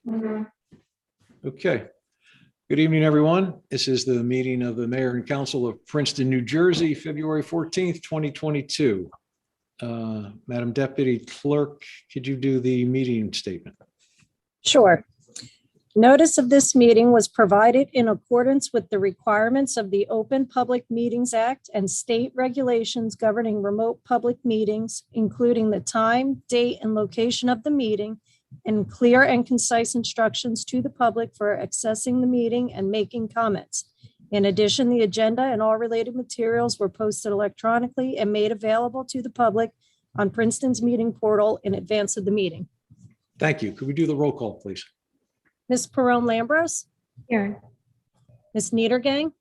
Okay. Good evening, everyone. This is the meeting of the Mayor and Council of Princeton, New Jersey, February 14th, 2022. Madam Deputy Clerk, could you do the meeting statement? Sure. Notice of this meeting was provided in accordance with the requirements of the Open Public Meetings Act and state regulations governing remote public meetings, including the time, date, and location of the meeting, and clear and concise instructions to the public for accessing the meeting and making comments. In addition, the agenda and all related materials were posted electronically and made available to the public on Princeton's meeting portal in advance of the meeting. Thank you. Could we do the roll call, please? Ms. Perrone-Lambros? Here. Ms. Niedergang?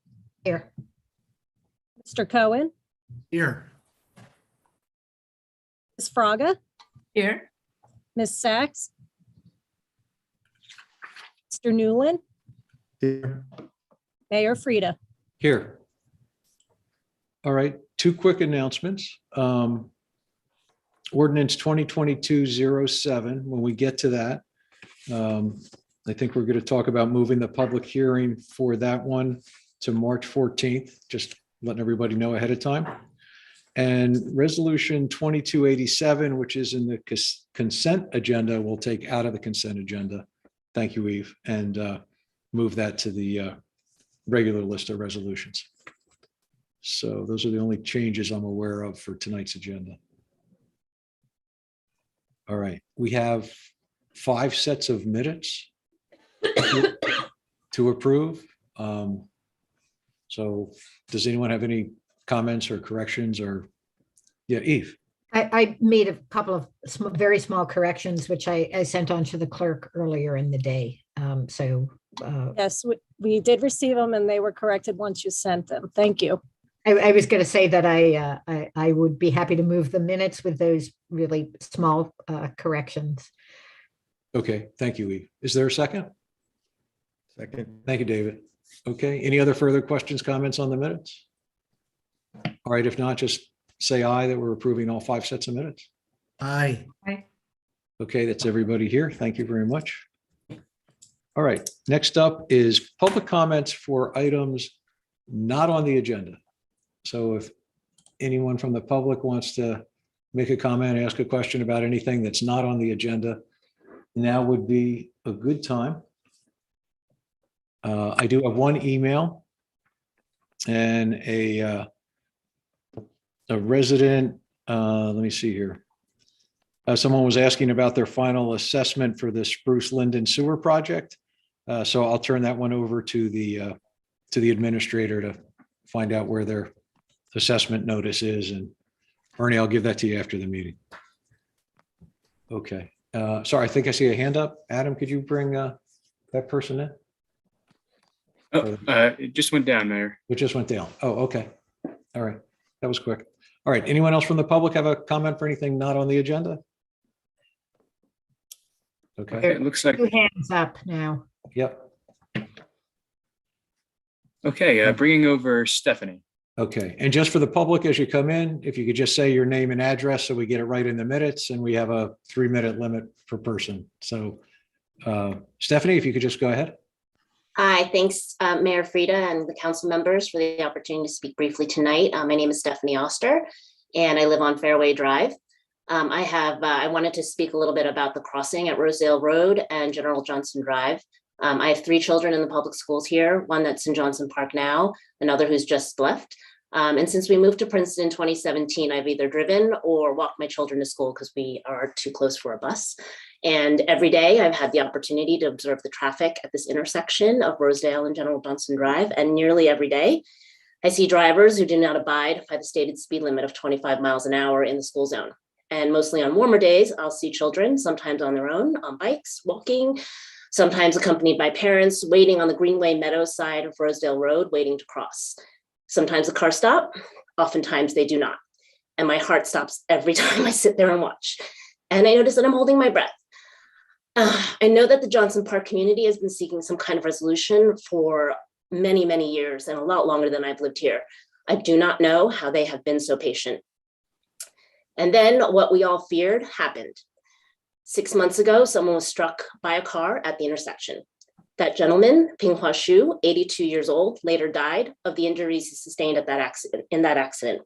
Here. Mr. Cohen? Here. Ms. Fraga? Here. Ms. Sachs? Mr. Newland? Here. Mayor Frida? Here. All right, two quick announcements. Ordinance 2022-07, when we get to that, I think we're going to talk about moving the public hearing for that one to March 14th, just letting everybody know ahead of time. And resolution 2287, which is in the consent agenda, we'll take out of the consent agenda. Thank you, Eve, and move that to the regular list of resolutions. So those are the only changes I'm aware of for tonight's agenda. All right, we have 5 sets of minutes to approve. So does anyone have any comments or corrections or, yeah, Eve? I made a couple of very small corrections, which I sent on to the clerk earlier in the day. Yes, we did receive them and they were corrected once you sent them. Thank you. I was going to say that I would be happy to move the minutes with those really small corrections. Okay, thank you, Eve. Is there a second? Second. Thank you, David. Okay, any other further questions, comments on the minutes? All right, if not, just say aye that we're approving all 5 sets of minutes. Aye. Okay, that's everybody here. Thank you very much. All right, next up is public comments for items not on the agenda. So if anyone from the public wants to make a comment, ask a question about anything that's not on the agenda, now would be a good time. I do have one email and a resident, let me see here. Someone was asking about their final assessment for the Spruce Linden Sewer Project. So I'll turn that one over to the administrator to find out where their assessment notice is. And Ernie, I'll give that to you after the meeting. Okay. Sorry, I think I see a hand up. Adam, could you bring that person in? Oh, it just went down, Mayor. It just went down. Oh, okay. All right. That was quick. All right. Anyone else from the public have a comment for anything not on the agenda? Okay. It looks like, 2 hands up now. Yep. okay, bringing over Stephanie. Okay. And just for the public, as you come in, if you could just say your name and address so we get it right in the minutes, and we have a 3-minute limit per person. So Stephanie, if you could just go ahead. Hi, thanks, Mayor Frida and the council members for the opportunity to speak briefly tonight. My name is Stephanie Oster, and I live on Fairway Drive. I wanted to speak a little bit about the crossing at Rosedale Road and General Johnson Drive. I have 3 children in the public schools here, one that's in Johnson Park now, another who's just left. And since we moved to Princeton in 2017, I've either driven or walked my children to school because we are too close for a bus. And every day I've had the opportunity to observe the traffic at this intersection of Rosedale and General Johnson Drive. And nearly every day I see drivers who do not abide by the stated speed limit of 25 miles an hour in the school zone. And mostly on warmer days, I'll see children, sometimes on their own, on bikes, walking, sometimes accompanied by parents, waiting on the Greenway Meadows side of Rosedale Road, waiting to cross. Sometimes the cars stop, oftentimes they do not. And my heart stops every time I sit there and watch. And I notice that I'm holding my breath. I know that the Johnson Park community has been seeking some kind of resolution for many, many years and a lot longer than I've lived here. I do not know how they have been so patient. And then what we all feared happened. 6 months ago, someone was struck by a car at the intersection. That gentleman, Pinghua Xu, 82 years old, later died of the injuries he sustained at that accident.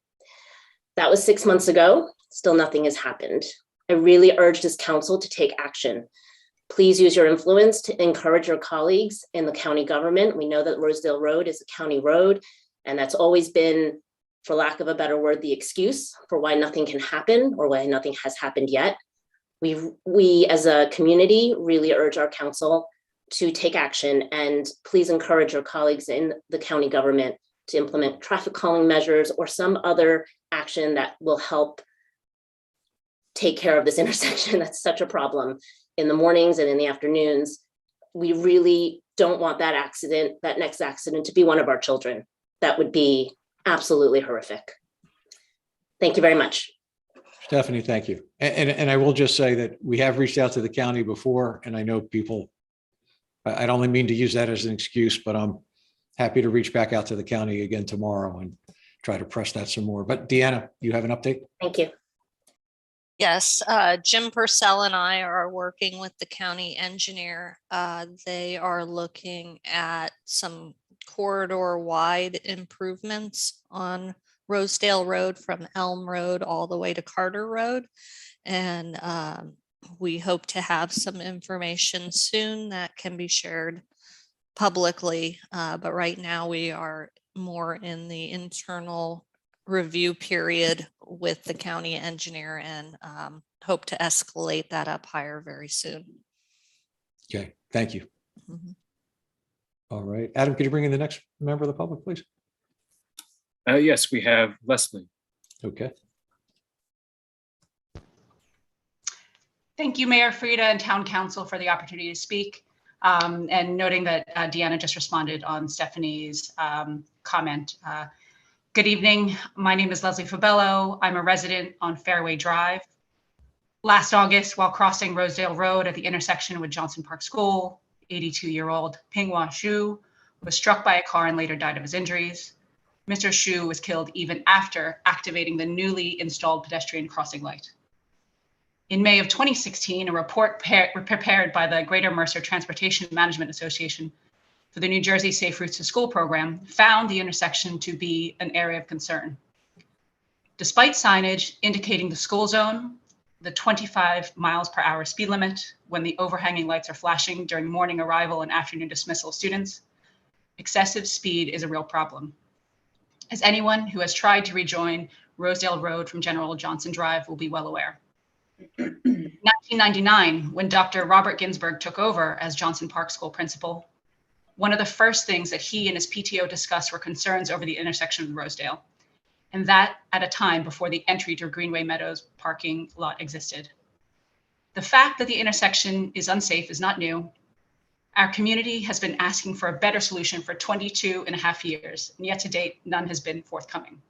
That was 6 months ago. Still nothing has happened. I really urge this council to take action. Please use your influence to encourage your colleagues in the county government. We know that Rosedale Road is a county road, and that's always been, for lack of a better word, the excuse for why nothing can happen or why nothing has happened yet. We as a community really urge our council to take action, and please encourage your colleagues in the county government to implement traffic calming measures or some other action that will help take care of this intersection. That's such a problem in the mornings and in the afternoons. We really don't want that next accident to be one of our children. That would be absolutely horrific. Thank you very much. Stephanie, thank you. And I will just say that we have reached out to the county before, and I know people, I don't only mean to use that as an excuse, but I'm happy to reach back out to the county again tomorrow and try to press that some more. But Deanna, you have an update? Thank you. Yes, Jim Purcell and I are working with the county engineer. They are looking at some corridor-wide improvements on Rosedale Road from Elm Road all the way to Carter Road. And we hope to have some information soon that can be shared publicly. But right now we are more in the internal review period with the county engineer and hope to escalate that up higher very soon. Okay, thank you. Mhm. All right, Adam, could you bring in the next member of the public, please? Yes, we have Leslie. Okay. Thank you, Mayor Frida and Town Council, for the opportunity to speak. And noting that Deanna just responded on Stephanie's comment. Good evening. My name is Leslie Fabello. I'm a resident on Fairway Drive. Last August, while crossing Rosedale Road at the intersection with Johnson Park School, 82-year-old Pinghua Xu was struck by a car and later died of his injuries. Mr. Xu was killed even after activating the newly installed pedestrian crossing light. In May of 2016, a report prepared by the Greater Mercer Transportation Management Association for the New Jersey Safe Routes to School program found the intersection to be an area of concern. Despite signage indicating the school zone, the 25 miles per hour speed limit when the overhanging lights are flashing during morning arrival and afternoon dismissal of students, excessive speed is a real problem. As anyone who has tried to rejoin Rosedale Road from General Johnson Drive will be well aware. In 1999, when Dr. Robert Ginsburg took over as Johnson Park School principal, one of the first things that he and his PTO discussed were concerns over the intersection with Rosedale, and that at a time before the entry to Greenway Meadows parking lot existed. The fact that the intersection is unsafe is not new. Our community has been asking for a better solution for 22 and a half years, and yet to date, none has been forthcoming.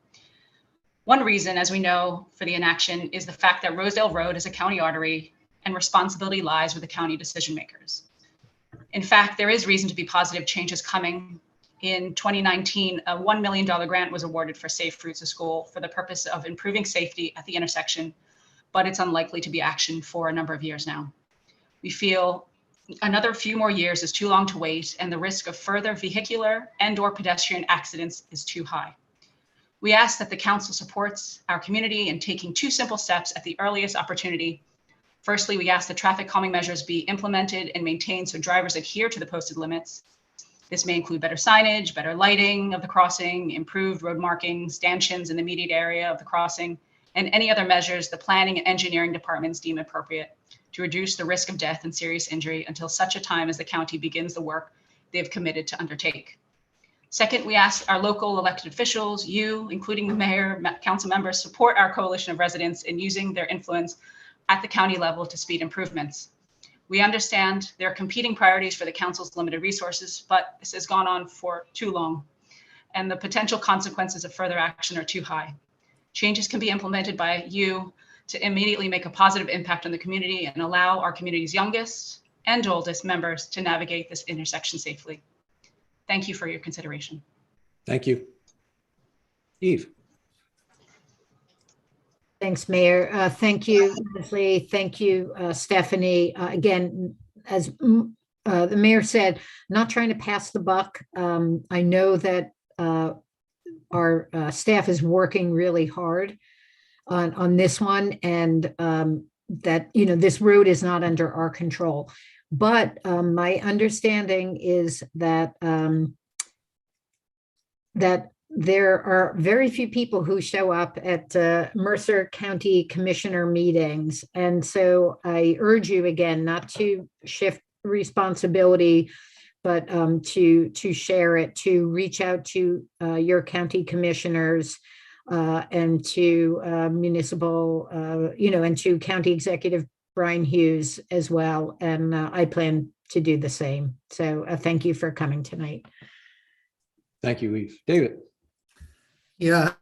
One reason, as we know, for the inaction is the fact that Rosedale Road is a county artery and responsibility lies with the county decision makers. In fact, there is reason to be positive changes coming. In 2019, a $1 million grant was awarded for Safe Routes to School for the purpose of improving safety at the intersection, but it's unlikely to be actioned for a number of years now. We feel another few more years is too long to wait, and the risk of further vehicular and/or pedestrian accidents is too high. We ask that the council supports our community in taking two simple steps at the earliest opportunity. Firstly, we ask that traffic calming measures be implemented and maintained so drivers adhere to the posted limits. This may include better signage, better lighting of the crossing, improved road markings, stanchions in the immediate area of the crossing, and any other measures the planning and engineering departments deem appropriate to reduce the risk of death and serious injury until such a time as the county begins the work they have committed to undertake. Second, we ask our local elected officials, you, including the mayor, council members, support our coalition of residents in using their influence at the county level to speed improvements. We understand there are competing priorities for the council's limited resources, but this has gone on for too long, and the potential consequences of further action are too high. Changes can be implemented by you to immediately make a positive impact on the community and allow our community's youngest and oldest members to navigate this intersection safely. Thank you for your consideration. Thank you. Eve. Thanks, Mayor. Thank you, Leslie. Thank you, Stephanie. Again, as the mayor said, not trying to pass the buck. I know that our staff is working really hard on this one, and that, you know, this road is not under our control. But my understanding is that that there are very few people who show up at Mercer County Commissioner meetings. And so I urge you again, not to shift responsibility, but to share it, to reach out to your county commissioners and to municipal, you know, and to County Executive Brian Hughes as well. And I plan to do the same. So thank you for coming tonight. Thank you, Eve. David. Yeah,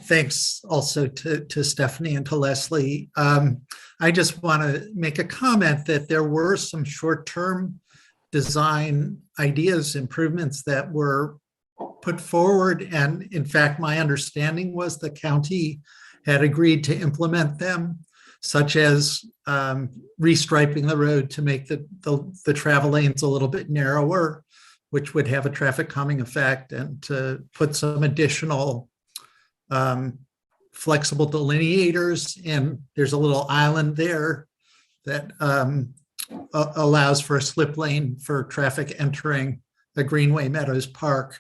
thanks also to Stephanie and to Leslie. I just want to make a comment that there were some short-term design ideas, improvements that were put forward. And in fact, my understanding was the county had agreed to implement them, such as restriping the road to make the travel lanes a little bit narrower, which would have a traffic calming effect, and to put some additional flexible delineators. And there's a little island there that allows for a slip lane for traffic entering the Greenway Meadows Park.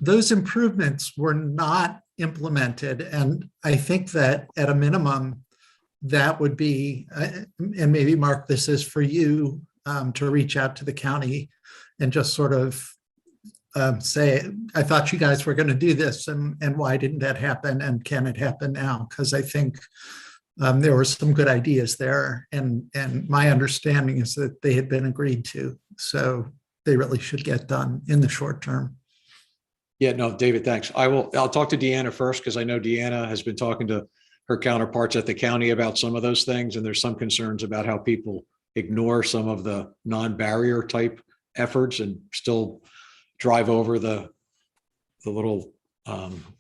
Those improvements were not implemented. And I think that at a minimum, that would be, and maybe Mark, this is for you, to reach out to the county and just sort of say, I thought you guys were going to do this, and why didn't that happen? And can it happen now? Because I think there were some good ideas there. And my understanding is that they had been agreed to. So they really should get done in the short term. Yeah, no, David, thanks. I'll talk to Deanna first, because I know Deanna has been talking to her counterparts at the county about some of those things. And there's some concerns about how people ignore some of the non-barrier type efforts and still drive over the little,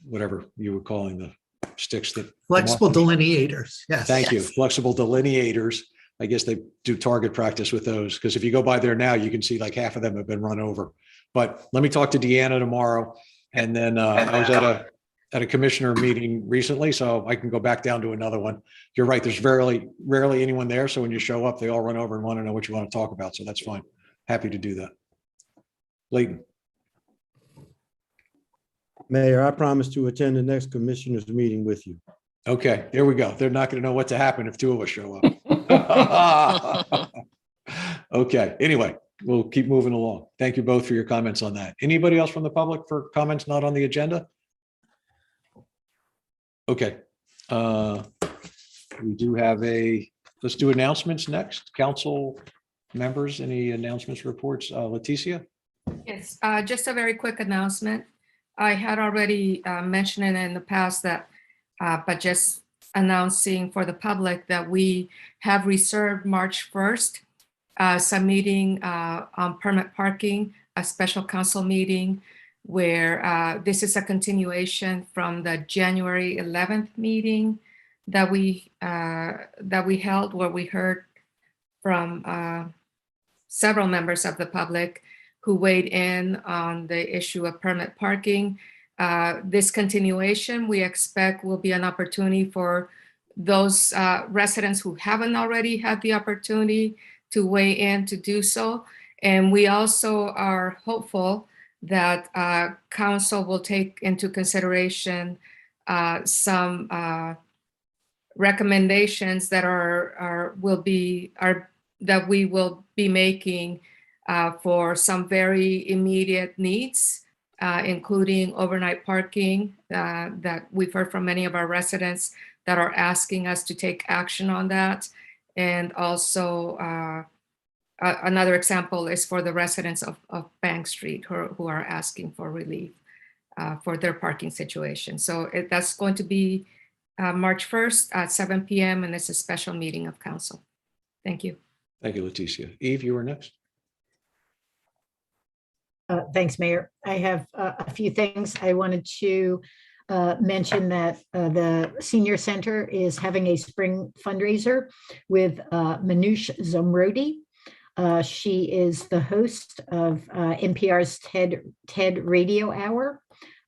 whatever you were calling the sticks that. Flexible delineators, yes. Thank you. Flexible delineators. I guess they do target practice with those, because if you go by there now, you can see like half of them have been run over. But let me talk to Deanna tomorrow. And then I was at a commissioner meeting recently, so I can go back down to another one. You're right. There's rarely anyone there. So when you show up, they all run over and want to know what you want to talk about. So that's fine. Happy to do that. Leighton. Mayor, I promise to attend the next commissioners meeting with you. Okay, there we go. They're not going to know what to happen if two of us show up. Okay, anyway, we'll keep moving along. Thank you both for your comments on that. Anybody else from the public for comments not on the agenda? Okay. We do have let's do announcements next. Council members, any announcements, reports? Leticia? Yes, just a very quick announcement. I had already mentioned it in the past that, but just announcing for the public that we have reserved March 1st, some meeting on permit parking, a special council meeting where this is a continuation from the January 11th meeting that we held, where we heard from several members of the public who weighed in on the issue of permit parking. This continuation, we expect, will be an opportunity for those residents who haven't already had the opportunity to weigh in to do so. And we also are hopeful that council will take into consideration some recommendations that that we will be making for some very immediate needs, including overnight parking that we've heard from many of our residents that are asking us to take action on that. And also another example is for the residents of Bank Street who are asking for relief for their parking situation. So that's going to be March 1st at 7 p.m. and it's a special meeting of council. Thank you. Thank you, Leticia. Eve, you were next. Thanks, Mayor. I have a few things I wanted to mention that the senior center is having a spring fundraiser with Manoush Zomrodi. She is the host of NPR's TED Radio Hour,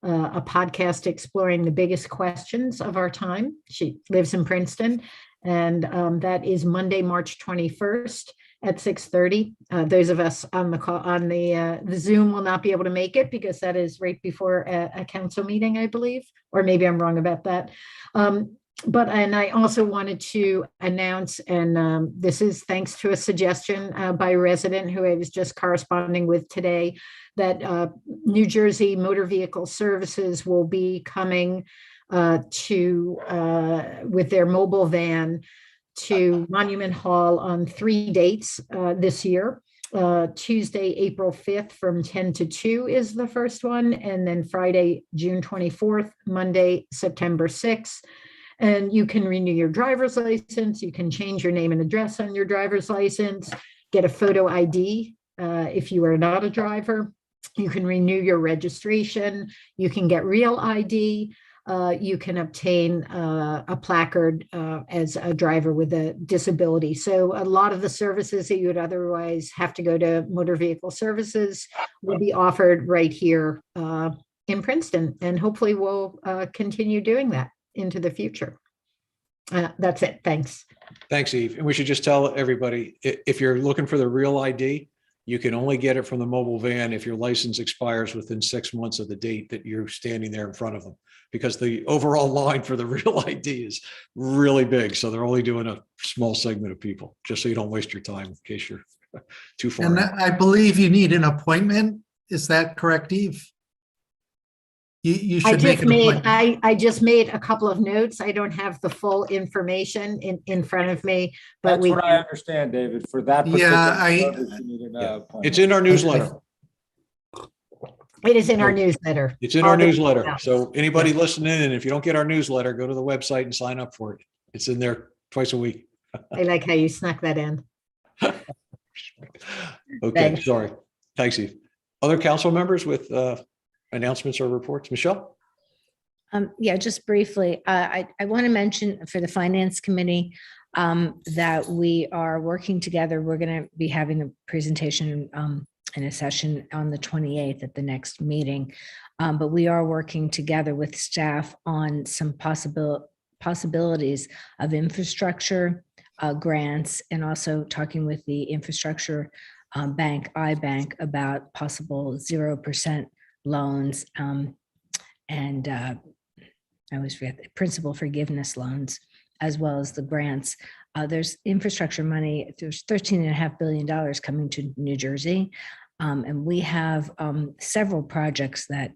a podcast exploring the biggest questions of our time. She lives in Princeton, and that is Monday, March 21st at 6:30. Those of us on the call on the Zoom will not be able to make it because that is right before a council meeting, I believe, or maybe I'm wrong about that. And I also wanted to announce, and this is thanks to a suggestion by a resident who I was just corresponding with today, that New Jersey Motor Vehicle Services will be coming with their mobile van to Monument Hall on 3 dates this year. Tuesday, April 5th from 10 to 2 is the first one, and then Friday, June 24th, Monday, September 6th. And you can renew your driver's license. You can change your name and address on your driver's license, get a photo ID if you are not a driver. You can renew your registration. You can get real ID. You can obtain a placard as a driver with a disability. So a lot of the services that you would otherwise have to go to Motor Vehicle Services will be offered right here in Princeton. And hopefully we'll continue doing that into the future. That's it. Thanks. Thanks, Eve. And we should just tell everybody, if you're looking for the real ID, you can only get it from the mobile van if your license expires within 6 months of the date that you're standing there in front of them, because the overall line for the real ID is really big. So they're only doing a small segment of people, just so you don't waste your time in case you're too far. And I believe you need an appointment. Is that correct, Eve? You should make an appointment. I just made a couple of notes. I don't have the full information in front of me, but That's what I understand, David, for that. Yeah, service, you need an appointment. It's in our newsletter. it is in our newsletter. It's in our newsletter. So anybody listening, and if you don't get our newsletter, go to the website and sign up for it. It's in there twice a week. I like how you snuck that in. Okay, Thanks. sorry. Thanks, Eve. Other council members with announcements or reports? Michelle? Yeah, just briefly, I want to mention for the Finance Committee that we are working together. We're going to be having a presentation in a session on the 28th at the next meeting, but we are working together with staff on some possibilities of infrastructure grants, and also talking with the infrastructure bank, iBank, about possible 0% loans and I always forget the principal forgiveness loans, as well as the grants. There's infrastructure money. There's $13.5 billion coming to New Jersey. And we have several projects that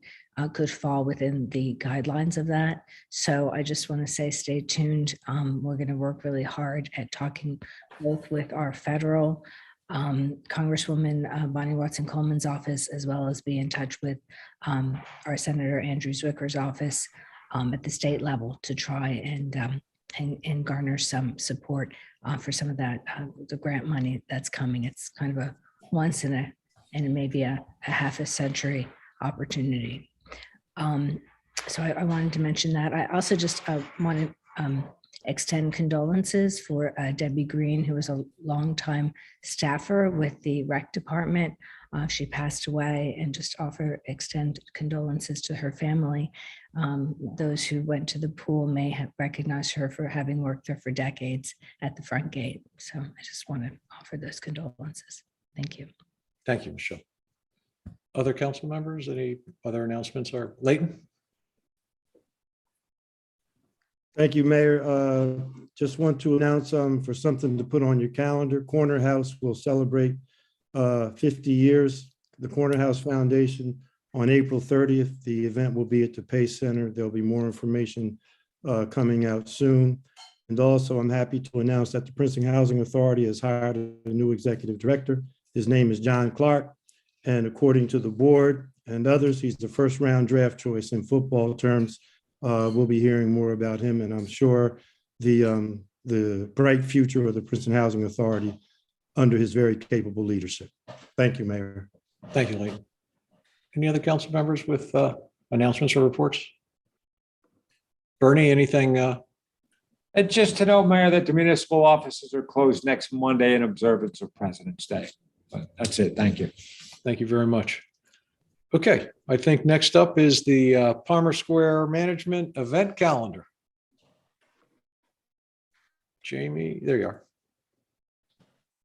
could fall within the guidelines of that. So I just want to say, stay tuned. We're going to work really hard at talking both with our federal Congresswoman Bonnie Watson Coleman's office, as well as be in touch with our Senator Andrew Zwicker's office at the state level to try and garner some support for some of that the grant money that's coming. It's kind of a once in maybe a half a century opportunity. So I wanted to mention that. I also just want to extend condolences for Debbie Green, who was a longtime staffer with the rec department. She passed away, and just extend condolences to her family. Those who went to the pool may have recognized her for having worked there for decades at the front gate. So I just want to offer those condolences. Thank you. Thank you, Michelle. Other council members, any other announcements? Or Leighton? Thank you, Mayor. Just want to announce for something to put on your calendar. Corner House will celebrate 50 years. The Corner House Foundation on April 30th. The event will be at the Pace Center. There'll be more information coming out soon. And also, I'm happy to announce that the Princeton Housing Authority has hired a new executive director. His name is John Clark. And according to the board and others, he's the first round draft choice in football terms. We'll be hearing more about him, and I'm sure the bright future of the Princeton Housing Authority under his very capable leadership. Thank you, Mayor. Thank you, Leighton. Any other council members with announcements or reports? Bernie, anything? And just to know, Mayor, that the municipal offices are closed next Monday in observance of President's Day. But that's it. Thank you. Thank you very much. Okay, I think next up is the Palmer Square Management Event Calendar. Jamie, there you are.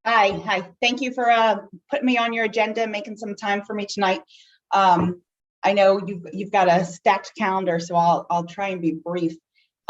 Hi. Thank you for putting me on your agenda, making some time for me tonight. I know you've got a stacked calendar, so I'll try and be brief.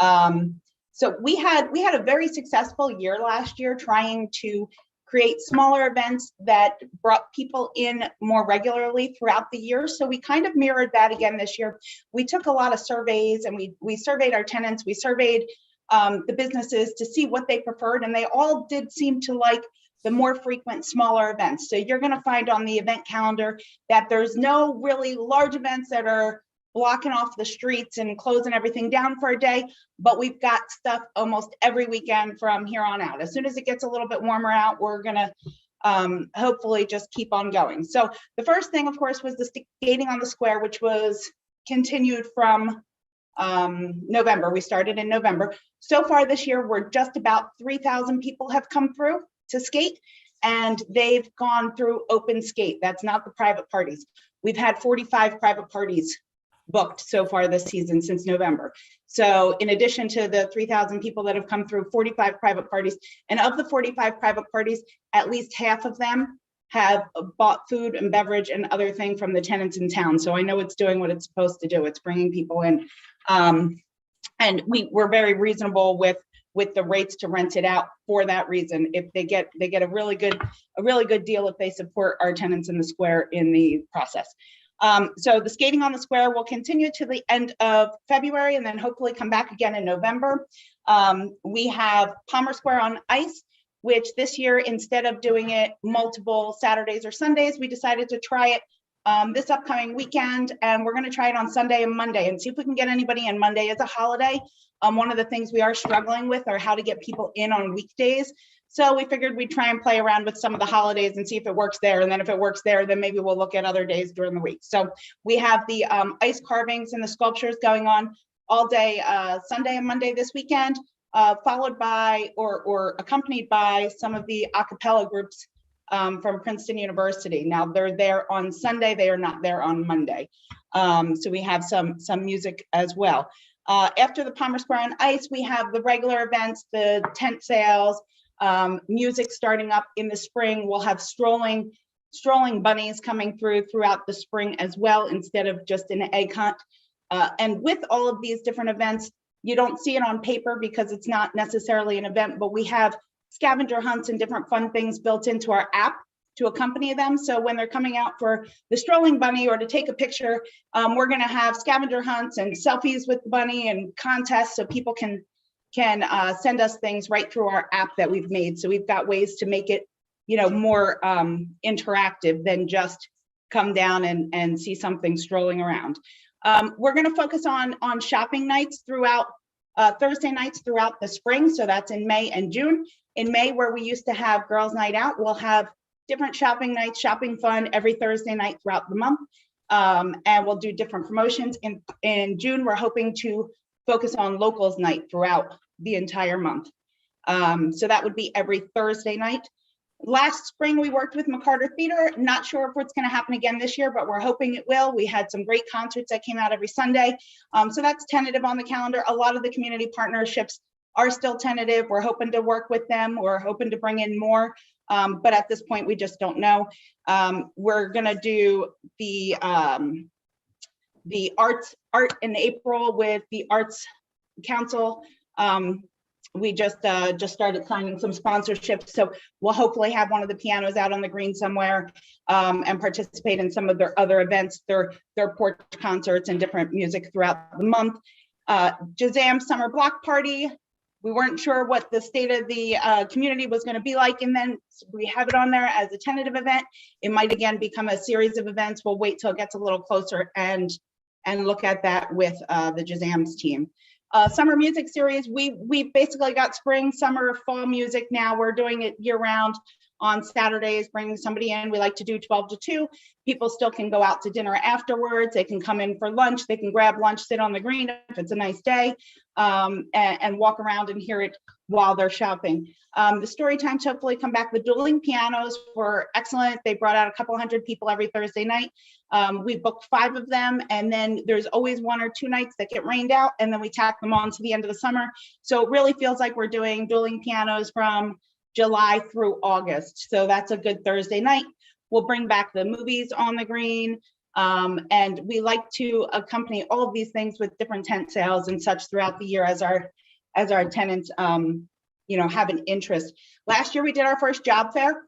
So we had a very successful year last year trying to create smaller events that brought people in more regularly throughout the year. So we kind of mirrored that again this year. We took a lot of surveys and we surveyed our tenants, we surveyed the businesses to see what they preferred, and they all did seem to like the more frequent, smaller events. So you're going to find on the event calendar that there's no really large events that are blocking off the streets and closing everything down for a day, but we've got stuff almost every weekend from here on out. As soon as it gets a little bit warmer out, we're going to hopefully just keep on going. So the first thing, of course, was the skating on the square, which was continued from November. We started in November. So far this year, we're just about 3,000 people have come through to skate, and they've gone through open skate. That's not the private parties. We've had 45 private parties booked so far this season since November. So in addition to the 3,000 people that have come through, 45 private parties, and of the 45 private parties, at least half of them have bought food and beverage and other things from the tenants in town. So I know it's doing what it's supposed to do. It's bringing people in. And we're very reasonable with the rates to rent it out for that reason. If they get a really good deal if they support our tenants in the square in the process. So the skating on the square will continue to the end of February and then hopefully come back again in November. We have Palmer Square on ice, which this year, instead of doing it multiple Saturdays or Sundays, we decided to try it this upcoming weekend, and we're going to try it on Sunday and Monday and see if we can get anybody in. Monday is a holiday. One of the things we are struggling with are how to get people in on weekdays. So we figured we'd try and play around with some of the holidays and see if it works there. And then if it works there, then maybe we'll look at other days during the week. So we have the ice carvings and the sculptures going on all day Sunday and Monday this weekend, followed by or accompanied by some of the a cappella groups from Princeton University. Now they're there on Sunday, they are not there on Monday. So we have some music as well. After the Palmer Square on ice, we have the regular events, the tent sales, music starting up in the spring. We'll have strolling bunnies coming throughout the spring as well, instead of just an egg hunt. And with all of these different events, you don't see it on paper because it's not necessarily an event, but we have scavenger hunts and different fun things built into our app to accompany them. So when they're coming out for the strolling bunny or to take a picture, we're going to have scavenger hunts and selfies with the bunny and contests, so people can send us things right through our app that we've made. So we've got ways to make it, more interactive than just come down and see something strolling around. We're going to focus on shopping nights throughout Thursday nights throughout the spring. So that's in May and June. In May, where we used to have girls' night out, we'll have different shopping nights, shopping fun every Thursday night throughout the month. And we'll do different promotions. In June, we're hoping to focus on locals night throughout the entire month. So that would be every Thursday night. Last spring, we worked with McCarter Theater. Not sure if it's going to happen again this year, but we're hoping it will. We had some great concerts that came out every Sunday. So that's tentative on the calendar. A lot of the community partnerships are still tentative. We're hoping to work with them. We're hoping to bring in more. But at this point, we just don't know. We're going to do the art in April with the Arts Council. We just started signing some sponsorships, so we'll hopefully have one of the pianos out on the green somewhere and participate in some of their other events, their porch concerts and different music throughout the month. Jazam Summer Block Party. We weren't sure what the state of the community was going to be like, and then we have it on there as a tentative event. It might again become a series of events. We'll wait till it gets a little closer and look at that with the Jazam's team. Summer music series, we basically got spring, summer, fall music now. We're doing it year round. on Saturdays, bringing somebody in. We like to do 12 to 2. People still can go out to dinner afterwards. They can come in for lunch. They can grab lunch, sit on the green if it's a nice day, and walk around and hear it while they're shopping. The story times hopefully come back. The dueling pianos were excellent. They brought out a couple hundred people every Thursday night. We booked 5 of them, and then there's always 1 or 2 nights that get rained out, and then we tack them on to the end of the summer. So it really feels like we're doing dueling pianos from July through August. So that's a good Thursday night. We'll bring back the movies on the green. And we like to accompany all of these things with different tent sales and such throughout the year as our tenants, you know, have an interest. Last year we did our first job fair.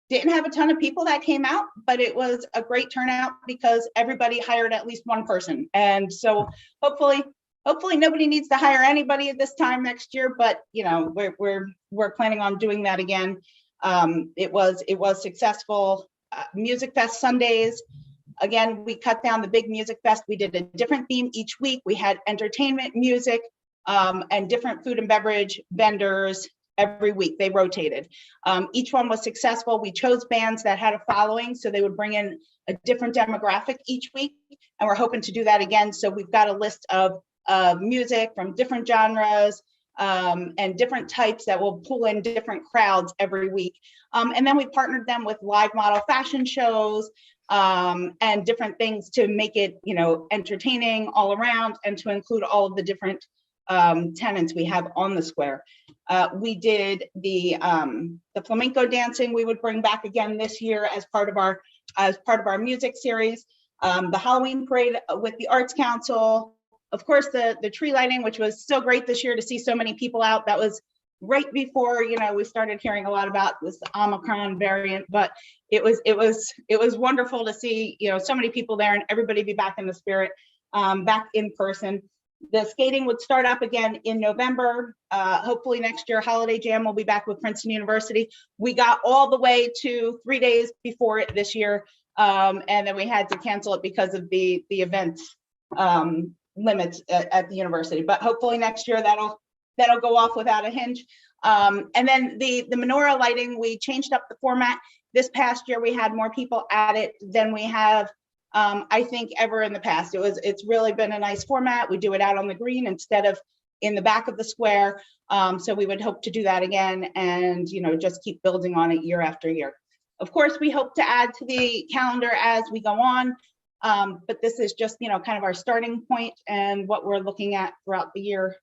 Didn't have a ton of people that came out, but it was a great turnout because everybody hired at least 1 person. And so hopefully nobody needs to hire anybody at this time next year, but you know, we're planning on doing that again. It was successful. Music Fest Sundays. Again, we cut down the big music fest. We did a different theme each week. We had entertainment, music, and different food and beverage vendors every week. They rotated. Each one was successful. We chose bands that had a following, so they would bring in a different demographic each week. And we're hoping to do that again. So we've got a list of music from different genres and different types that will pull in different crowds every week. And then we partnered them with live model fashion shows and different things to make it, you know, entertaining all around and to include all of the different tenants we have on the square. We did the flamenco dancing. We would bring back again this year as part of our music series. The Halloween parade with the Arts Council. Of course, the tree lighting, which was so great this year to see so many people out. That was right before, you know, we started hearing a lot about this Omicron variant, but it was wonderful to see, you know, so many people there and everybody be back in the spirit, back in person. The skating would start up again in November. Hopefully next year, Holiday Jam will be back with Princeton University. We got all the way to 3 days before it this year, and then we had to cancel it because of the events limits at the university. But hopefully next year that'll go off without a hinge. And then the Menorah Lighting, we changed up the format. This past year we had more people at it than we have I think ever in the past. It's really been a nice format. We do it out on the green instead of in the back of the square. So we would hope to do that again and, you know, just keep building on it year after year. Of course, we hope to add to the calendar as we go on. But this is just, you know, kind of our starting point and what we're looking at throughout the year.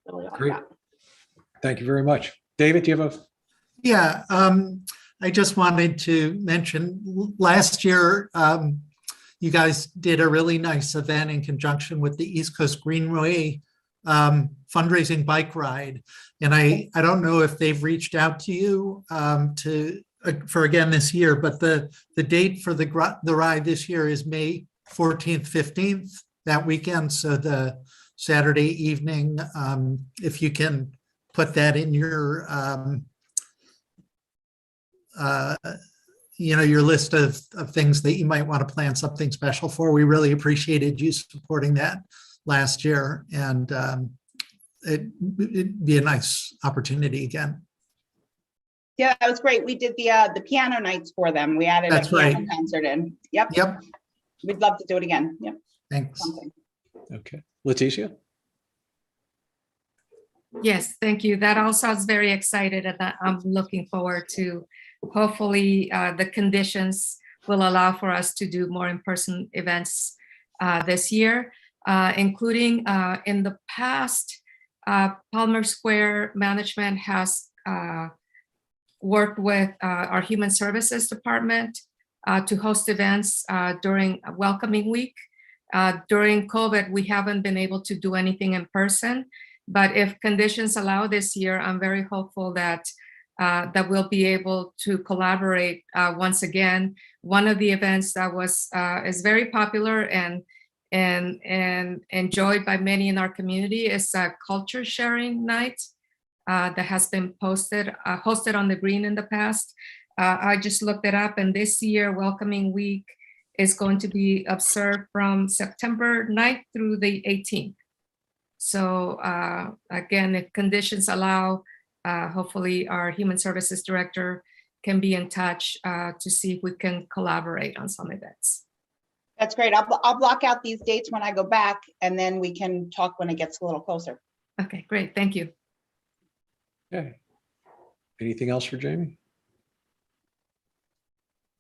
Really all I Great. got. Thank you very much. David, do you have a? Yeah, I just wanted to mention last year, you guys did a really nice event in conjunction with the East Coast Greenway fundraising bike ride. And I don't know if they've reached out to you for again this year, but the date for the ride this year is May 14th, 15th, that weekend. So the Saturday evening, if you can put that in your you know, your list of things that you might want to plan something special for. We really appreciated you supporting that last year, and it'd be a nice opportunity again. Yeah, that was great. We did the piano nights for them. We added That's a piano right. concert in. Yep. Yep. We'd love to do it again. Yep. Thanks. Something. Okay. Leticia? Yes, thank you. That all sounds very excited, and I'm looking forward to hopefully the conditions will allow for us to do more in-person events this year, including in the past, Palmer Square management has worked with our Human Services Department to host events during Welcoming Week. During COVID, we haven't been able to do anything in person, but if conditions allow this year, I'm very hopeful that that we'll be able to collaborate once again. One of the events that is very popular and enjoyed by many in our community is a culture sharing night that has been hosted on the green in the past. I just looked it up, and this year Welcoming Week is going to be observed from September 9th through the 18th. So again, if conditions allow, hopefully our Human Services Director can be in touch to see if we can collaborate on some events. That's great. I'll block out these dates when I go back, and then we can talk when it gets a little closer. Okay, great. Thank you. Okay. Anything else for Jamie?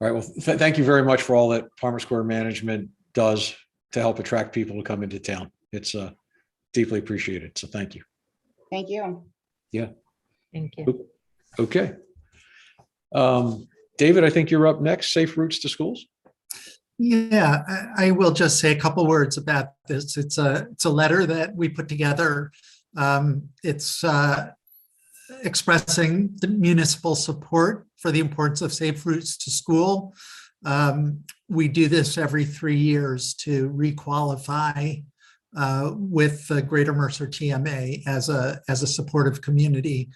All right. Well, thank you very much for all that Palmer Square Management does to help attract people to come into town. It's deeply appreciated. So thank you. Thank you. Yeah. Thank you. Okay. David, I think you're up next. Safe routes to schools. Yeah, I will just say a couple words about this. It's a letter that we put together. It's expressing the municipal support for the importance of safe routes to school. We do this every 3 years to requalify with the Greater Mercer TMA as a supportive community.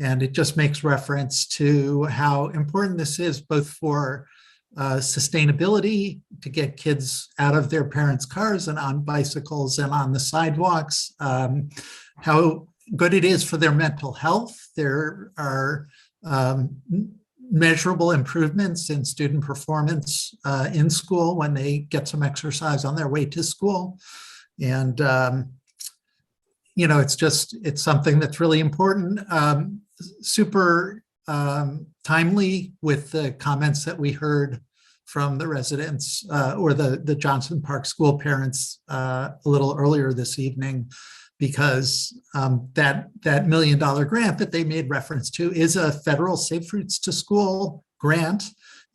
And it just makes reference to how important this is both for sustainability, to get kids out of their parents' cars and on bicycles and on the sidewalks, how good it is for their mental health. There are measurable improvements in student performance in school when they get some exercise on their way to school. And, it's something that's really important, super timely with the comments that we heard from the residents or the Johnson Park school parents a little earlier this evening, because that $1 million grant that they made reference to is a federal Safe Routes to School grant.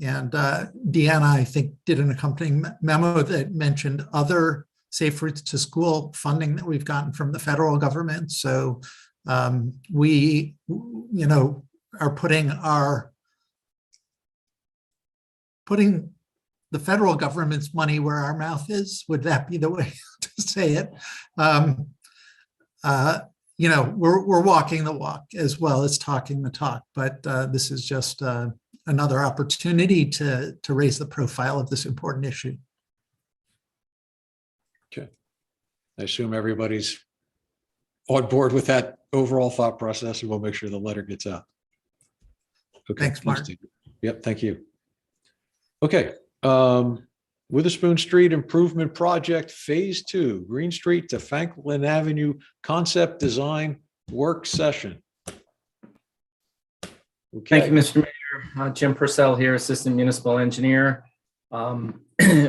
And Deanna, I think, did an accompanying memo that mentioned other Safe Routes to School funding that we've gotten from the federal government. So we, are putting the federal government's money where our mouth is. Would that be the way to say it? We're walking the walk as well as talking the talk, but this is just another opportunity to raise the profile of this important issue. Okay. I assume everybody's on board with that overall thought process, and we'll make sure the letter gets out. Okay. Thanks, Mark. Yep. Thank you. Okay. Witherspoon Street Improvement Project Phase 2, Green Street to Franklin Avenue Concept Design Work Session. Okay. Thank you, Mr. Mayor. Jim Purcell here, Assistant Municipal Engineer.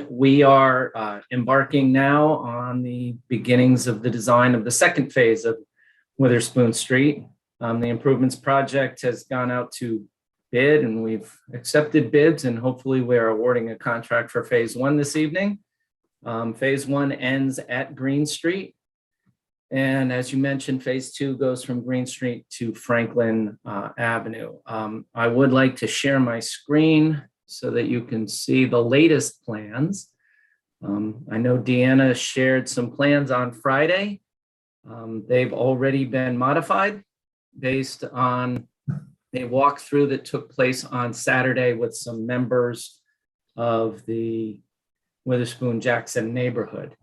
We are embarking now on the beginnings of the design of the second phase of Witherspoon Street. The improvements project has gone out to bid, and we've accepted bids, and hopefully we're awarding a contract for phase 1 this evening. Phase 1 ends at Green Street. And as you mentioned, phase 2 goes from Green Street to Franklin Avenue. I would like to share my screen so that you can see the latest plans. I know Deanna shared some plans on Friday. They've already been modified based on a walkthrough that took place on Saturday with some members of the Witherspoon Jackson neighborhood.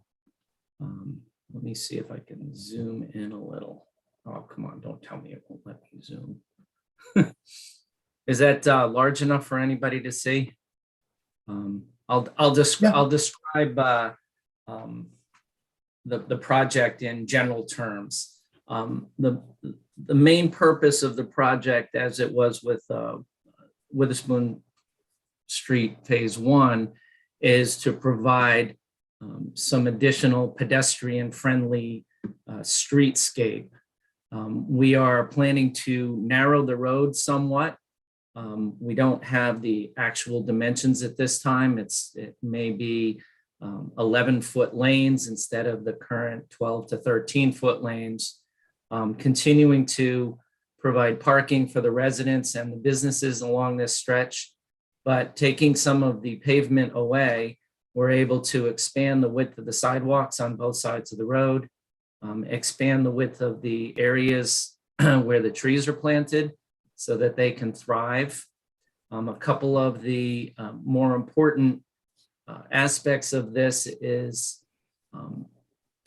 Let me see if I can zoom in a little. Oh, come on, don't tell me it won't let me zoom. Is that large enough for anybody to see? I'll describe the project in general terms. The main purpose of the project, as it was with Witherspoon Street Phase 1, is to provide some additional pedestrian-friendly streetscape. We are planning to narrow the road somewhat. We don't have the actual dimensions at this time. It may be 11-foot lanes instead of the current 12 to 13-foot lanes. Continuing to provide parking for the residents and the businesses along this stretch, but taking some of the pavement away, we're able to expand the width of the sidewalks on both sides of the road, expand the width of the areas where the trees are planted so that they can thrive. A couple of the more important aspects of this is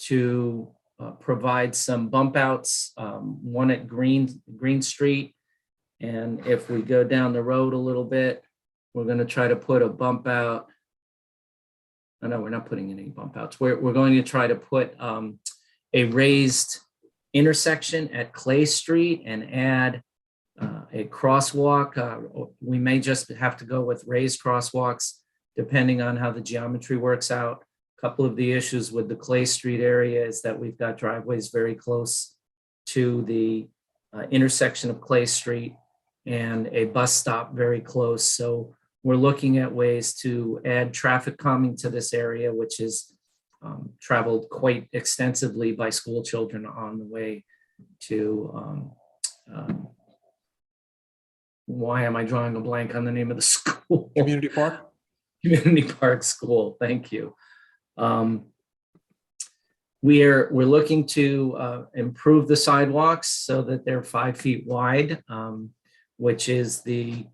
to provide some bump outs, one at Green Street. And if we go down the road a little bit, we're going to try to put a bump out. Oh, no, we're not putting any bump outs. We're going to try to put a raised intersection at Clay Street and add a crosswalk. We may just have to go with raised crosswalks depending on how the geometry works out. A couple of the issues with the Clay Street area is that we've got driveways very close to the intersection of Clay Street and a bus stop very close. So we're looking at ways to add traffic calming to this area, which is traveled quite extensively by school children on the way to, why am I drawing a blank on the name of the school? Community Park? Community Park School, thank you. We're looking to improve the sidewalks so that they're 5 feet wide, which is the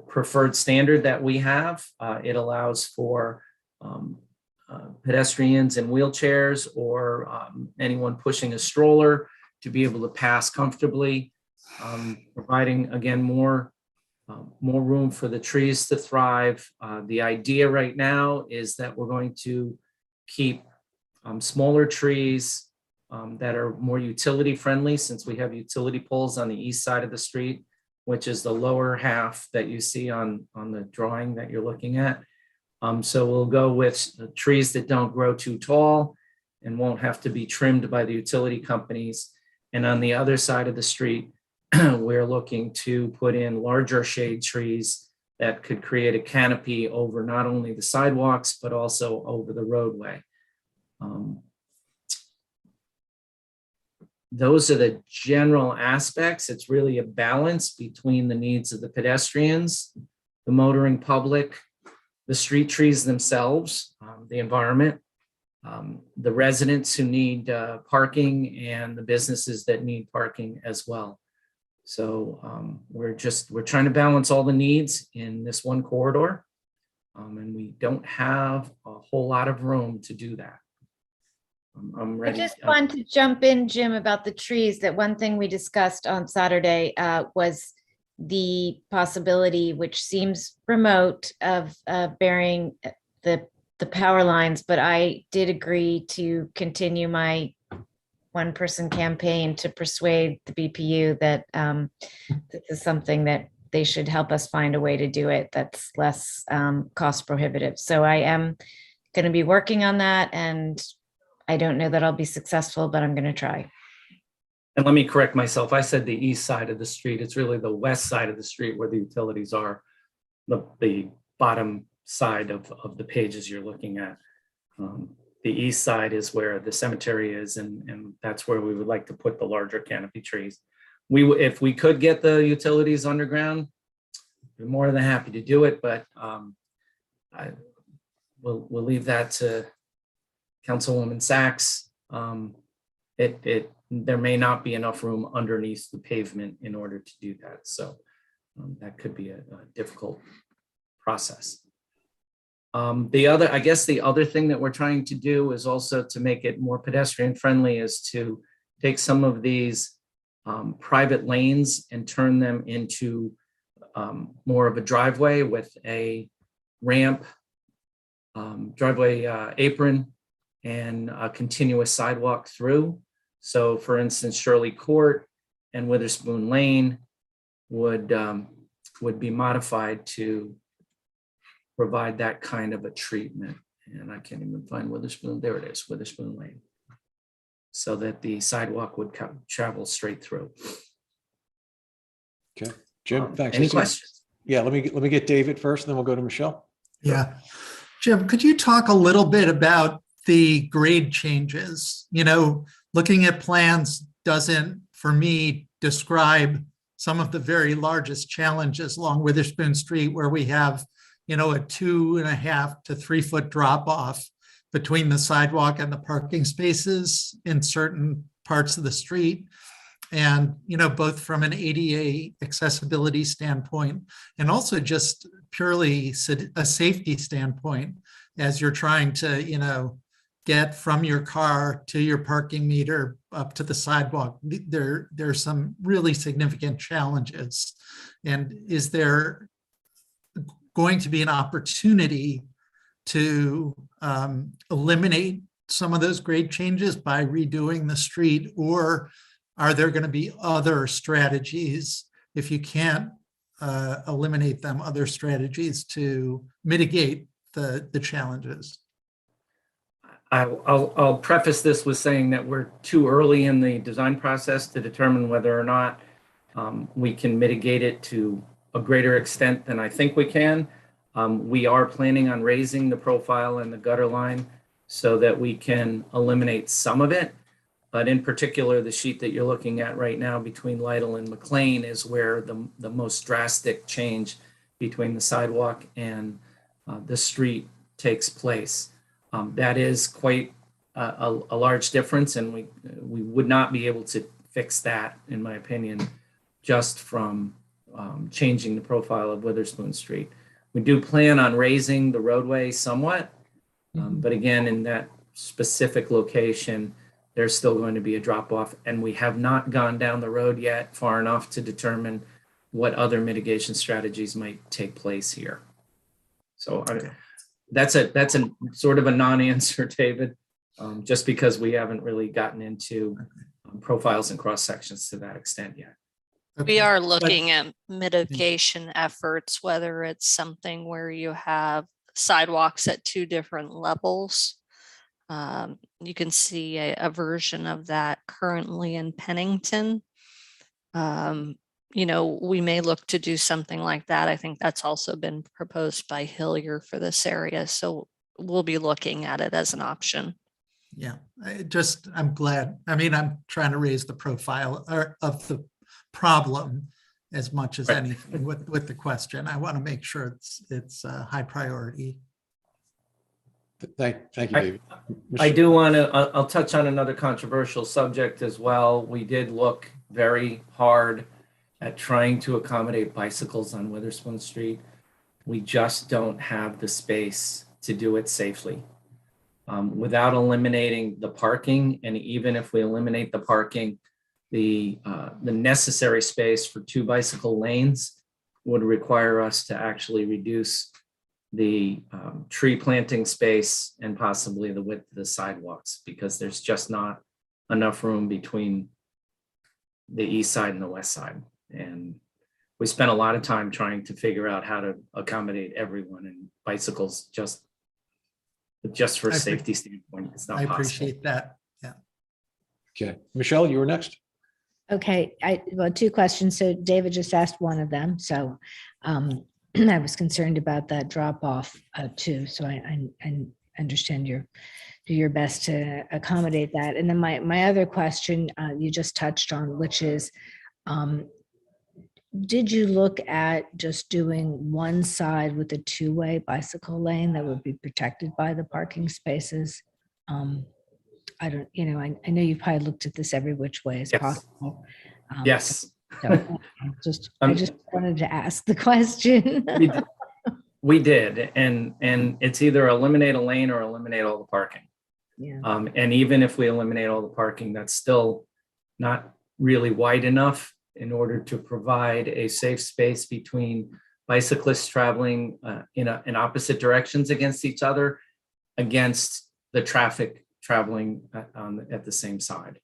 preferred standard that we have. It allows for pedestrians in wheelchairs or anyone pushing a stroller to be able to pass comfortably, providing, again, more room for the trees to thrive. The idea right now is that we're going to keep smaller trees that are more utility friendly, since we have utility poles on the east side of the street, which is the lower half that you see on the drawing that you're looking at. So we'll go with trees that don't grow too tall and won't have to be trimmed by the utility companies. And on the other side of the street, we're looking to put in larger shade trees that could create a canopy over not only the sidewalks, but also over the roadway. Those are the general aspects. It's really a balance between the needs of the pedestrians, the motoring public, the street trees themselves, the environment, the residents who need parking, and the businesses that need parking as well. So we're trying to balance all the needs in this one corridor, and we don't have a whole lot of room to do that. I'm I ready. just want to jump in, Jim, about the trees. That one thing we discussed on Saturday was the possibility, which seems remote, of burying the power lines. But I did agree to continue my one-person campaign to persuade the BPU that this is something that they should help us find a way to do it that's less cost prohibitive. So I am going to be working on that, and I don't know that I'll be successful, but I'm going to try. And let me correct myself. I said the east side of the street. It's really the west side of the street where the utilities are, the bottom side of the pages you're looking at. The east side is where the cemetery is, and that's where we would like to put the larger canopy trees. If we could get the utilities underground, we're more than happy to do it, but we'll leave that to Councilwoman Sachs. There may not be enough room underneath the pavement in order to do that. So that could be a difficult process. The other thing that we're trying to do is also to make it more pedestrian friendly, is to take some of these private lanes and turn them into more of a driveway with a ramp, driveway apron, and a continuous sidewalk through. So for instance, Shirley Court and Witherspoon Lane would be modified to provide that kind of a treatment. And I can't even find Witherspoon. There it is, Witherspoon Lane. So that the sidewalk would travel straight through. Okay, Jim, thanks. Any questions? Yeah, let me get David first, and then we'll go to Michelle. Yeah. Jim, could you talk a little bit about the grade changes? You know, looking at plans doesn't, for me, describe some of the very largest challenges along Witherspoon Street, where we have, you know, a 2.5 to 3 foot drop off between the sidewalk and the parking spaces in certain parts of the street. And, you know, both from an ADA accessibility standpoint and also just purely a safety standpoint, as you're trying to, you know, get from your car to your parking meter up to the sidewalk, there's some really significant challenges. And is there going to be an opportunity to eliminate some of those grade changes by redoing the street, or are there going to be other strategies, if you can't eliminate them, other strategies to mitigate the challenges? I'll preface this with saying that we're too early in the design process to determine whether or not we can mitigate it to a greater extent than I think we can. We are planning on raising the profile and the gutter line so that we can eliminate some of it. But in particular, the sheet that you're looking at right now between Lytle and McLean is where the most drastic change between the sidewalk and the street takes place. That is quite a large difference, and we would not be able to fix that, in my opinion, just from changing the profile of Witherspoon Street. We do plan on raising the roadway somewhat, but again, in that specific location, there's still going to be a drop off, and we have not gone down the road yet far enough to determine what other mitigation strategies might take place here. So that's a sort of a non-answer, David, just because we haven't really gotten into profiles and cross sections to that extent yet. We are looking at mitigation efforts, whether it's something where you have sidewalks at two different levels. You can see a version of that currently in Pennington. You know, we may look to do something like that. I think that's also been proposed by Hillier for this area. So we'll be looking at it as an option. Yeah, I'm glad. I mean, I'm trying to raise the profile of the problem as much as anything with the question. I want to make sure it's a high priority. Thank you, David. I do want to, I'll touch on another controversial subject as well. We did look very hard at trying to accommodate bicycles on Witherspoon Street. We just don't have the space to do it safely. Without eliminating the parking, and even if we eliminate the parking, the necessary space for 2 bicycle lanes would require us to actually reduce the tree planting space and possibly the width of the sidewalks, because there's just not enough room between the east side and the west side. And we spent a lot of time trying to figure out how to accommodate everyone, and bicycles just for a safety standpoint, it's not possible. I appreciate that. Yeah. Okay, Michelle, you were next. Okay, well, 2 questions. So David just asked one of them. So I was concerned about that drop off too. So I understand do your best to accommodate that. And then my other question you just touched on, which is, did you look at just doing one side with a 2-way bicycle lane that would be protected by the parking spaces? I don't, I know you probably looked at this every which way as possible. Yes. So I just wanted to ask the question. We did, and it's either eliminate a lane or eliminate all the parking. Yeah. And even if we eliminate all the parking, that's still not really wide enough in order to provide a safe space between bicyclists traveling in opposite directions against each other, against the traffic traveling at the same side.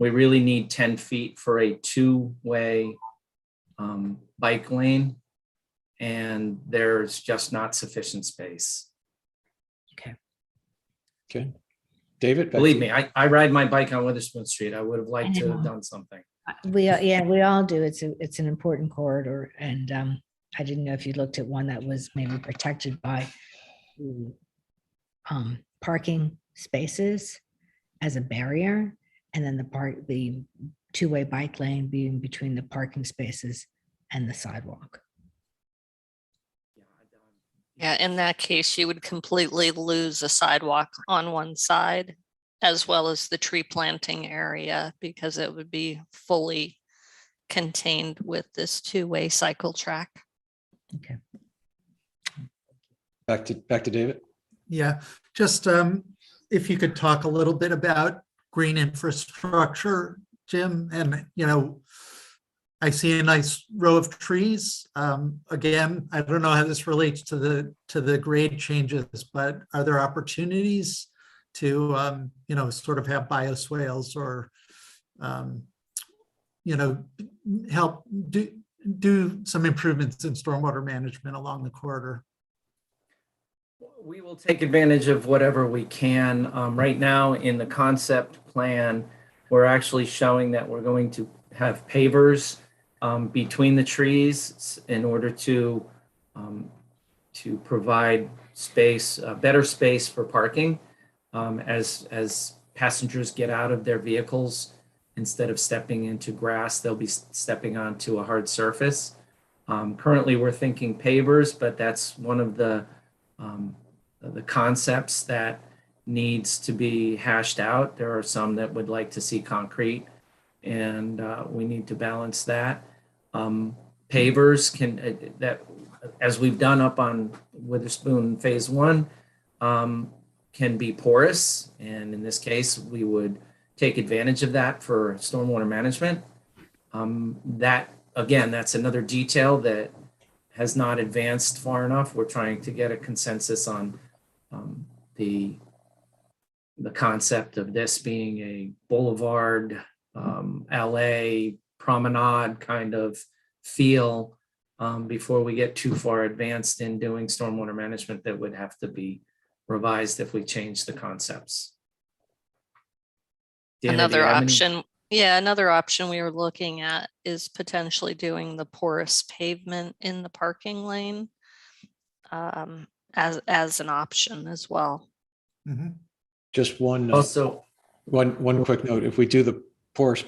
We really need 10 feet for a 2-way bike lane, and there's just not sufficient space. Okay. David? Believe me, I ride my bike on Witherspoon Street. I would have liked to have done something. We all do. It's an important corridor, and I didn't know if you looked at one that was maybe protected by parking spaces as a barrier, and then the 2-way bike lane being between the parking spaces and the sidewalk. Yeah, in that case, you would completely lose a sidewalk on one side, as well as the tree planting area, because it would be fully contained with this 2-way cycle track. Okay. Back to David. Yeah, just if you could talk a little bit about green infrastructure, Jim, and, I see a nice row of trees. Again, I don't know how this relates to the grade changes, but are there opportunities to, sort of have bioswales or, help do some improvements in stormwater management along the corridor? We will take advantage of whatever we can. Right now in the concept plan, we're actually showing that we're going to have pavers between the trees in order to provide space, better space for parking as passengers get out of their vehicles. Instead of stepping into grass, they'll be stepping onto a hard surface. Currently, we're thinking pavers, but that's one of the concepts that needs to be hashed out. There are some that would like to see concrete, and we need to balance that. Pavers can, that as we've done up on Witherspoon Phase 1, can be porous, and in this case, we would take advantage of that for stormwater management. That, again, that's another detail that has not advanced far enough. We're trying to get a consensus on the concept of this being a boulevard, LA promenade kind of feel before we get too far advanced in doing stormwater management that would have to be revised if we change the concepts. Deanna, do Another you have any- option, yeah, another option we were looking at is potentially doing the porous pavement in the parking lane as an option as well. Mhm. Just one quick note. If we do the porous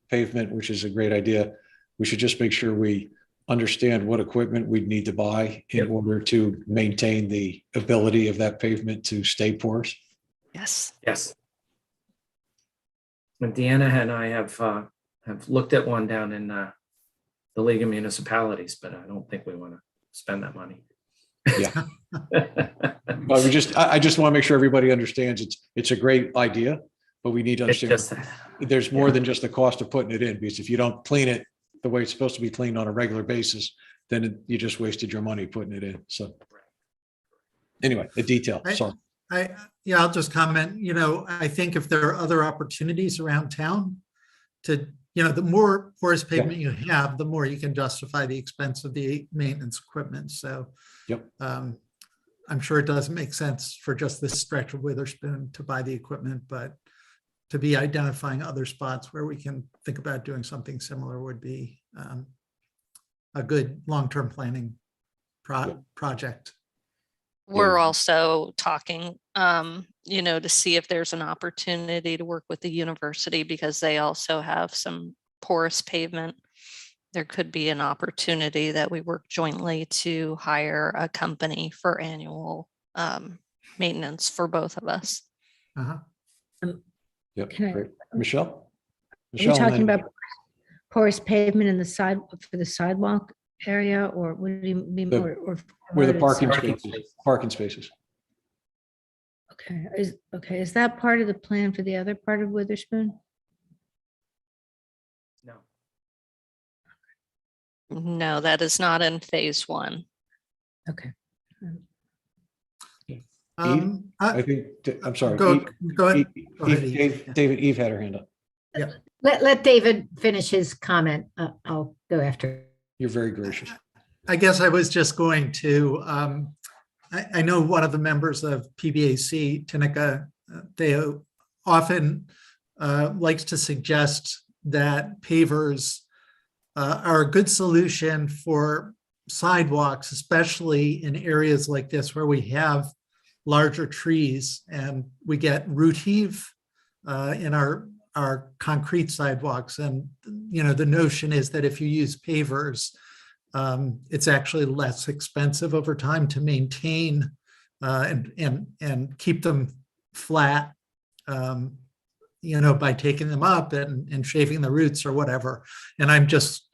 pavement, which is a great idea, we should just make sure we understand what equipment we'd need to buy in order to maintain the ability of that pavement to stay porous. Yes. Yes. And Deanna and I have looked at one down in the League of Municipalities, but I don't think we want to spend that money. Yeah. But I just want to make sure everybody understands it's a great idea, but we need to understand there's more than just the cost of putting it in, because if you don't clean it the way it's supposed to be cleaned on a regular basis, then you just wasted your money putting it in. So anyway, the detail. Sorry. I'll just comment, I think if there are other opportunities around town to, the more porous pavement you have, the more you can justify the expense of the maintenance equipment. So I'm sure it doesn't make sense for just this stretch of Witherspoon to buy the equipment, but to be identifying other spots where we can think about doing something similar would be a good long-term planning project. We're also talking, to see if there's an opportunity to work with the university because they also have some porous pavement. There could be an opportunity that we work jointly to hire a company for annual maintenance for both of us. Yep. Can I- Great. Michelle? Are you talking about porous pavement in the for the sidewalk area, or what do you mean? Where the parking Parking spaces. Okay, is that part of the plan for the other part of Witherspoon? No. No, that is not in Phase 1. Okay. I think, I'm sorry. Go ahead. David, Eve had her hand up. Let David finish his comment. I'll go after. You're very gracious. I guess I was just going to, I know one of the members of PBAC, Tinica, they often likes to suggest that pavers are a good solution for sidewalks, especially in areas like this where we have larger trees and we get root heave in our concrete sidewalks. And, the notion is that if you use pavers, it's actually less expensive over time to maintain and keep them flat, by taking them up and shaving the roots or whatever. And I'm just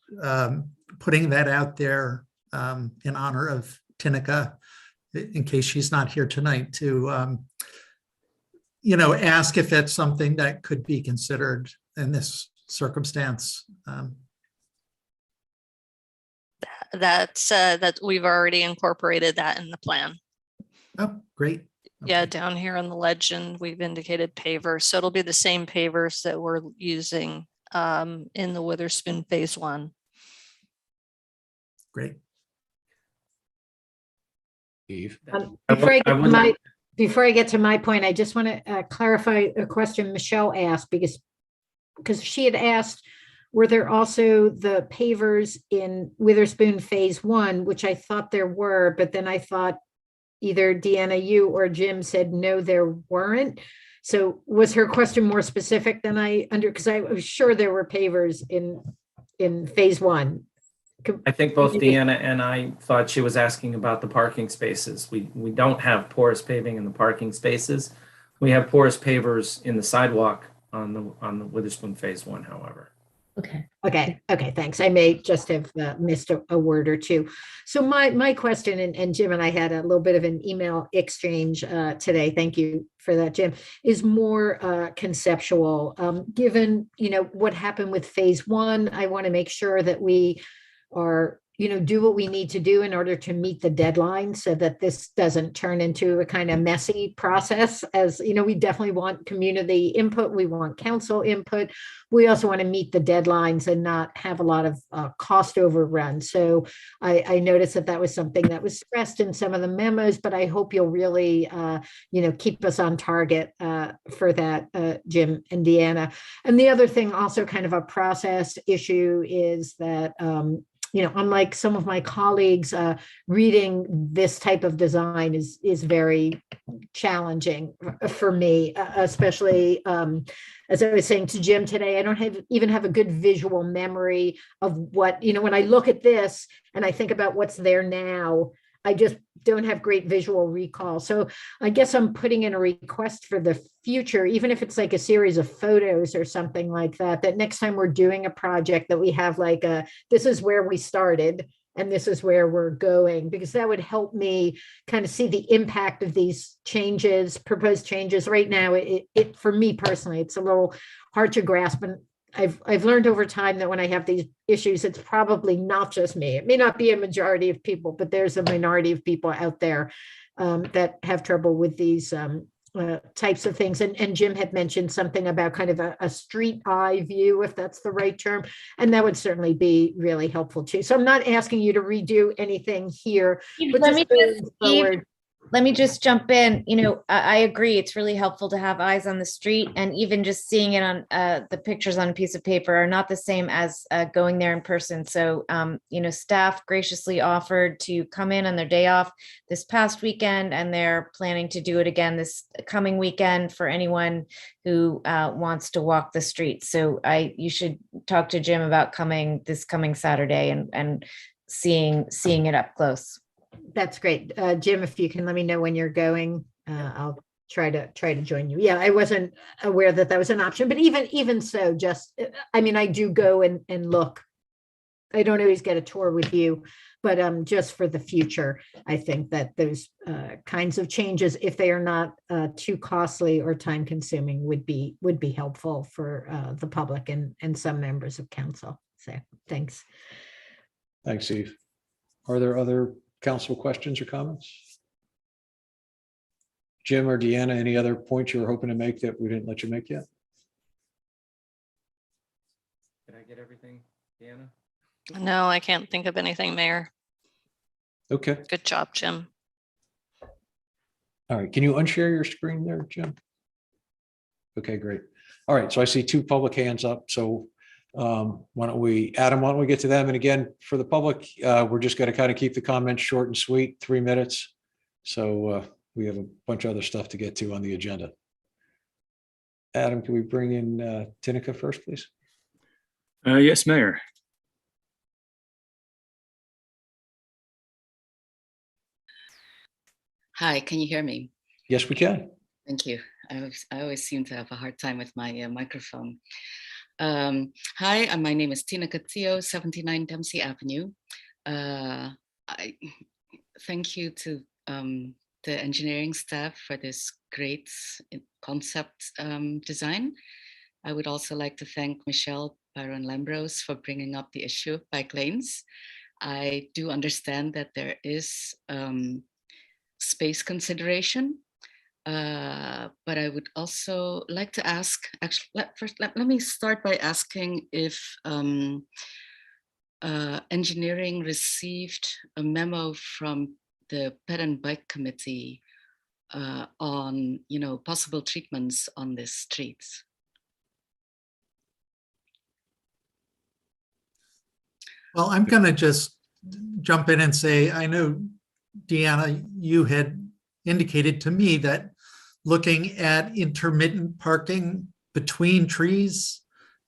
putting that out there in honor of Tinica, in case she's not here tonight, to ask if that's something that could be considered in this circumstance. That we've already incorporated that in the plan. Oh, great. Yeah, Okay. down here on the legend, we've indicated pavers, so it'll be the same pavers that we're using in the Witherspoon phase 1. Great. Eve. Before I get to my point, I just want to clarify a question Michelle asked, because she had asked, were there also the pavers in Witherspoon phase 1, which I thought there were, but then I thought either Deanna, you or Jim said, no, there weren't. So was her question more specific than because I was sure there were pavers in phase 1. I think both Deanna and I thought she was asking about the parking spaces. We don't have porous paving in the parking spaces. We have porous pavers in the sidewalk on the Witherspoon phase 1, however. Okay, thanks. I may just have missed a word or two. So my question, and Jim and I had a little bit of an email exchange today. Thank you for that, Jim, is more conceptual. Given, what happened with phase 1, I want to make sure that we are, do what we need to do in order to meet the deadline so that this doesn't turn into a kind of messy process. As we definitely want community input. We want council input. We also want to meet the deadlines and not have a lot of cost overrun. So I noticed that was something that was stressed in some of the memos, but I hope you'll really, keep us on target for that, Jim and Deanna. And the other thing, also kind of a process issue, is that, unlike some of my colleagues, reading this type of design is very challenging for me, especially as I was saying to Jim today, I don't even have a good visual memory of what, when I look at this and I think about what's there now, I just don't have great visual recall. So I guess I'm putting in a request for the future, even if it's like a series of photos or something like that, that next time we're doing a project that we have like this is where we started and this is where we're going, because that would help me kind of see the impact of these changes, proposed changes. Right now, it for me personally, it's a little hard to grasp. And I've learned over time that when I have these issues, it's probably not just me. It may not be a majority of people, but there's a minority of people out there that have trouble with these types of things. And Jim had mentioned something about kind of a street eye view, if that's the right term, and that would certainly be really helpful too. So I'm not asking you to redo anything here, but let me just jump in. I agree. It's really helpful to have eyes on the street, and even just seeing it on the pictures on a piece of paper are not the same as going there in person. So, staff graciously offered to come in on their day off this past weekend, and they're planning to do it again this coming weekend for anyone who wants to walk the street. So you should talk to Jim about coming this coming Saturday and seeing it up close. That's great. Jim, if you can let me know when you're going, I'll try to join you. Yeah, I wasn't aware that was an option, but even so, just, I do go and look. I don't always get a tour with you, but just for the future, I think that those kinds of changes, if they are not too costly or time consuming, would be helpful for the public and some members of council. So thanks. Thanks, Eve. Are there other council questions or comments? Jim or Deanna, any other points you were hoping to make that we didn't let you make yet? Did I get everything, Deanna? No, I can't think of anything, Mayor. Okay. Good job, Jim. All right. Can you unshare your screen there, Jim? Okay, great. All right. So I see 2 public hands up. So why don't we get to them? And again, for the public, we're just going to kind of keep the comments short and sweet, 3 minutes. So we have a bunch of other stuff to get to on the agenda. Adam, can we bring in Tinica first, please? Yes, Mayor. Hi, can you hear me? Yes, we can. Thank you. I always seem to have a hard time with my microphone. Hi, my name is Tina Castillo, 79 Dempsey Avenue. I thank you to the engineering staff for this great concept design. I would also like to thank Michelle Byron Lambros for bringing up the issue of bike lanes. I do understand that there is space consideration, but I would also like to ask, actually, let me start by asking if engineering received a memo from the Ped and Bike Committee on, possible treatments on the streets. Well, I'm going to just jump in and say, I know, Deanna, you had indicated to me that looking at intermittent parking between trees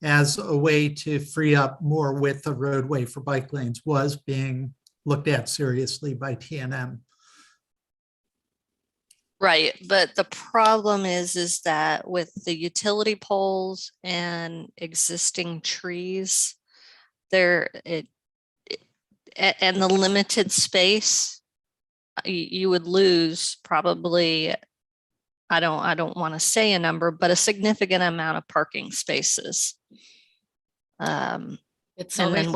as a way to free up more width of roadway for bike lanes was being looked at seriously by TNM. Right, but the problem is that with the utility poles and existing trees, and the limited space, you would lose probably, I don't want to say a number, but a significant amount of parking spaces. It's And then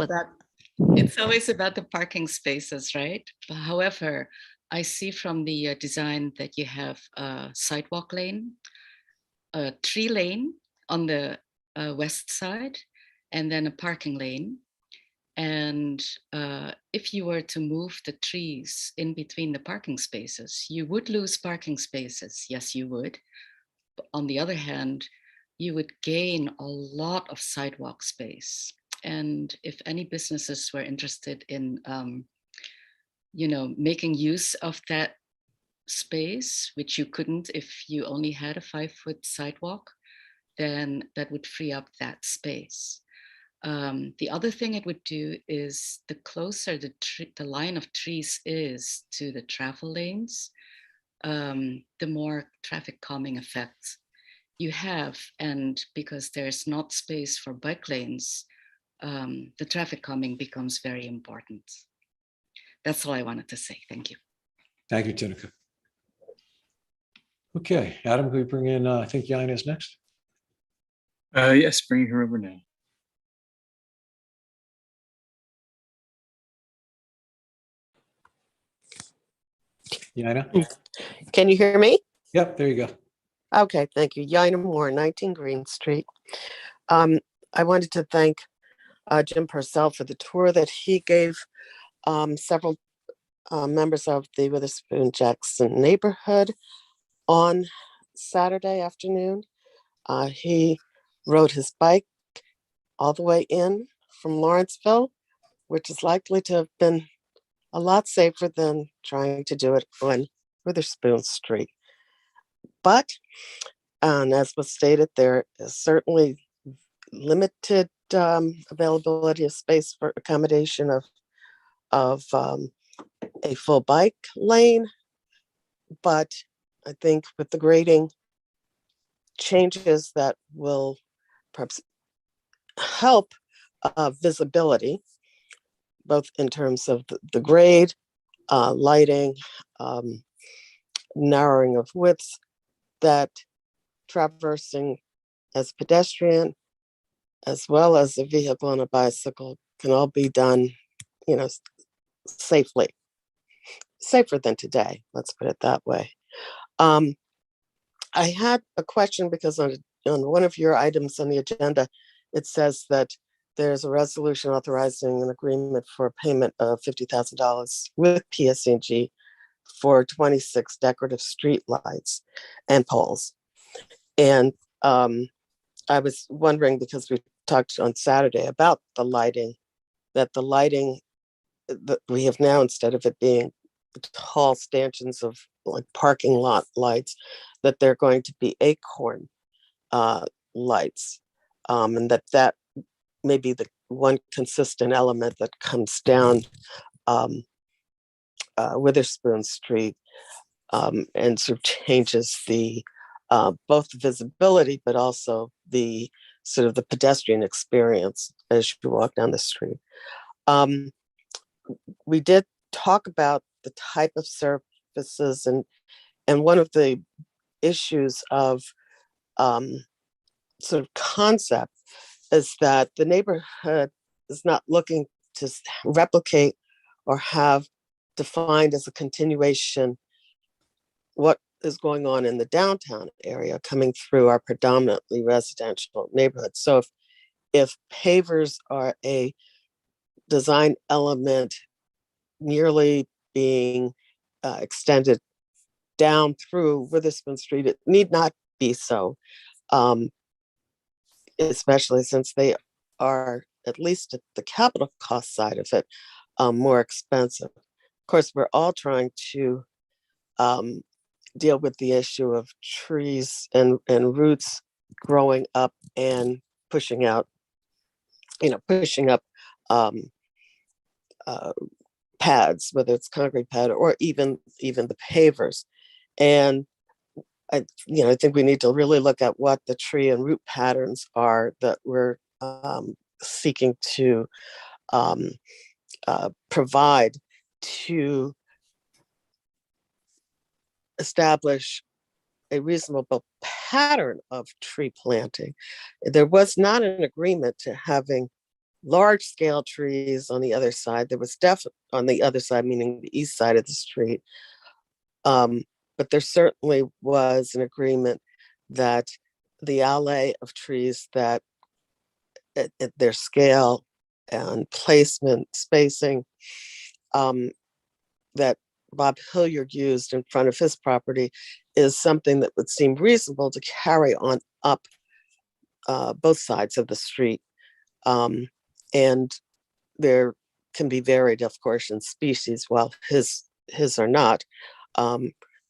always about the parking spaces, right? However, I see from the design that you have a sidewalk lane, a tree lane on the west side, and then a parking lane. And if you were to move the trees in between the parking spaces, you would lose parking spaces. Yes, you would. But on the other hand, you would gain a lot of sidewalk space. And if any businesses were interested in, making use of that space, which you couldn't if you only had a 5-foot sidewalk, then that would free up that space. The other thing it would do is the closer the line of trees is to the travel lanes, the more traffic calming effect you have. And because there's not space for bike lanes, the traffic calming becomes very important. That's all I wanted to say. Thank you. Thank you, Tinica. Okay, Adam, can we bring in, I think Yaina is next? Yes, bringing her over now. Yaina? Can you hear me? Yep, there you go. Okay, thank you. Yaina Moore, 19 Green Street. I wanted to thank Jim Purcell for the tour that he gave several members of the Witherspoon Jackson neighborhood on Saturday afternoon. He rode his bike all the way in from Lawrenceville, which is likely to have been a lot safer than trying to do it on Witherspoon Street. But, as was stated, there is certainly limited availability of space for accommodation of a full bike lane. But I think with the grading changes that will perhaps help visibility, both in terms of the grade, lighting, narrowing of widths, that traversing as pedestrian as well as a vehicle and a bicycle can all be done, safely. Safer than today, let's put it that way. I had a question because on one of your items on the agenda, it says that there's a resolution authorizing an agreement for payment of $50,000 with Psng for 26 decorative street lights and poles. And I was wondering, because we talked on Saturday about the lighting, that the lighting that we have now, instead of it being tall stanchions of like parking lot lights, that they're going to be acorn lights, and that may be the one consistent element that comes down Witherspoon Street and sort of changes the both the visibility, but also the sort of the pedestrian experience as you walk down the street. We did talk about the type of surfaces, and one of the issues of sort of concept is that the neighborhood is not looking to replicate or have defined as a continuation what is going on in the downtown area coming through our predominantly residential neighborhood. So if pavers are a design element merely being extended down through Witherspoon Street, it need not be so, especially since they are, at least at the capital cost side of it, more expensive. Of course, we're all trying to deal with the issue of trees and roots growing up and pushing out, pushing up pads, whether it's concrete pad or even the pavers. And I think we need to really look at what the tree and root patterns are that we're seeking to provide to establish a reasonable pattern of tree planting. There was not an agreement to having large scale trees on the other side. There was definitely on the other side, meaning the east side of the street. But there certainly was an agreement that the alley of trees that at their scale and placement, spacing, that Bob Hilliard used in front of his property is something that would seem reasonable to carry on up both sides of the street. And there can be varied, of course, in species, while his are not,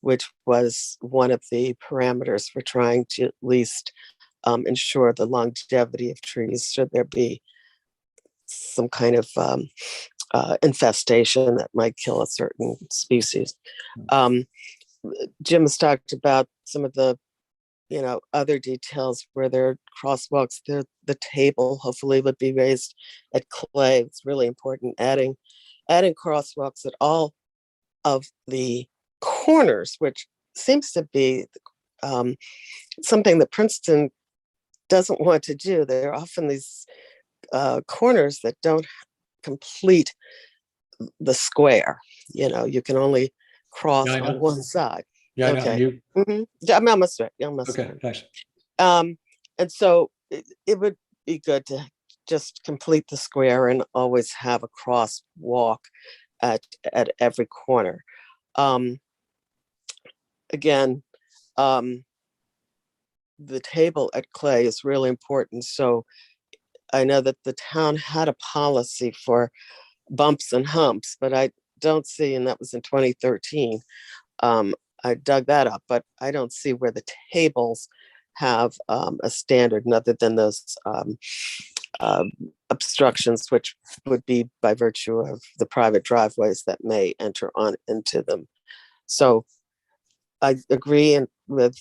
which was one of the parameters for trying to at least ensure the longevity of trees should there be some kind of infestation that might kill a certain species. Jim has talked about some of the other details where there are crosswalks. The table hopefully would be raised at Clay. It's really important adding crosswalks at all of the corners, which seems to be something that Princeton doesn't want to do. There are often these corners that don't complete the square. You can only cross on one side. Yeah, okay. I know. I'm almost right. Okay, thanks. And so it would be good to just complete the square and always have a crosswalk at every corner. Again, the table at Clay is really important. So I know that the town had a policy for bumps and humps, but I don't see, and that was in 2013. I dug that up, but I don't see where the tables have a standard other than those obstructions, which would be by virtue of the private driveways that may enter on into them. So I agree with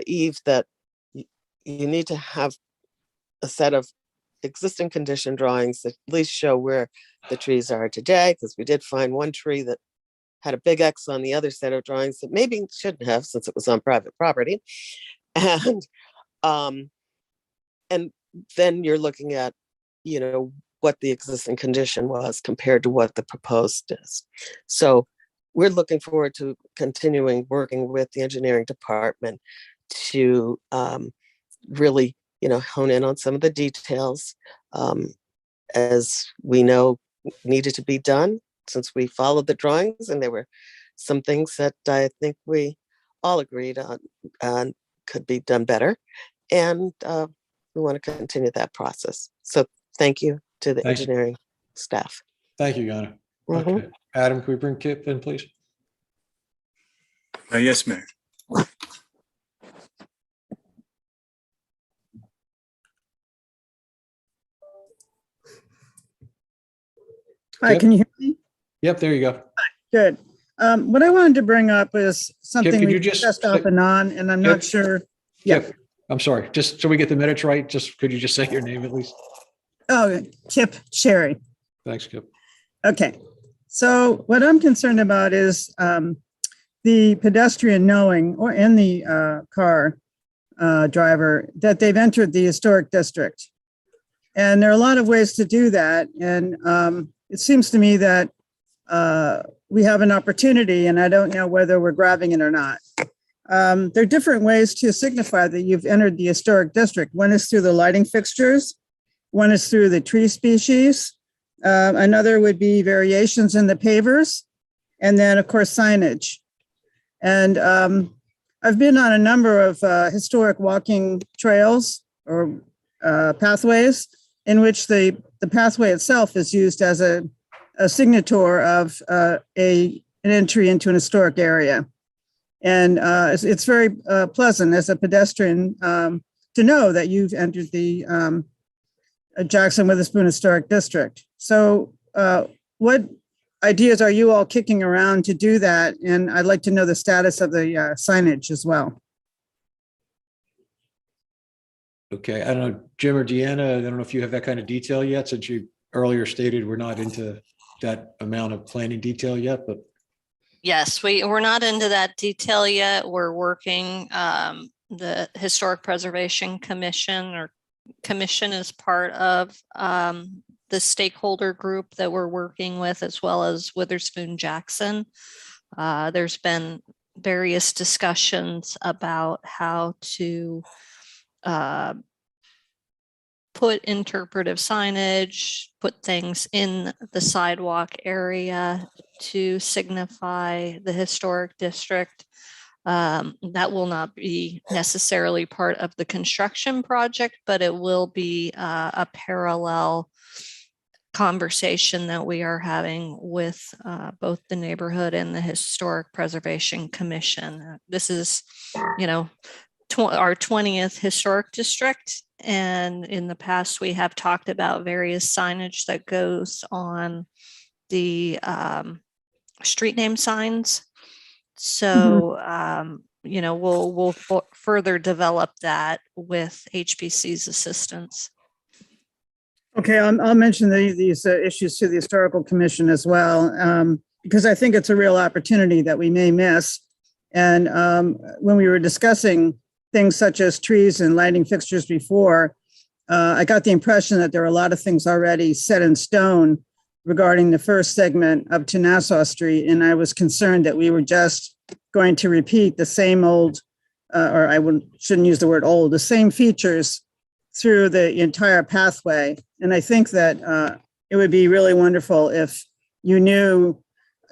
Eve that you need to have a set of existing condition drawings that at least show where the trees are today, because we did find one tree that had a big X on the other set of drawings that maybe shouldn't have, since it was on private property. And then you're looking at, what the existing condition was compared to what the proposed is. So we're looking forward to continuing working with the engineering department to really, hone in on some of the details as we know needed to be done, since we followed the drawings and there were some things that I think we all agreed on could be done better. And we want to continue that process. So thank you to the engineering staff. Thank you, Yana. Okay. Adam, can we bring Kip in, please? Yes, Mayor. Hi, can you hear me? Yep, there you go. Good. What I wanted to bring up is something could we you just discussed off and on, and I'm not sure. Yeah. Kip, I'm sorry, just so we get the minutes right, could you just say your name at least? Oh, Kip Cherry. Thanks, Kip. Okay. So what I'm concerned about is the pedestrian knowing, or in the car driver, that they've entered the historic district. And there are a lot of ways to do that. And it seems to me that we have an opportunity, and I don't know whether we're grabbing it or not. There are different ways to signify that you've entered the historic district. One is through the lighting fixtures. One is through the tree species. Another would be variations in the pavers. And then, of course, signage. And I've been on a number of historic walking trails or pathways in which the pathway itself is used as a signature of an entry into an historic area. And it's very pleasant as a pedestrian to know that you've entered the Jackson Witherspoon Historic District. So what ideas are you all kicking around to do that? And I'd like to know the status of the signage as well. Okay, I don't know, Jim or Deanna, I don't know if you have that kind of detail yet, since you earlier stated we're not into that amount of planning detail yet, but. Yes, we're not into that detail yet. We're working, the Historic Preservation Commission is part of the stakeholder group that we're working with, as well as Witherspoon Jackson. There's been various discussions about how to put interpretive signage, put things in the sidewalk area to signify the historic district. That will not be necessarily part of the construction project, but it will be a parallel conversation that we are having with both the neighborhood and the Historic Preservation Commission. This is, our 20th historic district. And in the past, we have talked about various signage that goes on the street name signs. So, we'll further develop that with HPC's assistance. Okay, I'll mention these issues to the Historical Commission as well, because I think it's a real opportunity that we may miss. And when we were discussing things such as trees and lighting fixtures before, I got the impression that there are a lot of things already set in stone regarding the first segment up to Nassau Street. And I was concerned that we were just going to repeat the same old, or shouldn't use the word old, the same features through the entire pathway. And I think that it would be really wonderful if you knew,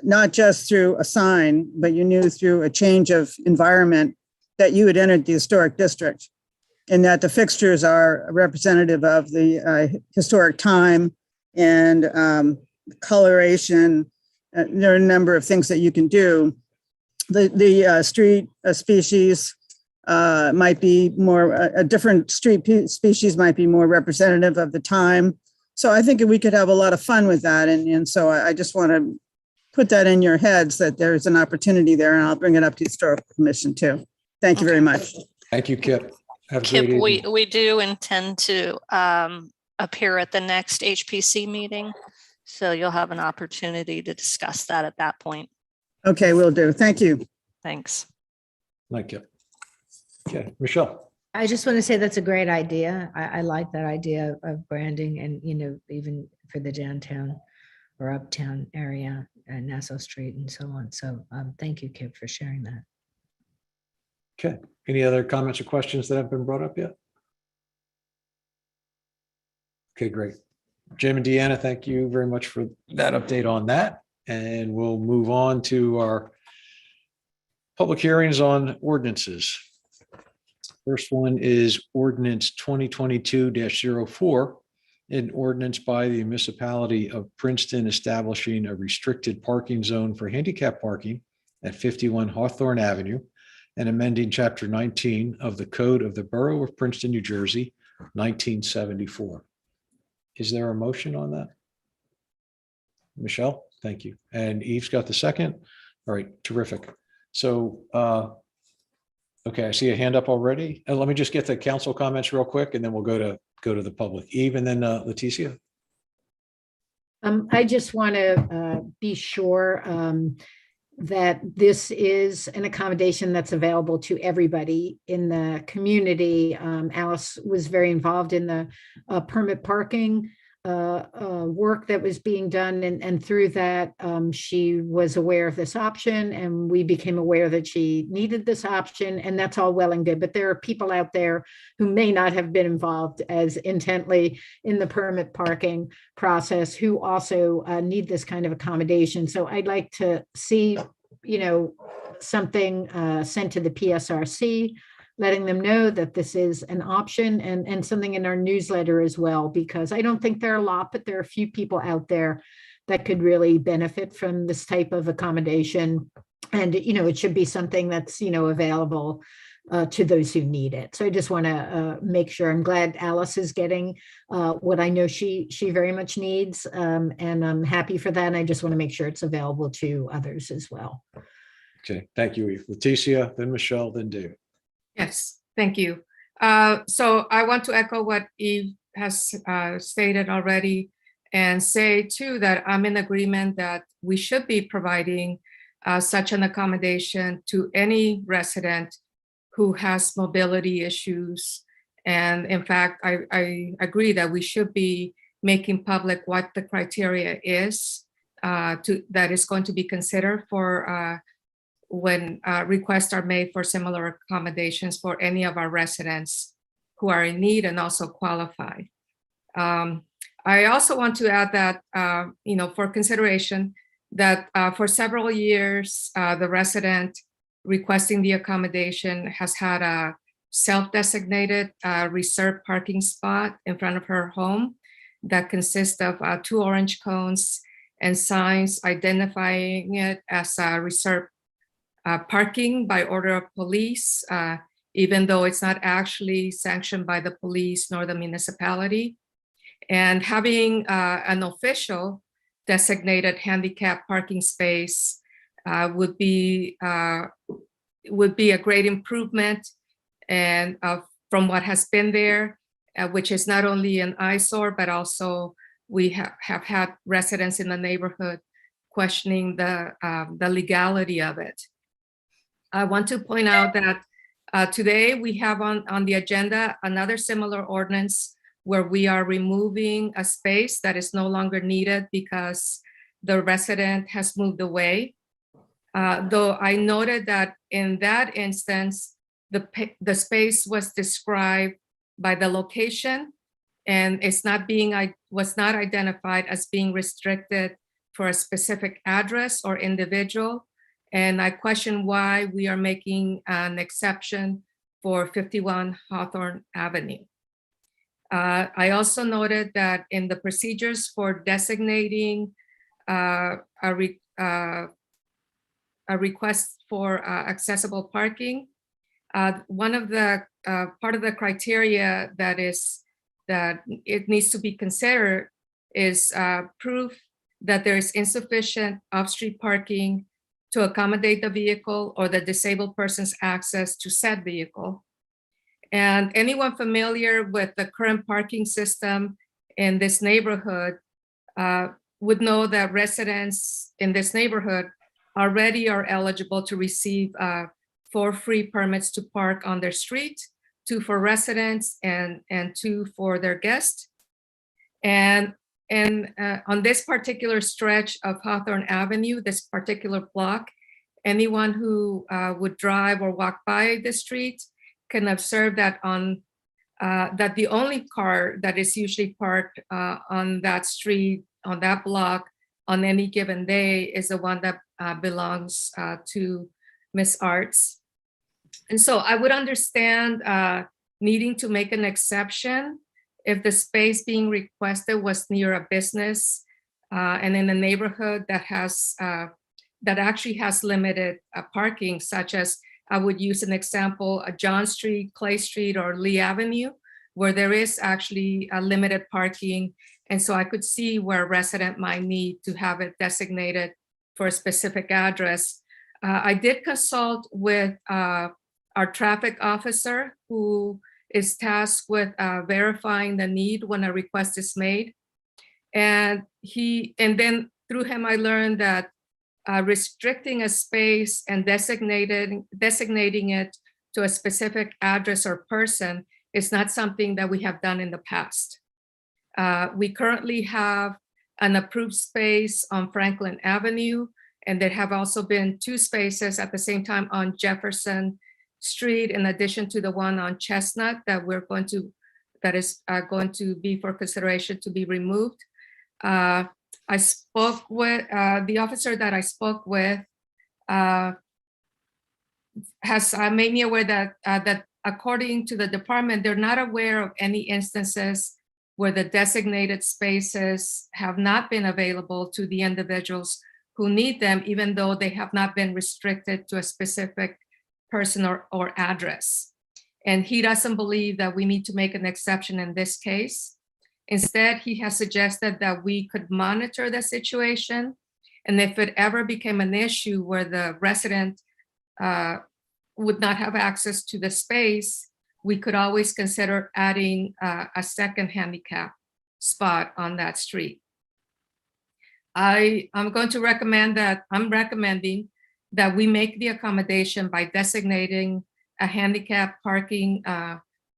not just through a sign, but you knew through a change of environment that you had entered the historic district, and that the fixtures are representative of the historic time and coloration. There are a number of things that you can do. The street species might be more, a different street species might be more representative of the time. So I think we could have a lot of fun with that. And so I just want to put that in your heads that there's an opportunity there, and I'll bring it up to the Historical Commission too. Thank you very much. Thank you, Kip. Have a Kip, great evening. we do intend to appear at the next HPC meeting. So you'll have an opportunity to discuss that at that point. Okay, will do. Thank you. Thanks. Thank you. Okay, Michelle. I just want to say that's a great idea. I like that idea of branding, and, even for the downtown or uptown area and Nassau Street and so on. So thank you, Kip, for sharing that. Okay, any other comments or questions that have been brought up yet? Okay, great. Jim and Deanna, thank you very much for that update on that. And we'll move on to our public hearings on ordinances. First one is ordinance 2022-04, an ordinance by the municipality of Princeton establishing a restricted parking zone for handicap parking at 51 Hawthorne Avenue, and amending Chapter 19 of the Code of the Borough of Princeton, New Jersey, 1974. Is there a motion on that? Michelle, thank you. And Eve's got the second. All right, terrific. So, okay, I see a hand up already. Let me just get the council comments real quick, and then we'll go to the public. Eve, and then Leticia. I just want to be sure that this is an accommodation that's available to everybody in the community. Alice was very involved in the permit parking work that was being done. And through that, she was aware of this option, and we became aware that she needed this option, and that's all well and good. But there are people out there who may not have been involved as intently in the permit parking process who also need this kind of accommodation. So I'd like to see, something sent to the PSRC, letting them know that this is an option, and something in our newsletter as well, because I don't think there are a lot, but there are a few people out there that could really benefit from this type of accommodation. And, it should be something that's, available to those who need it. So I just want to make sure. I'm glad Alice is getting what I know she very much needs, and I'm happy for that. And I just want to make sure it's available to others as well. Okay, thank you, Eve. Leticia, then Michelle, then David. Yes, thank you. So I want to echo what Eve has stated already, and say too that I'm in agreement that we should be providing such an accommodation to any resident who has mobility issues. And in fact, I agree that we should be making public what the criteria is that is going to be considered for when requests are made for similar accommodations for any of our residents who are in need and also qualify. I also want to add that, for consideration, that for several years, the resident requesting the accommodation has had a self-designated reserved parking spot in front of her home that consists of 2 orange cones and signs identifying it as a reserved parking by order of police, even though it's not actually sanctioned by the police nor the municipality. And having an official designated handicap parking space would be a great improvement, and from what has been there, which is not only an eyesore, but also we have had residents in the neighborhood questioning the legality of it. I want to point out that today we have on the agenda another similar ordinance where we are removing a space that is no longer needed because the resident has moved away. Though I noted that in that instance, the space was described by the location, and it's was not identified as being restricted for a specific address or individual. And I question why we are making an exception for 51 Hawthorne Avenue. I also noted that in the procedures for designating a request for accessible parking, one of the part of the criteria that it needs to be considered is proof that there is insufficient off-street parking to accommodate the vehicle or the disabled person's access to said vehicle. And anyone familiar with the current parking system in this neighborhood would know that residents in this neighborhood already are eligible to receive 4 free permits to park on their street, 2 for residents and 2 for their guests. And on this particular stretch of Hawthorne Avenue, this particular block, anyone who would drive or walk by the street can observe that that the only car that is usually parked on that street, on that block, on any given day is the one that belongs to Miss Arts. And so I would understand needing to make an exception if the space being requested was near a business and in a neighborhood that actually has limited parking, such as I would use an example, John Street, Clay Street, or Lee Avenue, where there is actually a limited parking. And so I could see where a resident might need to have it designated for a specific address. I did consult with our traffic officer, who is tasked with verifying the need when a request is made. And then through him, I learned that restricting a space and designating it to a specific address or person is not something that we have done in the past. We currently have an approved space on Franklin Avenue, and there have also been 2 spaces at the same time on Jefferson Street, in addition to the one on Chestnut that is going to be for consideration to be removed. I spoke with the officer that I spoke with has made me aware that according to the department, they're not aware of any instances where the designated spaces have not been available to the individuals who need them, even though they have not been restricted to a specific person or address. And he doesn't believe that we need to make an exception in this case. Instead, he has suggested that we could monitor the situation. And if it ever became an issue where the resident would not have access to the space, we could always consider adding a second handicap spot on that street. I'm recommending that we make the accommodation by designating a handicap parking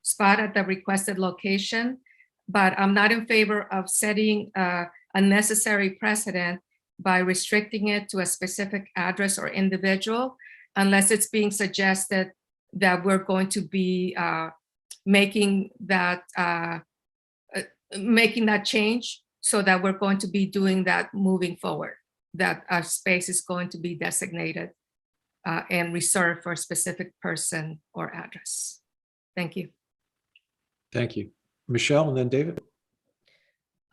spot at the requested location, but I'm not in favor of setting a necessary precedent by restricting it to a specific address or individual, unless it's being suggested that we're going to be making that change, so that we're going to be doing that moving forward, that a space is going to be designated and reserved for a specific person or address. Thank you. Thank you. Michelle and then David.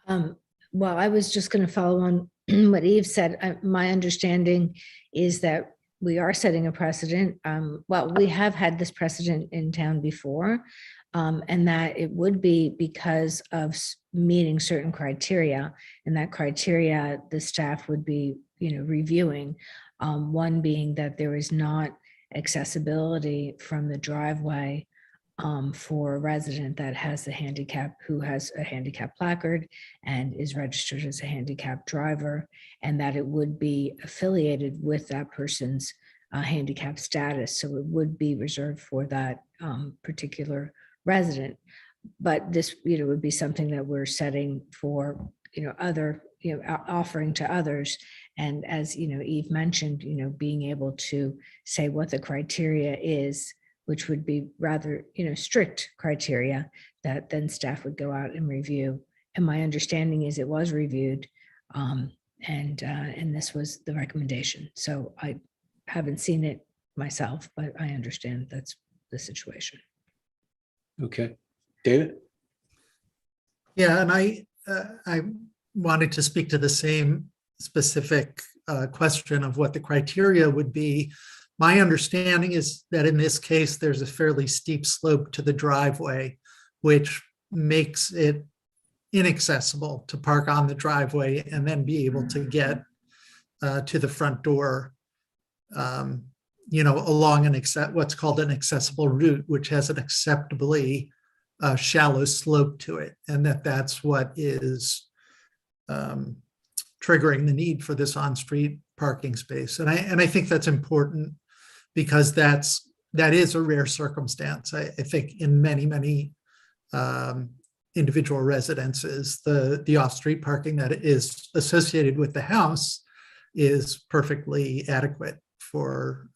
Well, I was just going to follow on what Eve said. My understanding is that we are setting a precedent. Well, we have had this precedent in town before, and that it would be because of meeting certain criteria, and that criteria the staff would be, reviewing. One being that there is not accessibility from the driveway for a resident that has who has a handicap placard and is registered as a handicap driver, and that it would be affiliated with that person's handicap status. So it would be reserved for that particular resident. But this, would be something that we're setting for, other, offering to others. And as, Eve mentioned, being able to say what the criteria is, which would be rather, strict criteria that then staff would go out and review. And my understanding is it was reviewed, and this was the recommendation. So I haven't seen it myself, but I understand that's the situation. Okay. David? Yeah, and I wanted to speak to the same specific question of what the criteria would be. My understanding is that in this case, there's a fairly steep slope to the driveway, which makes it inaccessible to park on the driveway and then be able to get to the front door, along what's called an accessible route, which has an acceptably shallow slope to it, and that's what is triggering the need for this on-street parking space. And I think that's important, because that is a rare circumstance. I think in many individual residences, the off-street parking that is associated with the house is perfectly adequate for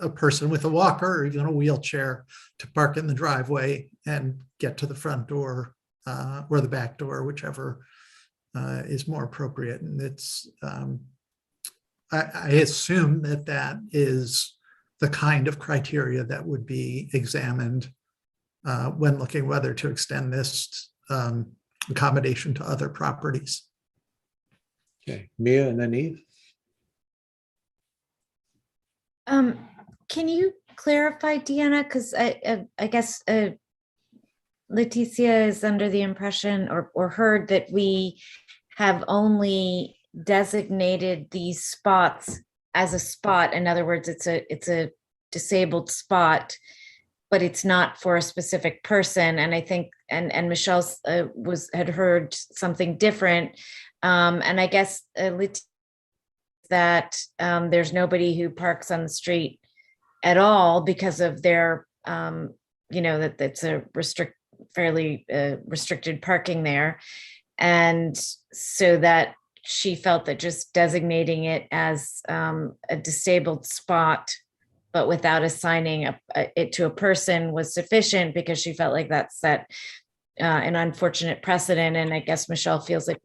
a person with a walker or even a wheelchair to park in the driveway and get to the front door or the back door, whichever is more appropriate. And it's I assume that is the kind of criteria that would be examined when looking whether to extend this accommodation to other properties. Okay, Mia and then Eve. Can you clarify, Deanna? Because I guess Leticia is under the impression or heard that we have only designated these spots as a spot. In other words, it's a disabled spot but it's not for a specific person. And I think, and Michelle had heard something different. And I guess that there's nobody who parks on the street at all because of their, that that's a fairly restricted parking there. And so that she felt that just designating it as a disabled spot, but without assigning it to a person was sufficient, because she felt like that set an unfortunate precedent. And I guess Michelle feels like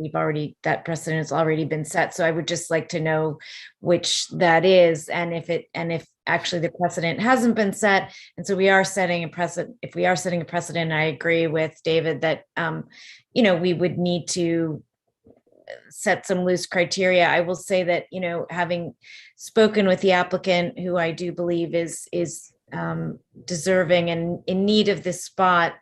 that precedent has already been set. So I would just like to know which that is, and if actually the precedent hasn't been set. And so we are setting a precedent. If we are setting a precedent, I agree with David that, we would need to set some loose criteria. I will say that, having spoken with the applicant, who I do believe is deserving and in need of this spot,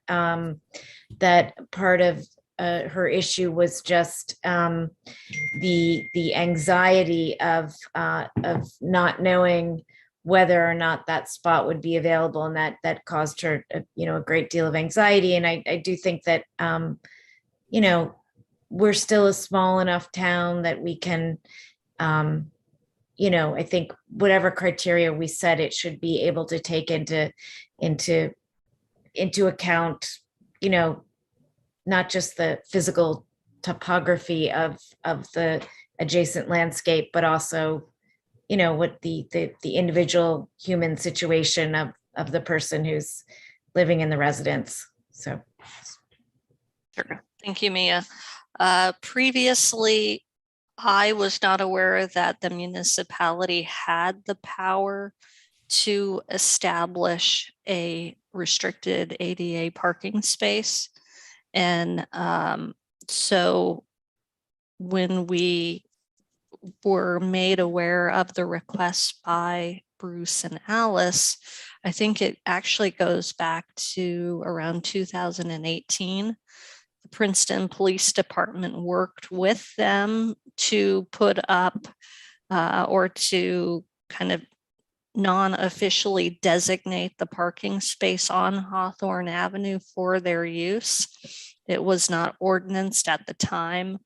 that part of her issue was just the anxiety of not knowing whether or not that spot would be available, and that caused her a great deal of anxiety. And I do think that we're still a small enough town that we can I think whatever criteria we set, it should be able to take into account, not just the physical topography of the adjacent landscape, but also, what the individual human situation of the person who's living in the residence. So. Sure. Thank you, Mia. Previously, I was not aware that the municipality had the power to establish a restricted ADA parking space. And so when we were made aware of the request by Bruce and Alice, I think it actually goes back to around 2018. The Princeton Police Department worked with them to put up or to kind of non-officially designate the parking space on Hawthorne Avenue for their use. It was not ordinanced at the time,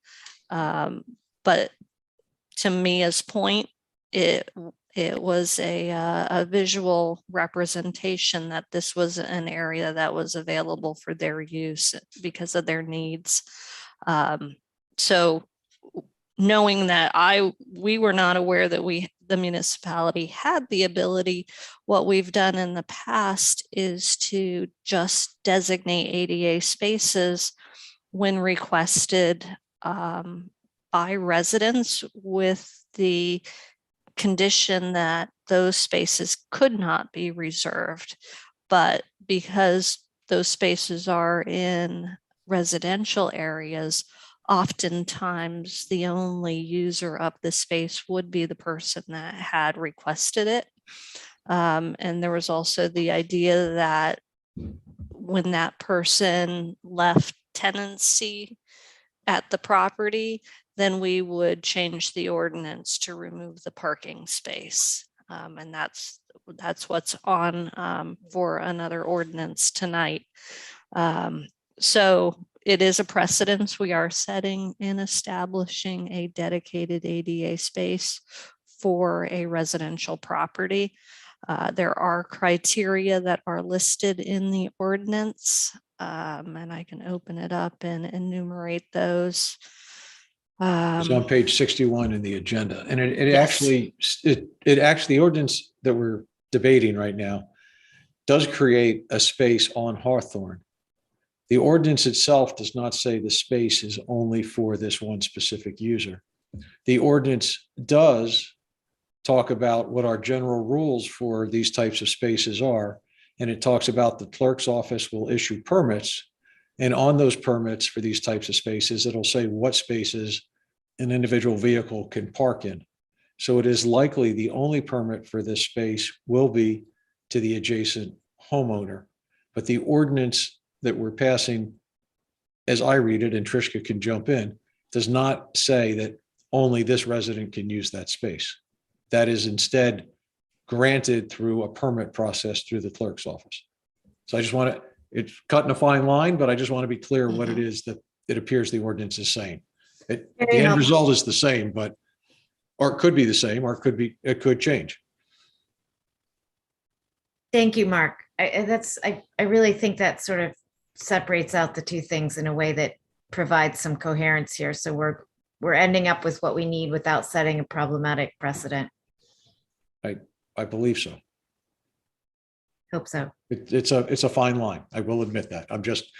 but to Mia's point, it was a visual representation that this was an area that was available for their use because of their needs. So knowing that we were not aware that the municipality had the ability, what we've done in the past is to just designate ADA spaces when requested by residents, with the condition that those spaces could not be reserved. But because those spaces are in residential areas, oftentimes the only user of the space would be the person that had requested it. And there was also the idea that when that person left tenancy at the property, then we would change the ordinance to remove the parking space. And that's what's on for another ordinance tonight. So it is a precedence we are setting in establishing a dedicated ADA space for a residential property. There are criteria that are listed in the ordinance, and I can open it up and enumerate those. It's on page 61 in the agenda. And it Yes. actually, the ordinance that we're debating right now does create a space on Hawthorne. The ordinance itself does not say the space is only for this one specific user. The ordinance does talk about what our general rules for these types of spaces are. And it talks about the clerk's office will issue permits. And on those permits for these types of spaces, it'll say what spaces an individual vehicle can park in. So it is likely the only permit for this space will be to the adjacent homeowner. But the ordinance that we're passing, as I read it, and Trishka can jump in, does not say that only this resident can use that space. That is instead granted through a permit process through the clerk's office. So I just want to, it's cutting a fine line, but I just want to be clear what it is that it appears the ordinance is saying. The Very end helpful. result is the same, but, or it could be the same, or it could change. Thank you, Mark. I really think that sort of separates out the two things in a way that provides some coherence here. So we're ending up with what we need without setting a problematic precedent. I believe so. Hope so. It's a fine line. I will admit that. I'm just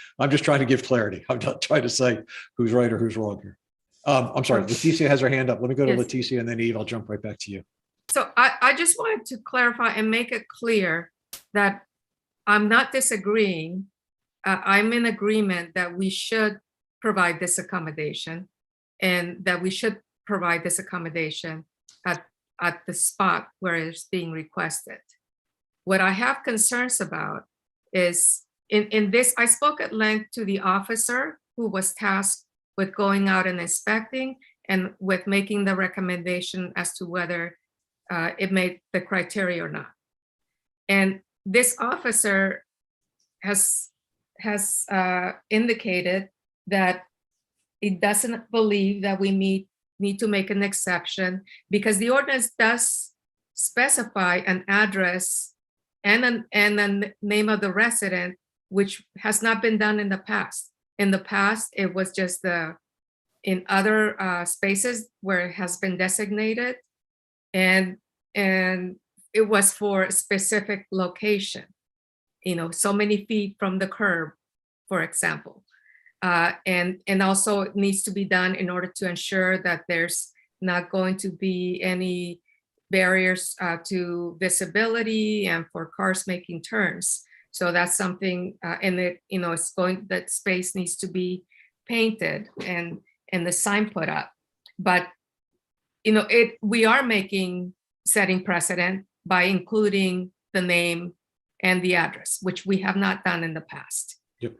trying to give clarity. I'm not trying to say who's right or who's wrong here. I'm sorry, Leticia has her hand up. Let me go to Yes. Leticia and then Eve. I'll jump right back to you. So I just wanted to clarify and make it clear that I'm not disagreeing. I'm in agreement that we should provide this accommodation and that we should provide this accommodation at the spot where it's being requested. What I have concerns about is in this, I spoke at length to the officer who was tasked with going out and inspecting and with making the recommendation as to whether it made the criteria or not. And this officer has indicated that it doesn't believe that we need to make an exception because the ordinance does specify an address and the name of the resident, which has not been done in the past. In the past, it was just in other spaces where it has been designated, and it was for a specific location, so many feet from the curb, for example. And also it needs to be done in order to ensure that there's not going to be any barriers to visibility and for cars making turns. So that's something, and that space needs to be painted and the sign put up. But we are setting precedent by including the name and the address, which we have not done in the past. Yep.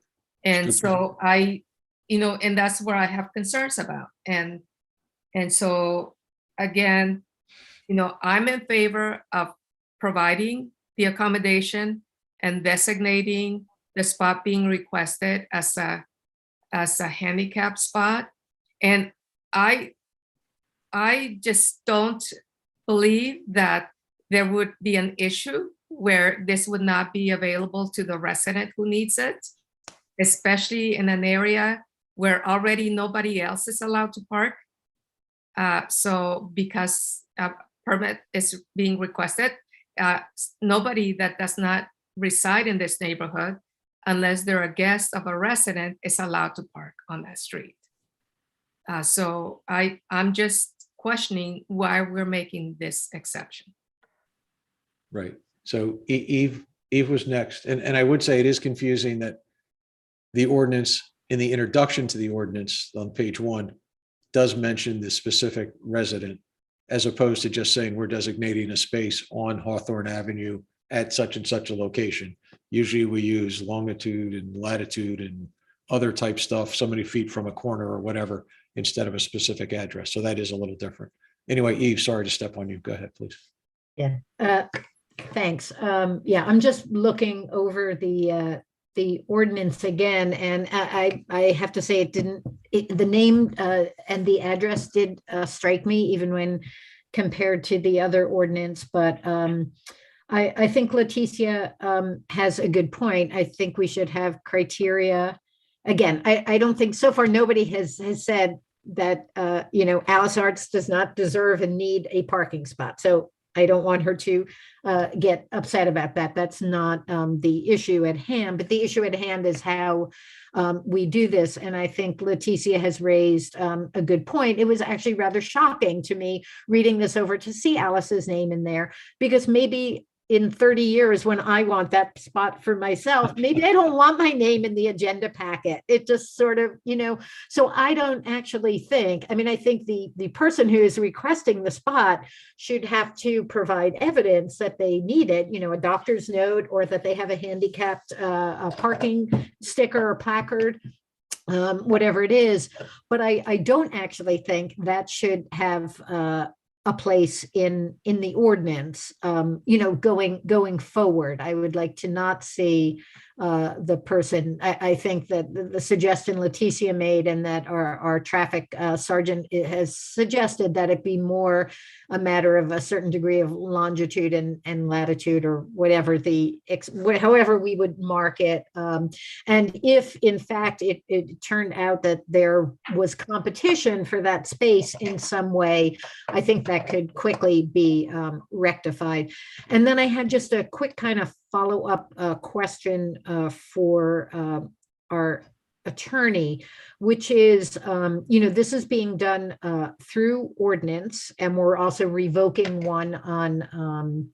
And so and that's where I have concerns about. And so again, I'm in favor of providing the accommodation and designating the spot being requested as a handicap spot. And I just don't believe that there would be an issue where this would not be available to the resident who needs it, especially in an area where already nobody else is allowed to park. So because a permit is being requested, nobody that does not reside in this neighborhood, unless they're a guest of a resident, is allowed to park on that street. So I'm just questioning why we're making this exception. Right. So Eve was next. And I would say it is confusing that the ordinance, in the introduction to the ordinance on page 1, does mention the specific resident, as opposed to just saying we're designating a space on Hawthorne Avenue at such and such a location. Usually we use longitude and latitude and other type stuff, so many feet from a corner or whatever, instead of a specific address. So that is a little different. Anyway, Eve, sorry to step on you. Go ahead, please. Yeah, thanks. Yeah, I'm just looking over the ordinance again, and I have to say the name and the address did strike me even when compared to the other ordinance, but I think Leticia has a good point. I think we should have criteria. Again, I don't think so far nobody has said that Alice Arts does not deserve and need a parking spot. So I don't want her to get upset about that. That's not the issue at hand, but the issue at hand is how we do this. And I think Leticia has raised a good point. It was actually rather shocking to me reading this over to see Alice's name in there, because maybe in 30 years, when I want that spot for myself, maybe I don't want my name in the agenda packet. It just sort of, so I don't actually think, I think the person who is requesting the spot should have to provide evidence that they need it, a doctor's note, or that they have a handicapped parking sticker or placard, whatever it is. But I don't actually think that should have a place in the ordinance, going forward. I would like to not see the person. I think that the suggestion Leticia made and that our traffic sergeant has suggested that it be more a matter of a certain degree of longitude and latitude, or whatever however we would mark it. And if in fact it turned out that there was competition for that space in some way, I think that could quickly be rectified. And then I had just a quick kind of follow-up question for our attorney, which is, this is being done through ordinance, and we're also revoking one on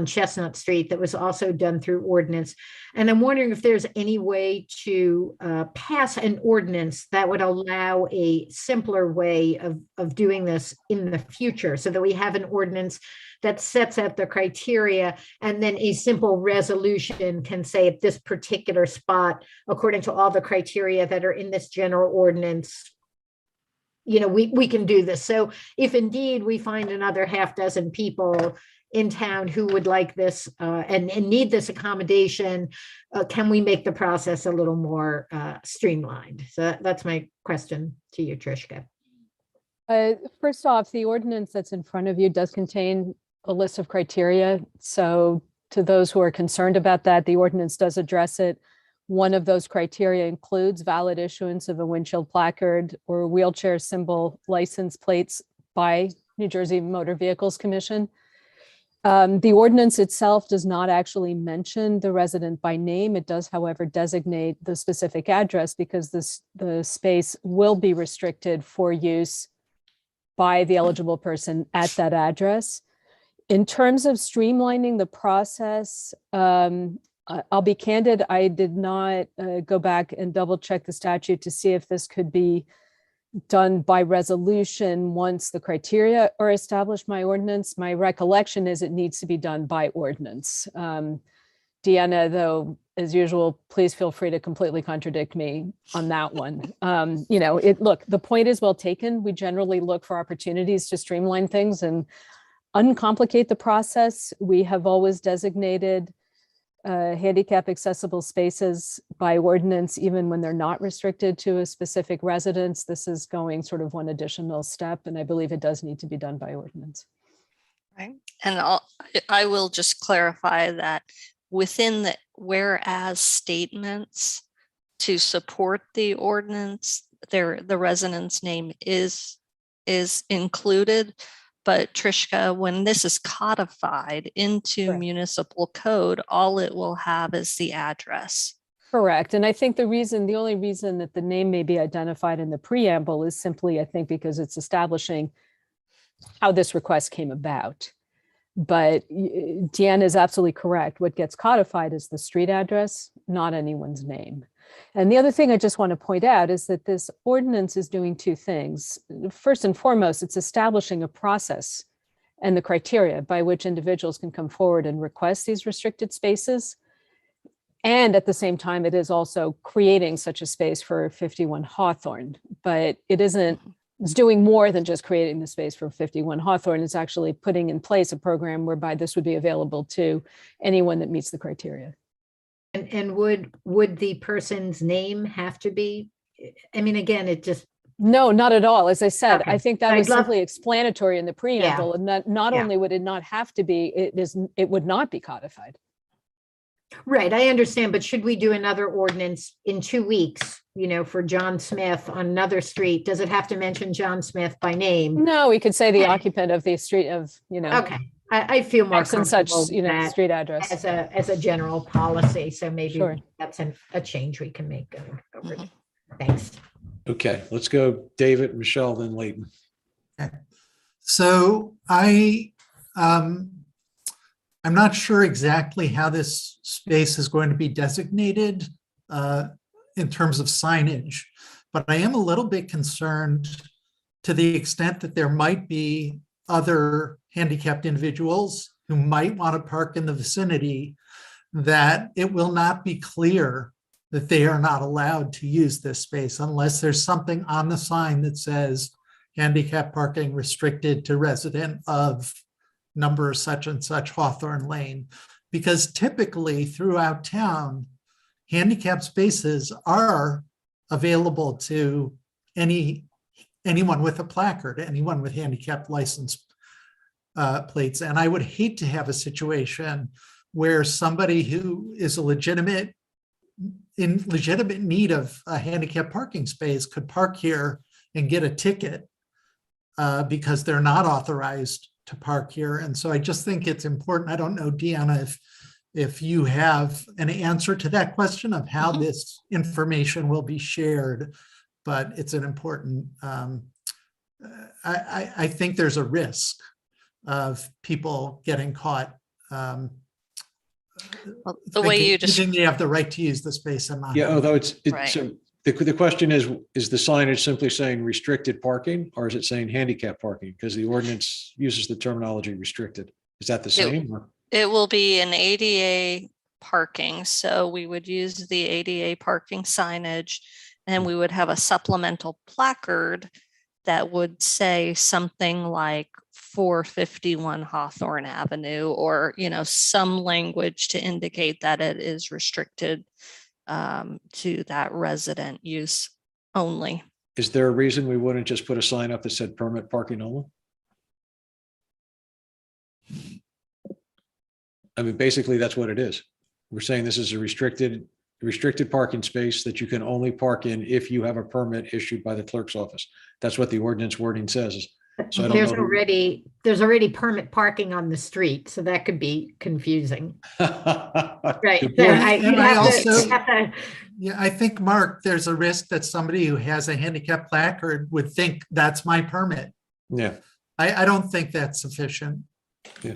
Chestnut Street that was also done through ordinance. And I'm wondering if there's any way to pass an ordinance that would allow a simpler way of doing this in the future, so that we have an ordinance that sets out the criteria, and then a simple resolution can say at this particular spot, according to all the criteria that are in this general ordinance, we can do this. So if indeed we find another half dozen people in town who would like this and need this accommodation, can we make the process a little more streamlined? So that's my question to you, Trishka. First off, the ordinance that's in front of you does contain a list of criteria. So to those who are concerned about that, the ordinance does address it. One of those criteria includes valid issuance of a windshield placard or wheelchair symbol license plates by New Jersey Motor Vehicles Commission. The ordinance itself does not actually mention the resident by name. It does, however, designate the specific address, because the space will be restricted for use by the eligible person at that address. In terms of streamlining the process, I'll be candid, I did not go back and double check the statute to see if this could be done by resolution once the criteria are established by ordinance. My recollection is it needs to be done by ordinance. Deanna, though, as usual, please feel free to completely contradict me on that one. Look, the point is well taken. We generally look for opportunities to streamline things and uncomplicate the process. We have always designated handicap accessible spaces by ordinance, even when they're not restricted to a specific residence. This is going sort of one additional step, and I believe it does need to be done by ordinance. Right. And I will just clarify that within the whereas statements to support the ordinance, the resident's name is included. But Trishka, when this is codified into municipal code, all it will have is the address. Correct. And I think the only reason that the name may be identified in the preamble is simply, I think, because it's establishing how this request came about. But Deanna is absolutely correct. What gets codified is the street address, not anyone's name. And the other thing I just want to point out is that this ordinance is doing two things. First and foremost, it's establishing a process and the criteria by which individuals can come forward and request these restricted spaces. And at the same time, it is also creating such a space for 51 Hawthorne. But it's doing more than just creating the space for 51 Hawthorne. It's actually putting in place a program whereby this would be available to anyone that meets the criteria. And would the person's name have to be, again, it just. No, not at all. As I said, Okay. I think that was simply explanatory in the preamble, and that not only would it not have to be, it would not be codified. Right, I understand, but should we do another ordinance in 2 weeks, for John Smith on another street? Does it have to mention John Smith by name? No, we could say the occupant of the street of, Okay, I feel more X and such, comfortable with that street address. as a general policy, so maybe Sure. that's a change we can make going forward. Thanks. Okay, let's go David, Michelle, then Leighton. So I'm not sure exactly how this space is going to be designated in terms of signage, but I am a little bit concerned to the extent that there might be other handicapped individuals who might want to park in the vicinity, that it will not be clear that they are not allowed to use this space unless there's something on the sign that says handicap parking restricted to resident of number such and such Hawthorne Lane. Because typically throughout town, handicap spaces are available to anyone with a placard, anyone with handicap license plates. And I would hate to have a situation where somebody who is in legitimate need of a handicap parking space could park here and get a ticket because they're not authorized to park here. And so I just think it's important. I don't know, Deanna, if you have an answer to that question of how this information will be shared, but it's an important, I think there's a risk of people getting caught Well, the way you just, thinking they have the right to use the space and not. Yeah, although it's, Right. so the question is the signage simply saying restricted parking or is it saying handicap parking? Because the ordinance uses the terminology restricted. Is that the same? Or? it will be an ADA parking. So we would use the ADA parking signage and we would have a supplemental placard that would say something like 451 Hawthorne Avenue, or, you know, some language to indicate that it is restricted to that resident use only. Is there a reason we wouldn't just put a sign up that said permit parking only? I mean, basically that's what it is. We're saying this is a restricted parking space that you can only park in if you have a permit issued by the clerk's office. That's what the ordinance wording says. So I don't There's know. already permit parking on the street, so that could be confusing. Right. Good So point. I think, Mark, there's a risk that somebody who has a handicap placard would think that's my permit. Yeah. I don't think that's sufficient. Yeah.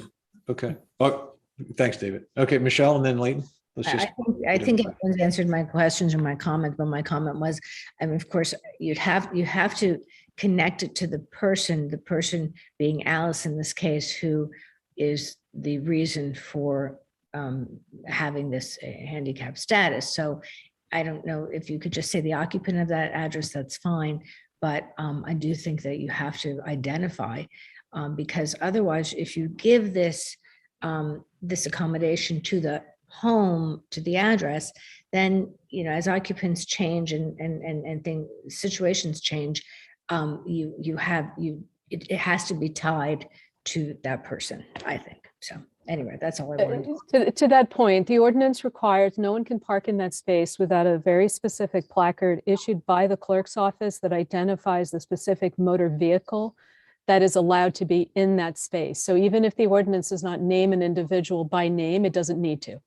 Okay. Oh, thanks, David. Okay, Michelle, and then Leighton. Let's just. I think everyone's answered my questions or my comment, but my comment was, I mean, of course, you have to connect it to the person being Alice in this case, who is the reason for having this handicap status. So I don't know if you could just say the occupant of that address, that's fine. But I do think that you have to identify because otherwise, if you give this this accommodation to the home, to the address, then, you know, as occupants change and situations change, it has to be tied to that person, I think. So anyway, that's all I wanted. To that point, the ordinance requires no one can park in that space without a very specific placard issued by the clerk's office that identifies the specific motor vehicle that is allowed to be in that space. So even if the ordinance does not name an individual by name, it doesn't need to.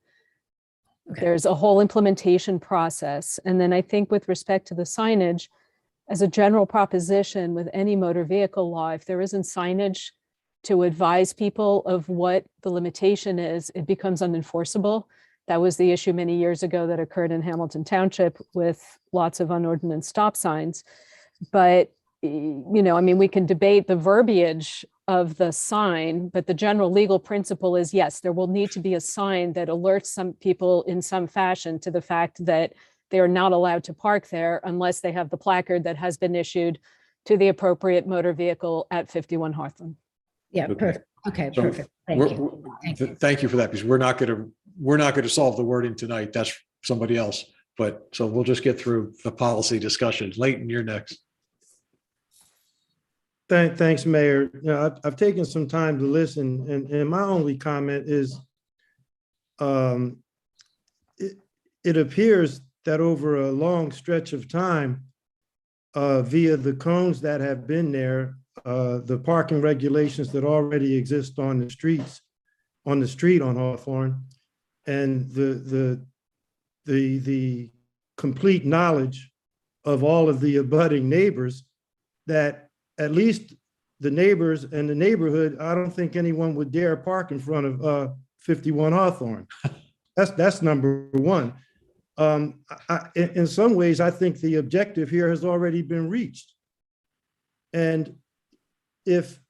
Okay. There's a whole implementation process. And then I think with respect to the signage, as a general proposition with any motor vehicle law, if there isn't signage to advise people of what the limitation is, it becomes unenforceable. That was the issue many years ago that occurred in Hamilton Township with lots of unordinance stop signs. But, you know, I mean, we can debate the verbiage of the sign, but the general legal principle is, yes, there will need to be a sign that alerts some people in some fashion to the fact that they are not allowed to park there unless they have the placard that has been issued to the appropriate motor vehicle at 51 Hawthorne. Yeah, Okay. perfect. Okay, So perfect. Thank you. Thank you for that, because we're not going to solve the wording tonight. That's somebody else. But so we'll just get through the policy discussion. Leighton, you're next. Thanks, Mayor. You know, I've taken some time to listen, and my only comment is, it appears that over a long stretch of time, via the cones that have been there, the parking regulations that already exist on the street on Hawthorne, and the complete knowledge of all of the abutting neighbors, that at least the neighbors and the neighborhood, I don't think anyone would dare park in front of 51 Hawthorne. That's number one. In some ways, I think the objective here has already been reached. And if,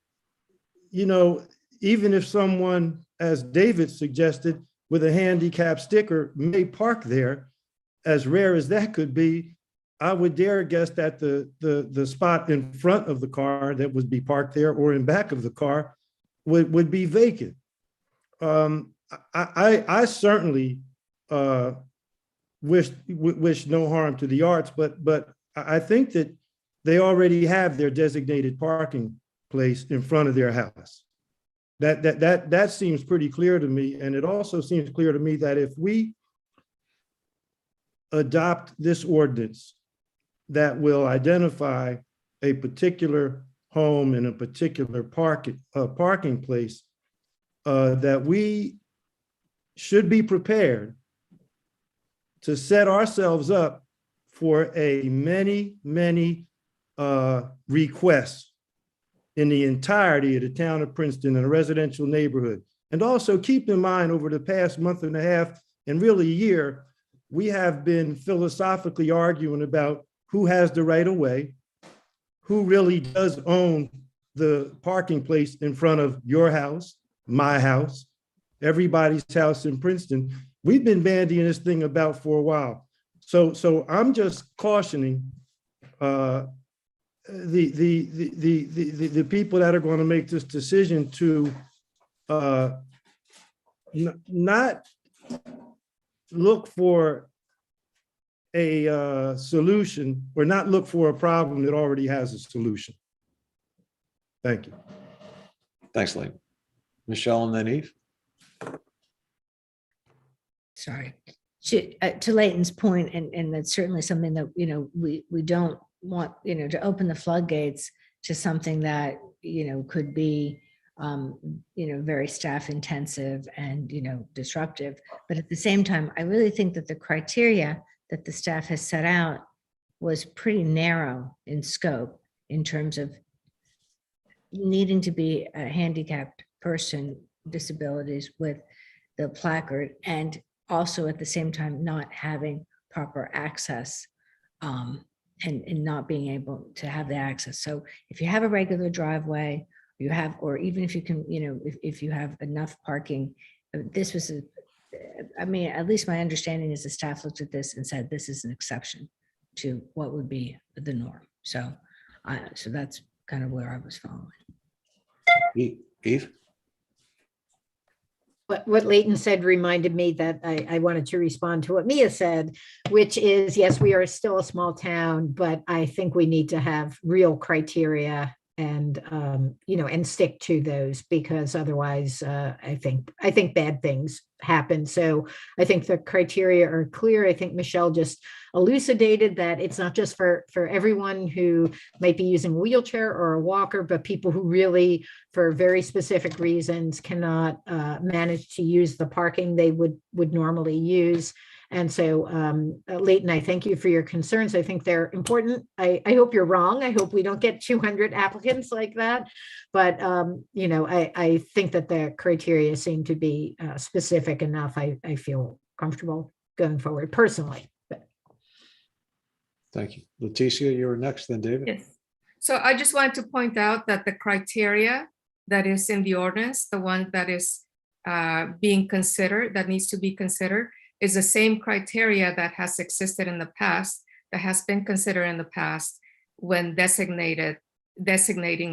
you know, even if someone, as David suggested, with a handicap sticker may park there, as rare as that could be, I would dare guess that the spot in front of the car that would be parked there or in back of the car would be vacant. I certainly wish no harm to the arts, but I think that they already have their designated parking place in front of their house. That seems pretty clear to me. And it also seems clear to me that if we adopt this ordinance that will identify a particular home in a particular parking place, that we should be prepared to set ourselves up for a many requests in the entirety of the town of Princeton in a residential neighborhood. And also keep in mind, over the past month and a half and really a year, we have been philosophically arguing about who has the right of way, who really does own the parking place in front of your house, my house, everybody's house in Princeton. We've been bandying this thing about for a while. So I'm just cautioning the people that are going to make this decision to not look for a solution, or not look for a problem that already has a solution. Thank you. Thanks, Layton. Michelle and then Eve. Sorry. To Layton's point, and that's certainly something that, we don't want, to open the floodgates to something that, could be, very staff intensive and, disruptive. But at the same time, I really think that the criteria that the staff has set out was pretty narrow in scope in terms of needing to be a handicapped person, disabilities with the placard, and also at the same time not having proper access and not being able to have the access. So if you have a regular driveway, or even if you can, if you have enough parking, this was at least my understanding is the staff looked at this and said, this is an exception to what would be the norm. So that's kind of where I was following. Eve? What Layton said reminded me that I wanted to respond to what Mia said, which is, yes, we are still a small town, but I think we need to have real criteria and, and stick to those, because otherwise I think bad things happen. So I think the criteria are clear. I think Michelle just elucidated that it's not just for everyone who might be using a wheelchair or a walker, but people who really, for very specific reasons, cannot manage to use the parking they would normally use. And so, Layton, I thank you for your concerns. I think they're important. I hope you're wrong. I hope we don't get 200 applicants like that. But, I think that the criteria seem to be specific enough. I feel comfortable going forward personally. Thank you. Leticia, you were next, then David. Yes. So I just wanted to point out that the criteria that is in the ordinance, the one that is being considered, that needs to be considered, is the same criteria that has existed in the past, that has been considered in the past when designating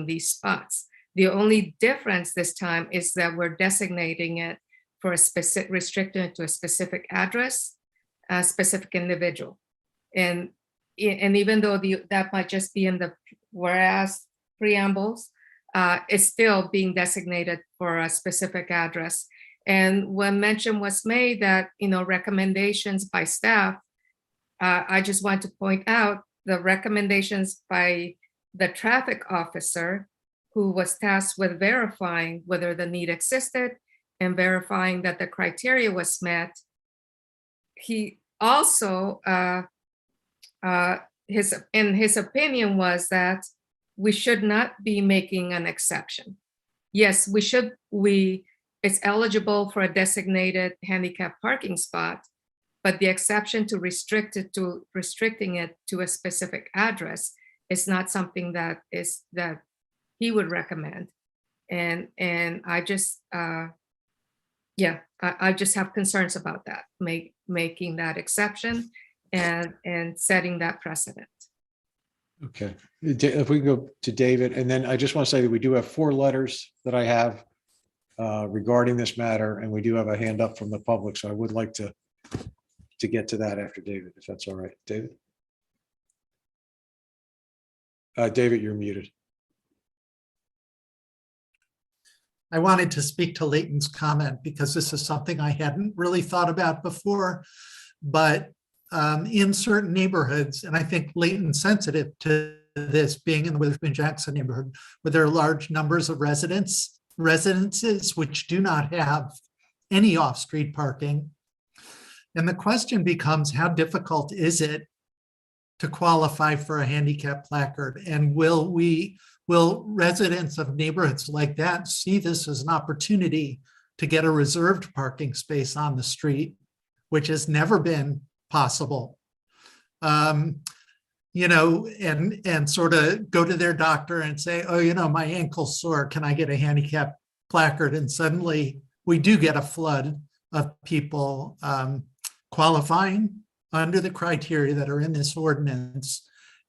these spots. The only difference this time is that we're designating it for a specific, restricted to a specific address, a specific individual. And even though that might just be in the whereas preambles, it's still being designated for a specific address. And when mention was made that, recommendations by staff, I just want to point out the recommendations by the traffic officer, who was tasked with verifying whether the need existed and verifying that the criteria was met. He also, his opinion was that we should not be making an exception. Yes, it's eligible for a designated handicap parking spot, but the exception to restricting it to a specific address is not something that he would recommend. And I just, I just have concerns about that, making that exception and setting that precedent. Okay, if we go to David, and then I just want to say that we do have 4 letters that I have regarding this matter, and we do have a hand up from the public. So I would like to to get to that after David, if that's all right. David? David, you're muted. I wanted to speak to Leighton's comment because this is something I hadn't really thought about before, but in certain neighborhoods, and I think Leighton's sensitive to this, being in the Witherspoon Jackson neighborhood, where there are large numbers of residences which do not have any off-street parking. And the question becomes, how difficult is it to qualify for a handicap placard? And will residents of neighborhoods like that see this as an opportunity to get a reserved parking space on the street, which has never been possible? You know, and sort of go to their doctor and say, oh, you know, my ankle's sore, can I get a handicap placard? And suddenly we do get a flood of people qualifying under the criteria that are in this ordinance,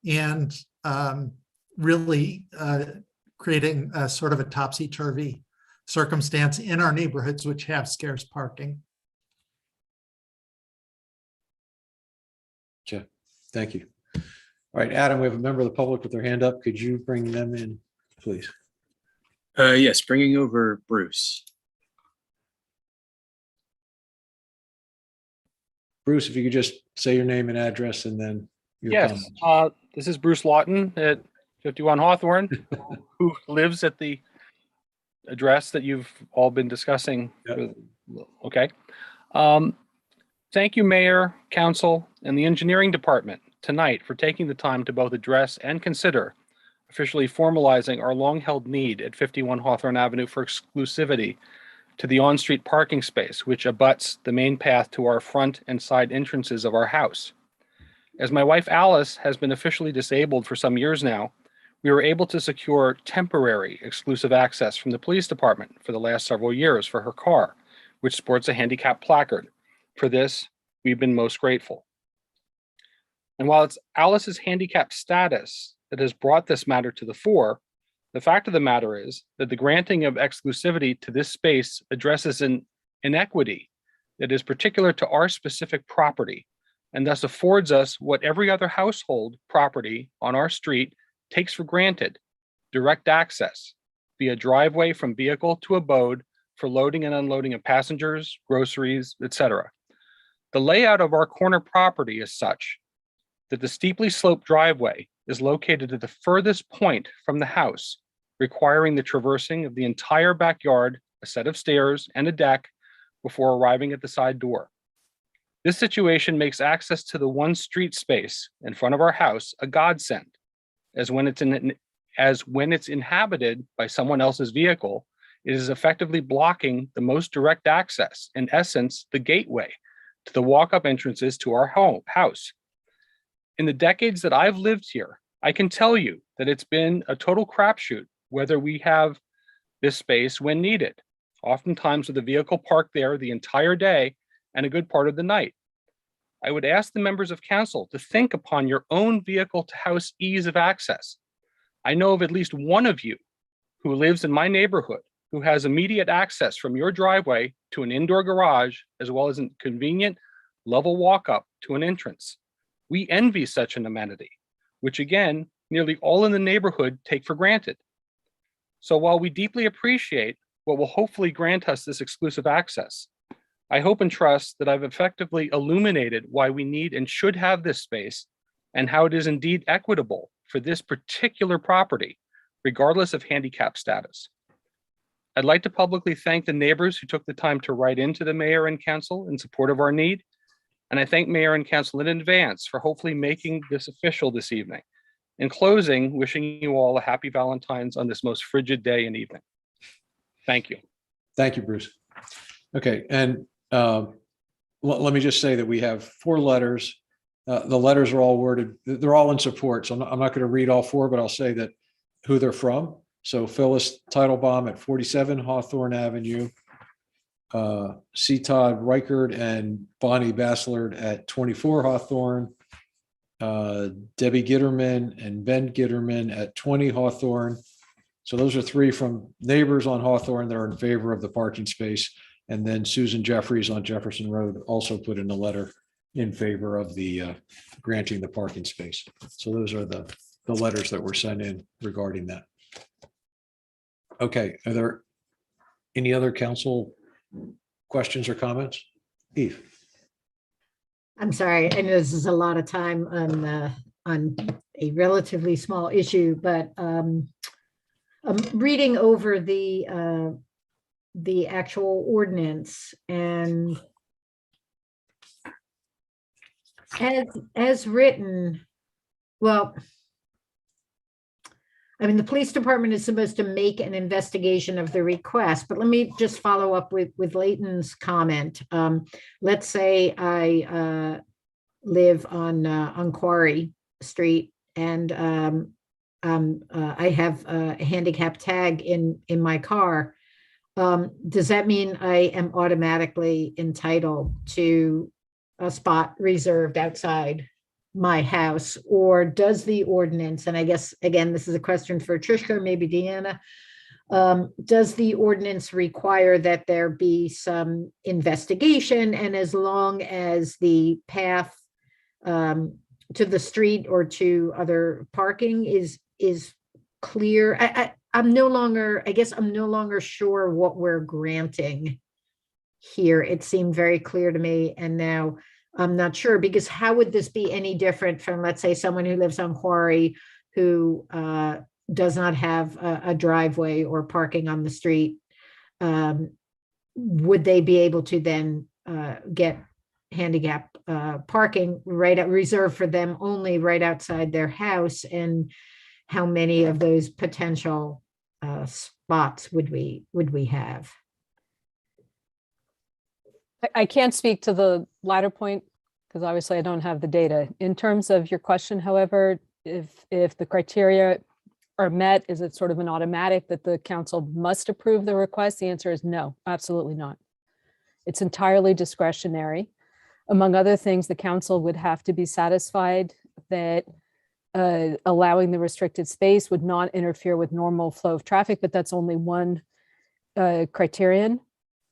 and really creating a sort of a topsy-turvy circumstance in our neighborhoods which have scarce parking. Okay, thank you. All right, Adam, we have a member of the public with their hand up. Could you bring them in, please? Yes, bringing over Bruce. Bruce, if you could just say your name and address and then your Yes, comments. this is Bruce Lawton at 51 Hawthorne, who lives at the address that you've all been discussing. Yep. Okay. Thank you, Mayor, Council, and the Engineering Department tonight for taking the time to both address and consider officially formalizing our long-held need at 51 Hawthorne Avenue for exclusivity to the on-street parking space, which abuts the main path to our front and side entrances of our house. As my wife Alice has been officially disabled for some years now, we were able to secure temporary exclusive access from the police department for the last several years for her car, which sports a handicap placard. For this, we've been most grateful. And while it's Alice's handicap status that has brought this matter to the fore, the fact of the matter is that the granting of exclusivity to this space addresses an inequity that is particular to our specific property, and thus affords us what every other household property on our street takes for granted: direct access via driveway from vehicle to abode for loading and unloading of passengers, groceries, etc. The layout of our corner property is such that the steeply sloped driveway is located at the furthest point from the house, requiring the traversing of the entire backyard, a set of stairs, and a deck before arriving at the side door. This situation makes access to the one street space in front of our house a godsend, as when it's inhabited by someone else's vehicle, it is effectively blocking the most direct access, in essence, the gateway to the walk-up entrances to our house. In the decades that I've lived here, I can tell you that it's been a total crapshoot whether we have this space when needed, oftentimes with a vehicle parked there the entire day and a good part of the night. I would ask the members of council to think upon your own vehicle to house ease of access. I know of at least one of you who lives in my neighborhood who has immediate access from your driveway to an indoor garage, as well as a convenient level walk up to an entrance. We envy such an amenity, which again, nearly all in the neighborhood take for granted. So while we deeply appreciate what will hopefully grant us this exclusive access, I hope and trust that I've effectively illuminated why we need and should have this space and how it is indeed equitable for this particular property, regardless of handicap status. I'd like to publicly thank the neighbors who took the time to write into the mayor and council in support of our need. And I thank mayor and council in advance for hopefully making this official this evening. In closing, wishing you all a happy Valentine's on this most frigid day and evening. Thank you. Thank you, Bruce. Okay, and let me just say that we have 4 letters. The letters are all worded, they're all in support. So I'm not going to read all 4, but I'll say that who they're from. So Phyllis Teitelbaum at 47 Hawthorne Avenue, C. Todd Reichert and Bonnie Baslard at 24 Hawthorne, Debbie Gitterman and Ben Gitterman at 20 Hawthorne. So those are 3 from neighbors on Hawthorne that are in favor of the parking space. And then Susan Jeffries on Jefferson Road also put in a letter in favor of the granting the parking space. So those are the letters that were sent in regarding that. Okay, are there any other council questions or comments? Eve? I'm sorry, I know this is a lot of time on a relatively small issue, but I'm reading over the actual ordinance, and as written, well, I mean, the police department is supposed to make an investigation of the request, but let me just follow up with Leighton's comment. Let's say I live on Quarry Street, and I have a handicap tag in my car. Does that mean I am automatically entitled to a spot reserved outside my house? Or does the ordinance, and I guess, again, this is a question for Trishka, maybe Deanna, does the ordinance require that there be some investigation, and as long as the path to the street or to other parking is clear? I'm no longer sure what we're granting here. It seemed very clear to me, and now I'm not sure, because how would this be any different from, let's say, someone who lives on Quarry who does not have a driveway or parking on the street? Would they be able to then get handicap parking reserved for them only right outside their house? And how many of those potential spots would we have? I can't speak to the latter point because obviously I don't have the data. In terms of your question, however, if the criteria are met, is it sort of an automatic that the council must approve the request? The answer is no, absolutely not. It's entirely discretionary. Among other things, the council would have to be satisfied that allowing the restricted space would not interfere with normal flow of traffic, but that's only one criterion.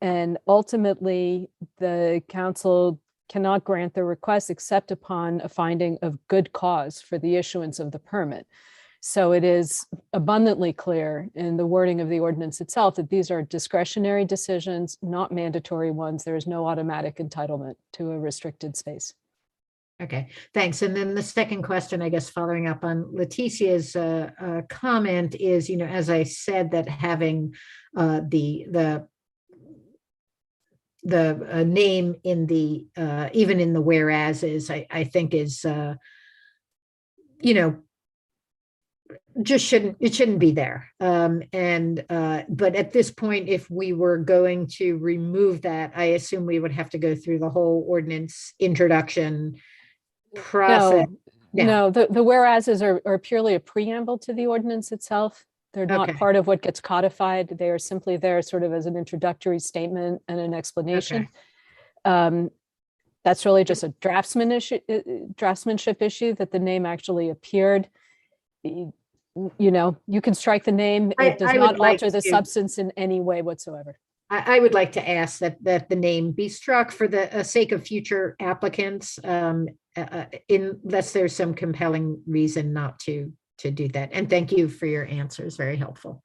And ultimately, the council cannot grant the request except upon a finding of good cause for the issuance of the permit. So it is abundantly clear in the wording of the ordinance itself that these are discretionary decisions, not mandatory ones. There is no automatic entitlement to a restricted space. Okay, thanks. And then the second question, I guess, following up on Leticia's comment is, as I said, that having the name in the even in the whereases, I think is just shouldn't be there. But at this point, if we were going to remove that, I assume we would have to go through the whole ordinance introduction process. No, the whereases are purely a preamble to the ordinance itself. They're not Okay. part of what gets codified. They are simply there sort of as an introductory statement and an explanation. That's really just a draftsmanship issue that the name actually appeared. You can strike the name. It does not alter the substance in any way whatsoever. I would like to ask that the name be struck for the sake of future applicants, unless there's some compelling reason not to do that. And thank you for your answers. Very helpful.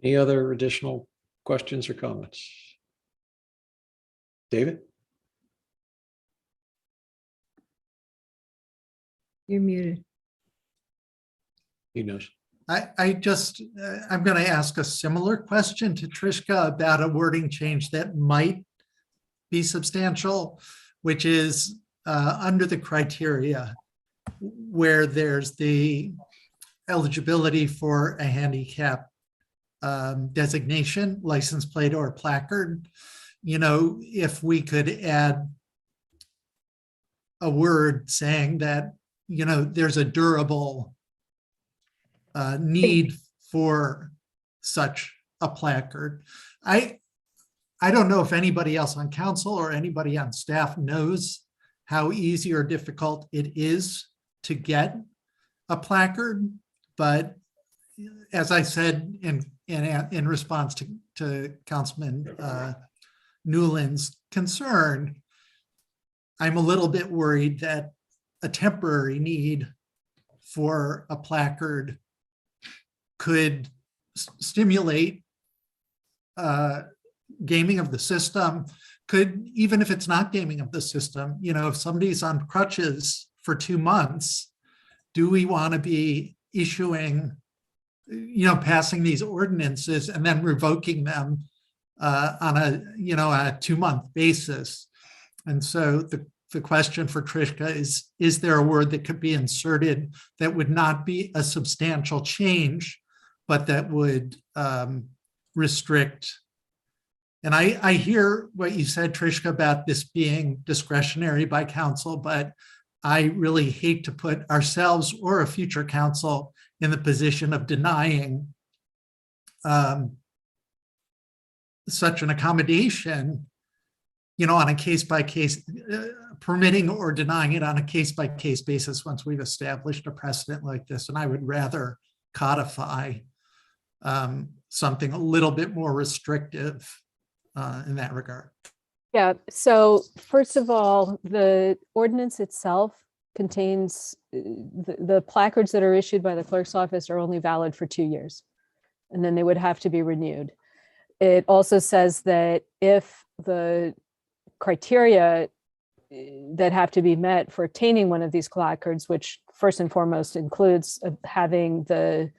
Any other additional questions or comments? David? You're muted. He knows. I'm going to ask a similar question to Trishka about a wording change that might be substantial, which is under the criteria where there's the eligibility for a handicap designation, license plate or placard. If we could add a word saying that, there's a durable need for such a placard. I don't know if anybody else on council or anybody on staff knows how easy or difficult it is to get a placard, but as I said in response to Councilman Newland's concern, I'm a little bit worried that a temporary need for a placard could stimulate gaming of the system. Could, even if it's not gaming of the system, if somebody's on crutches for 2 months, do we want to be issuing, passing these ordinances and then revoking them on a 2-month basis? And so the question for Trishka is there a word that could be inserted that would not be a substantial change, but that would restrict? And I hear what you said, Trishka, about this being discretionary by council, but I really hate to put ourselves or a future council in the position of denying such an accommodation, on a case-by-case, permitting or denying it on a case-by-case basis once we've established a precedent like this. And I would rather codify something a little bit more restrictive in that regard. Yeah, so first of all, the ordinance itself contains the placards that are issued by the clerk's office are only valid for 2 years, and then they would have to be renewed. It also says that if the criteria that have to be met for obtaining one of these placards, which first and foremost includes having the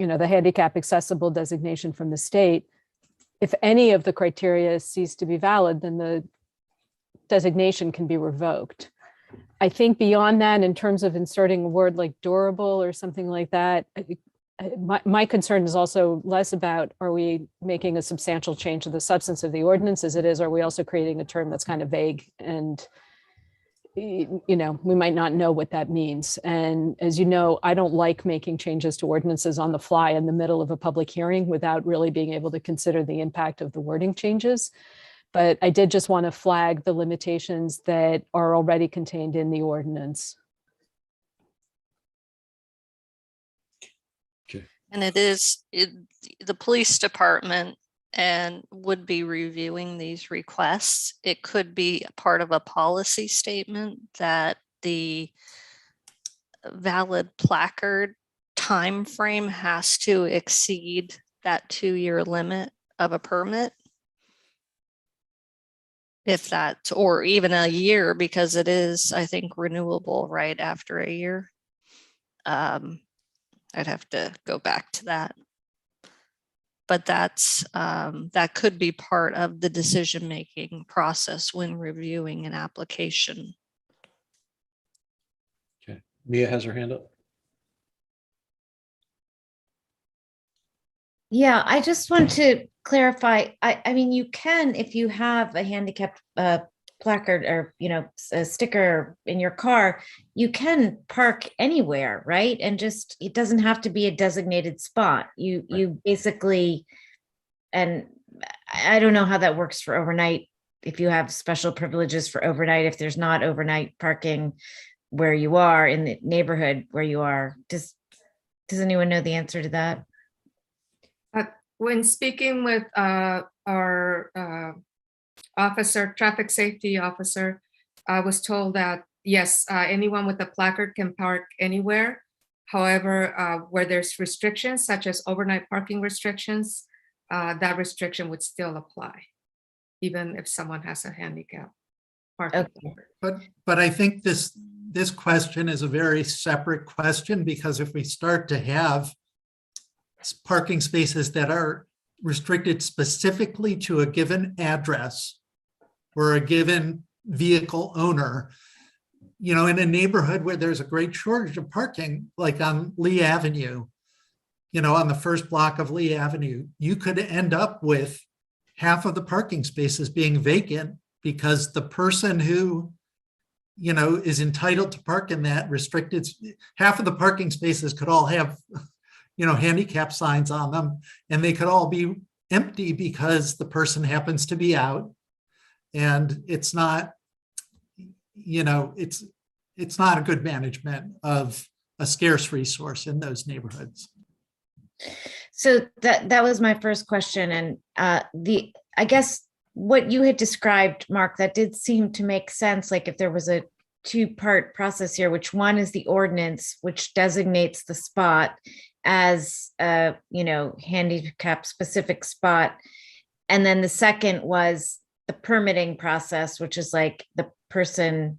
handicap accessible designation from the state, if any of the criteria cease to be valid, then the designation can be revoked. I think beyond that, in terms of inserting a word like durable or something like that, my concern is also less about, are we making a substantial change to the substance of the ordinance as it is, are we also creating a term that's kind of vague, and we might not know what that means. And as you know, I don't like making changes to ordinances on the fly in the middle of a public hearing without really being able to consider the impact of the wording changes. But I did just want to flag the limitations that are already contained in the ordinance. And the police department and would be reviewing these requests. It could be part of a policy statement that the valid placard time frame has to exceed that 2-year limit of a permit. If that's, or even a year, because it is, I think, renewable right after a year. I'd have to go back to that. But that's that could be part of the decision-making process when reviewing an application. Okay, Mia has her hand up. Yeah, I just want to clarify. I mean, you can, if you have a handicapped placard or, a sticker in your car, you can park anywhere, right? And just, it doesn't have to be a designated spot. You basically, and I don't know how that works for overnight, if you have special privileges for overnight, if there's not overnight parking where you are in the neighborhood where you are. Does anyone know the answer to that? When speaking with our traffic safety officer, I was told that, yes, anyone with a placard can park anywhere. However, where there's restrictions, such as overnight parking restrictions, that restriction would still apply, even if someone has a handicap parking. Okay. But I think this question is a very separate question, because if we start to have parking spaces that are restricted specifically to a given address or a given vehicle owner, in a neighborhood where there's a great shortage of parking, like on Lee Avenue, on the first block of Lee Avenue, you could end up with half of the parking spaces being vacant because the person who, is entitled to park in that restricted, half of the parking spaces could all have handicap signs on them, and they could all be empty because the person happens to be out. And it's not, it's not a good management of a scarce resource in those neighborhoods. So that was my first question. And I guess what you had described, Mark, that did seem to make sense. Like if there was a two-part process here, which one is the ordinance, which designates the spot as a, handicap specific spot. And then the second was the permitting process, which is like the person,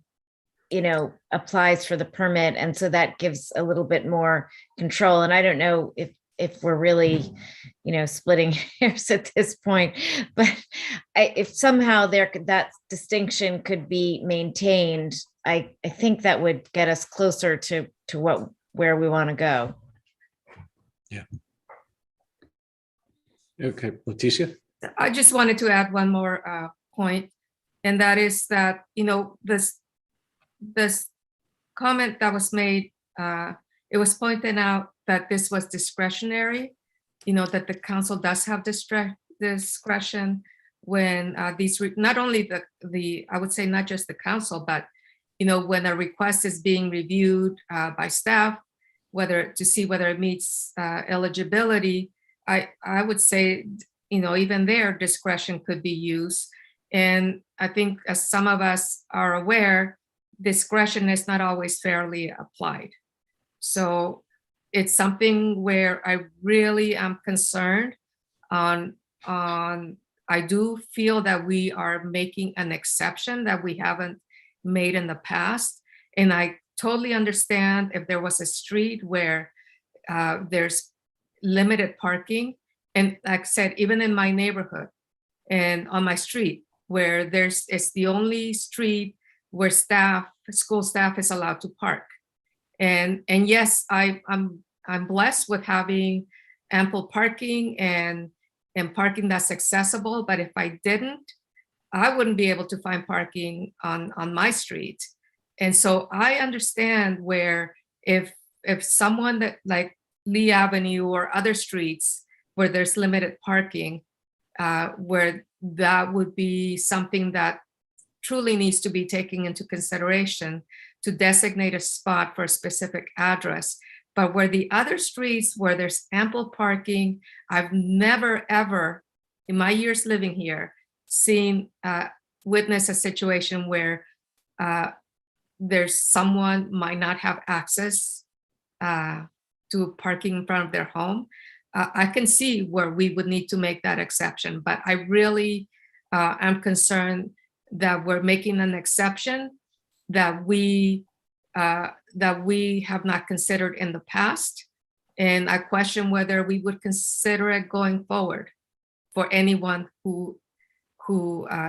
applies for the permit. And so that gives a little bit more control. And I don't know if we're really, splitting hairs at this point, but if somehow that distinction could be maintained, I think that would get us closer to where we want to go. Yeah. Okay, Leticia? I just wanted to add one more point, and that is that, this comment that was made, it was pointed out that this was discretionary, that the council does have discretion when not only I would say not just the council, but, when a request is being reviewed by staff, to see whether it meets eligibility, I would say, even their discretion could be used. And I think, as some of us are aware, discretion is not always fairly applied. So it's something where I really am concerned on I do feel that we are making an exception that we haven't made in the past. And I totally understand if there was a street where there's limited parking. And like I said, even in my neighborhood and on my street, where it's the only street where school staff is allowed to park. And yes, I'm blessed with having ample parking and parking that's accessible. But if I didn't, I wouldn't be able to find parking on my street. And so I understand where if someone that like Lee Avenue or other streets where there's limited parking, where that would be something that truly needs to be taken into consideration to designate a spot for a specific address. But where the other streets where there's ample parking, I've never, ever in my years living here witnessed a situation where there's someone might not have access to parking in front of their home. I can see where we would need to make that exception, but I really am concerned that we're making an exception that we have not considered in the past. And I question whether we would consider it going forward for anyone who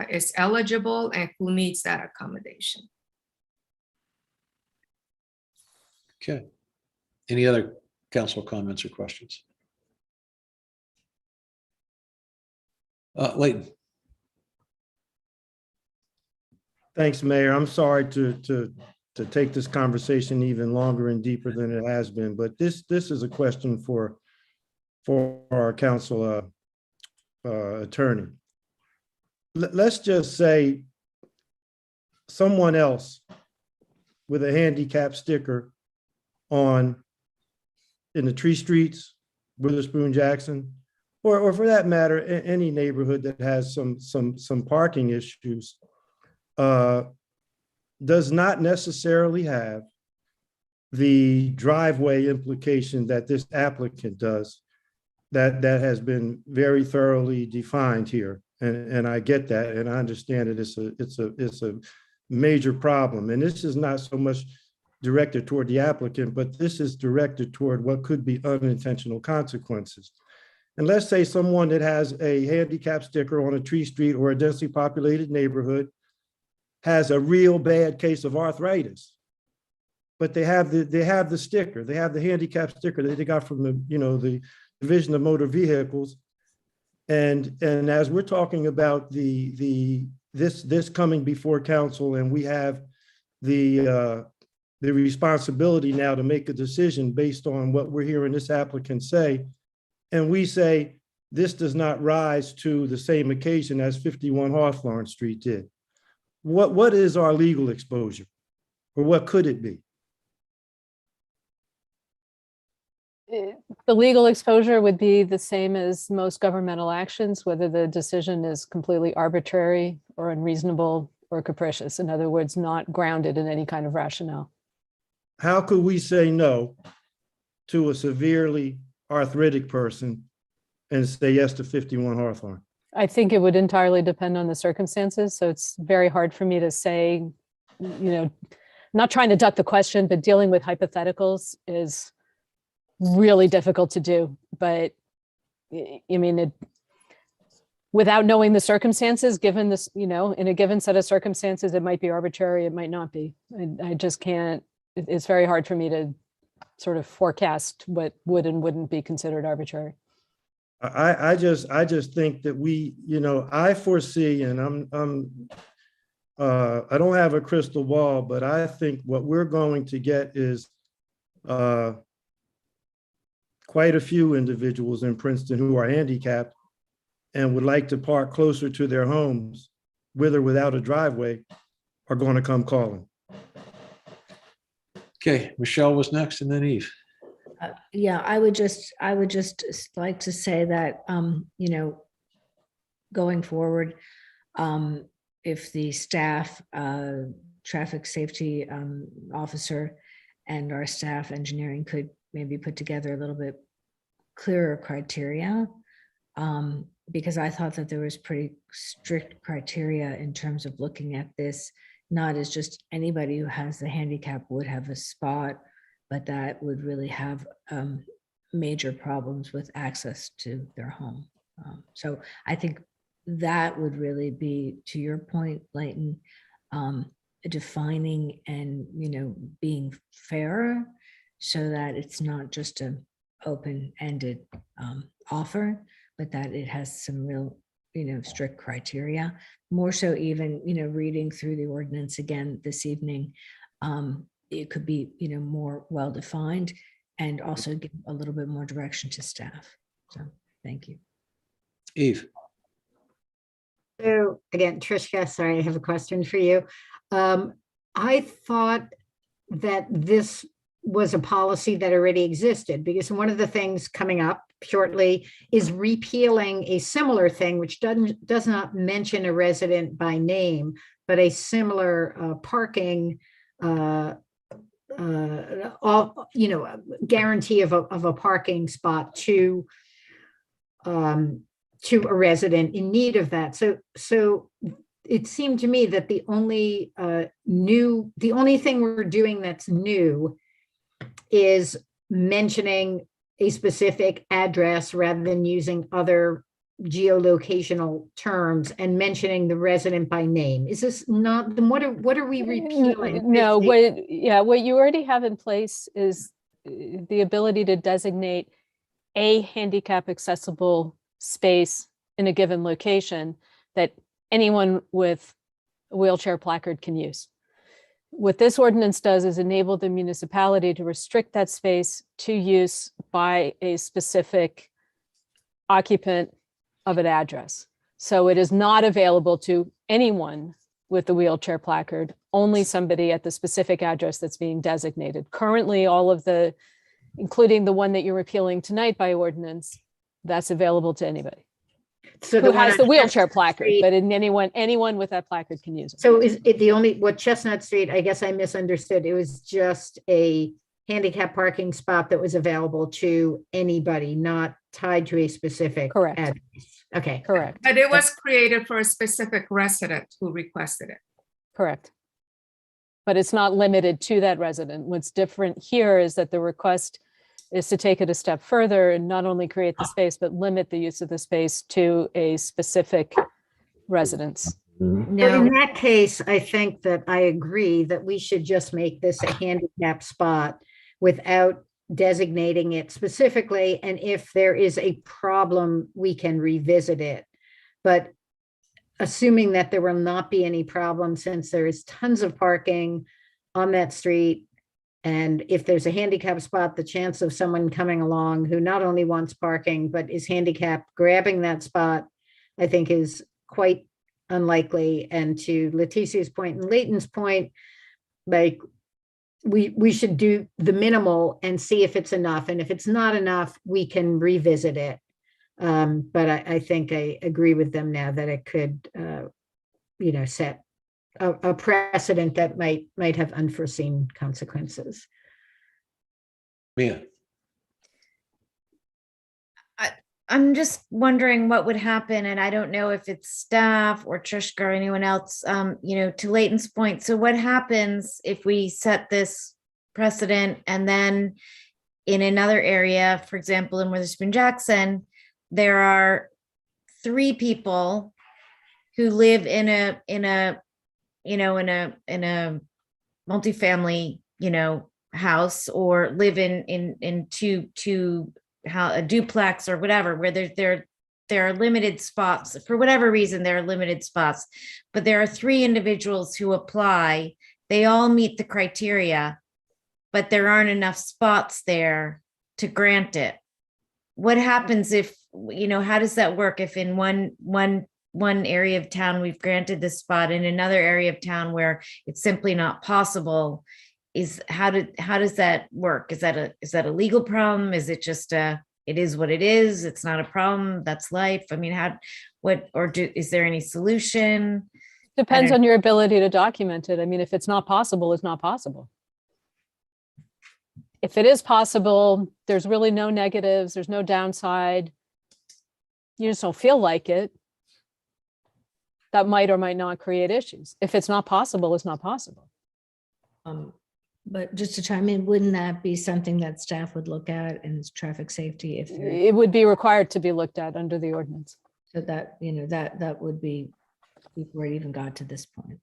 is eligible and who needs that accommodation. Okay. Any other council comments or questions? Leighton. Thanks, Mayor. I'm sorry to take this conversation even longer and deeper than it has been, but this is a question for our council attorney. Let's just say someone else with a handicap sticker in the Tree Streets, Witherspoon, Jackson, or for that matter, any neighborhood that has some parking issues, does not necessarily have the driveway implication that this applicant does, that has been very thoroughly defined here. And I get that, and I understand it. It's a major problem. And this is not so much directed toward the applicant, but this is directed toward what could be unintentional consequences. And let's say someone that has a handicap sticker on a Tree Street or a densely populated neighborhood has a real bad case of arthritis, but they have the sticker, they have the handicap sticker that they got from the Division of Motor Vehicles. And as we're talking about this coming before council, and we have the responsibility now to make a decision based on what we're hearing this applicant say, and we say this does not rise to the same occasion as 51 Hawthorne Street did. What is our legal exposure, or what could it be? The legal exposure would be the same as most governmental actions, whether the decision is completely arbitrary or unreasonable or capricious. In other words, not grounded in any kind of rationale. How could we say no to a severely arthritic person and say yes to 51 Hawthorne? I think it would entirely depend on the circumstances. So it's very hard for me to say, not trying to duck the question, but dealing with hypotheticals is really difficult to do. But without knowing the circumstances, given this, in a given set of circumstances, it might be arbitrary, it might not be. I just can't, it's very hard for me to sort of forecast what would and wouldn't be considered arbitrary. I just think that I foresee, and I don't have a crystal ball, but I think what we're going to get is quite a few individuals in Princeton who are handicapped and would like to park closer to their homes, with or without a driveway, are going to come calling. Okay, Michelle was next and then Eve. Yeah, I would just like to say that, going forward, if the staff, traffic safety officer and our staff engineering could maybe put together a little bit clearer criteria, because I thought that there was pretty strict criteria in terms of looking at this, not as just anybody who has the handicap would have a spot, but that would really have major problems with access to their home. So I think that would really be, to your point, Leighton, defining and being fairer, so that it's not just an open-ended offer, but that it has some real strict criteria. More so even reading through the ordinance again this evening, it could be more well-defined and also give a little bit more direction to staff. So thank you. Eve. So again, Trishka, sorry, I have a question for you. I thought that this was a policy that already existed, because one of the things coming up shortly is repealing a similar thing, which does not mention a resident by name, but a similar parking guarantee of a parking spot to a resident in need of that. So it seemed to me that the only thing we're doing that's new is mentioning a specific address rather than using other geolocational terms and mentioning the resident by name. Is this not, then what are we repealing? No, what you already have in place is the ability to designate a handicap accessible space in a given location that anyone with a wheelchair placard can use. What this ordinance does is enable the municipality to restrict that space to use by a specific occupant of an address. So it is not available to anyone with the wheelchair placard, only somebody at the specific address that's being designated. Currently, all of the, including the one that you're repealing tonight by ordinance, that's available to anybody So who has the wheelchair placard, Street, but anyone with that placard can use it. so is it what Chestnut Street, I guess I misunderstood. It was just a handicap parking spot that was available to anybody, not tied to a specific Correct. address. Okay. Correct. But it was created for a specific resident who requested it. Correct. But it's not limited to that resident. What's different here is that the request is to take it a step further and not only create the space, but limit the use of the space to a specific residence. Now, in that case, I think that I agree that we should just make this a handicap spot without designating it specifically. And if there is a problem, we can revisit it. But assuming that there will not be any problem, since there is tons of parking on that street, and if there's a handicap spot, the chance of someone coming along who not only wants parking, but is handicapped grabbing that spot, I think is quite unlikely. And to Leticia's point and Leighton's point, like, we should do the minimal and see if it's enough. And if it's not enough, we can revisit it. But I think I agree with them now that it could, set a precedent that might have unforeseen consequences. Mia, I'm just wondering what would happen, and I don't know if it's staff or Trishka or anyone else, to Leighton's point. So what happens if we set this precedent and then in another area, for example, in Witherspoon Jackson, there are 3 people who live in a multifamily, house, or live in two a duplex or whatever, where there are limited spots for whatever reason. There are limited spots, but there are 3 individuals who apply. They all meet the criteria, but there aren't enough spots there to grant it. What happens if, how does that work if in one area of town we've granted this spot, in another area of town where it's simply not possible? How does that work? Is that a legal problem? Is it just it is what it is? It's not a problem. That's life. I mean, is there any solution? Depends on your ability to document it. I mean, if it's not possible, it's not possible. If it is possible, there's really no negatives. There's no downside. You just don't feel like it. That might or might not create issues. If it's not possible, it's not possible. But just to chime in, wouldn't that be something that staff would look at in traffic safety? If it would be required to be looked at under the ordinance. So that, that would be before it even got to this point.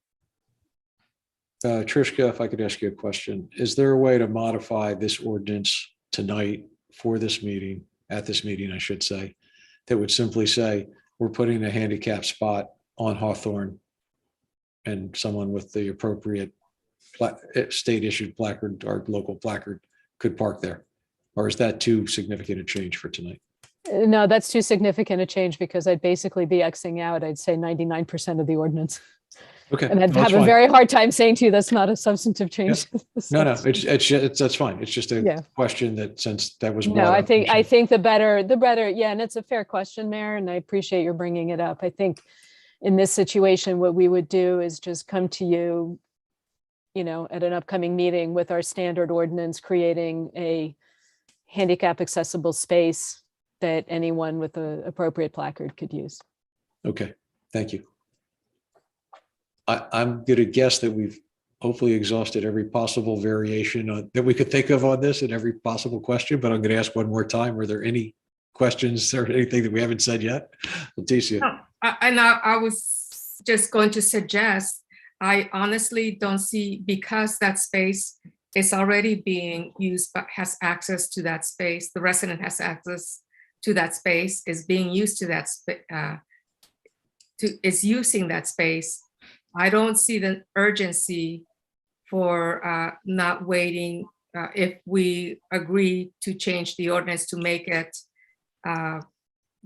Trishka, if I could ask you a question, is there a way to modify this ordinance tonight for this meeting, at this meeting, I should say, that would simply say, we're putting a handicap spot on Hawthorne and someone with the appropriate state issued placard or local placard could park there? Or is that too significant a change for tonight? No, that's too significant a change, because I'd basically be Xing out, I'd say 99% of the ordinance. Okay. And I'd No, have that's a fine. very hard time saying to you, that's not a substantive change. No, it's that's fine. It's just a question that, since that was No, brought I up, think the better, yeah, and it's a fair question, Mayor, and I appreciate your bringing it up. I think in this situation, what we would do is just come to you, at an upcoming meeting with our standard ordinance, creating a handicap accessible space that anyone with an appropriate placard could use. Okay, thank you. I'm going to guess that we've hopefully exhausted every possible variation that we could think of on this and every possible question, but I'm going to ask one more time. Are there any questions or anything that we haven't said yet? Leticia. I was just going to suggest, I honestly don't see, because that space is already being used, but has access to that space, the resident has access to that space, is being used to that, is using that space. I don't see the urgency for not waiting if we agree to change the ordinance to make it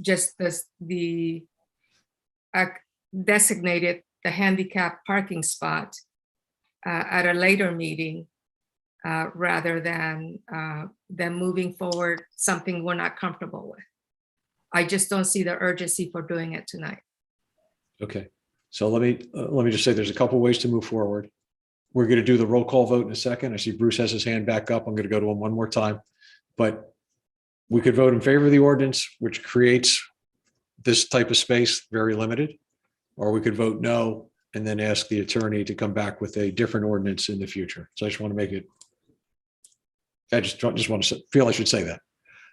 just the designated the handicap parking spot at a later meeting, rather than moving forward something we're not comfortable with. I just don't see the urgency for doing it tonight. Okay, so let me just say there's a couple ways to move forward. We're going to do the roll call vote in a second. I see Bruce has his hand back up. I'm going to go to him one more time, but we could vote in favor of the ordinance, which creates this type of space, very limited, or we could vote no and then ask the attorney to come back with a different ordinance in the future. So I just want to make it, I just want to feel I should say that.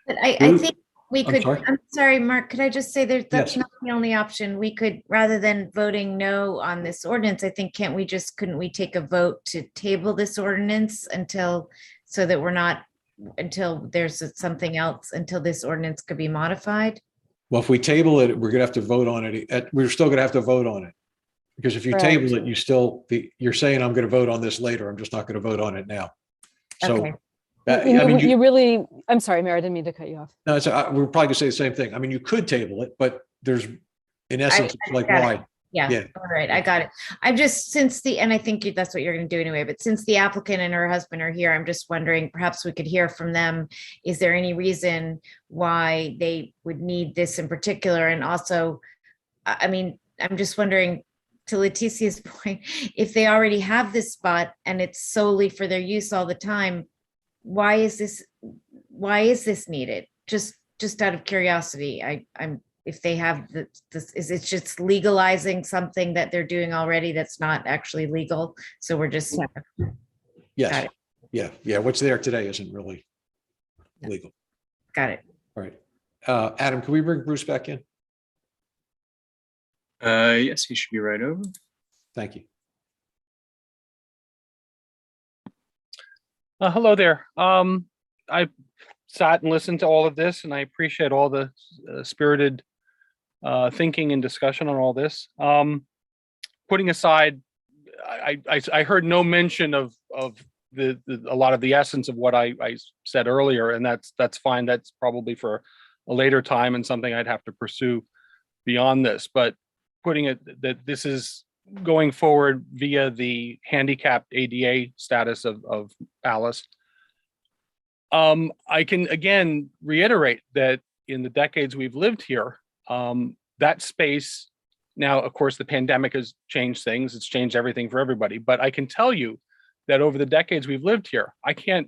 But I think we I'm could, sorry? I'm sorry, Mark, could I just say that's Yes. not the only option. We could, rather than voting no on this ordinance, I think, couldn't we take a vote to table this ordinance until, so that we're not, until there's something else, until this ordinance could be modified? Well, if we table it, we're going to have to vote on it. We're still going to have to vote on it. Because if you Correct. table it, you're saying I'm going to vote on this later. I'm just not going to vote on it now. So, Okay. You really, I'm sorry, Mayor, I didn't mean to cut you off. no, we're probably going to say the same thing. I mean, you could table it, but there's, in essence, it's like, got it. why? Yeah, Yeah. all right, I got it. I'm just, and I think that's what you're gonna do anyway, but since the applicant and her husband are here, I'm just wondering, perhaps we could hear from them. Is there any reason why they would need this in particular? And also, I mean, I'm just wondering, to Leticia's point, if they already have this spot and it's solely for their use all the time, why is this needed? Just out of curiosity, if they have this, is it just legalizing something that they're doing already that's not actually legal? So we're just. Yes. Got it. Yeah. What's there today isn't really legal. Got it. All right. Adam, can we bring Bruce back in? Yes, he should be right over. Thank you. Hello there. I sat and listened to all of this, and I appreciate all the spirited thinking and discussion on all this. Putting aside, I heard no mention of a lot of the essence of what I said earlier, and that's fine. That's probably for a later time and something I'd have to pursue beyond this. But putting it that this is going forward via the handicapped ADA status of Alice. I can again reiterate that in the decades we've lived here, that space, now of course the pandemic has changed things, it's changed everything for everybody, but I can tell you that over the decades we've lived here, I can't,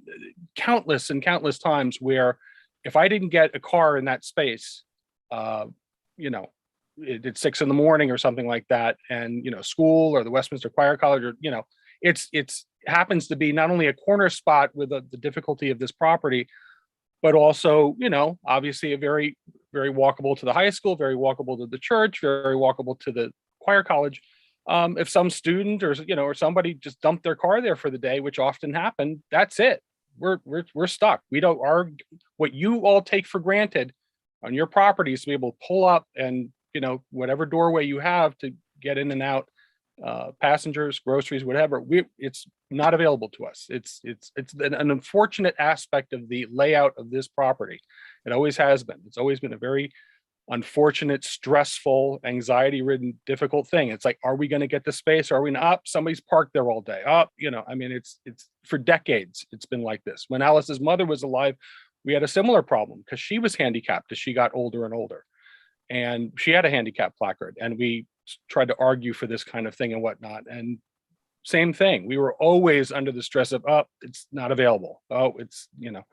countless and countless times where if I didn't get a car in that space, you know, it's 6 in the morning or something like that, and you know, school or the Westminster Choir College, or you know, it's happens to be not only a corner spot with the difficulty of this property, but also, you know, obviously a very, very walkable to the high school, very walkable to the church, very walkable to the choir college. If some student or you know, or somebody just dumped their car there for the day, which often happened, that's it. We're stuck. We don't what you all take for granted on your properties to be able to pull up and, you know, whatever doorway you have to get in and out, passengers, groceries, whatever, it's not available to us. It's an unfortunate aspect of the layout of this property. It always has been. It's always been a very unfortunate, stressful, anxiety-ridden, difficult thing. It's like, are we going to get the space? Are we not? Somebody's parked there all day. You know, I mean, it's for decades, it's been like this. When Alice's mother was alive, we had a similar problem because she was handicapped as she got older and older. And she had a handicap placard, and we tried to argue for this kind of thing and whatnot. And same thing, we were always under the stress of, oh, it's not available. Oh, it's, you know.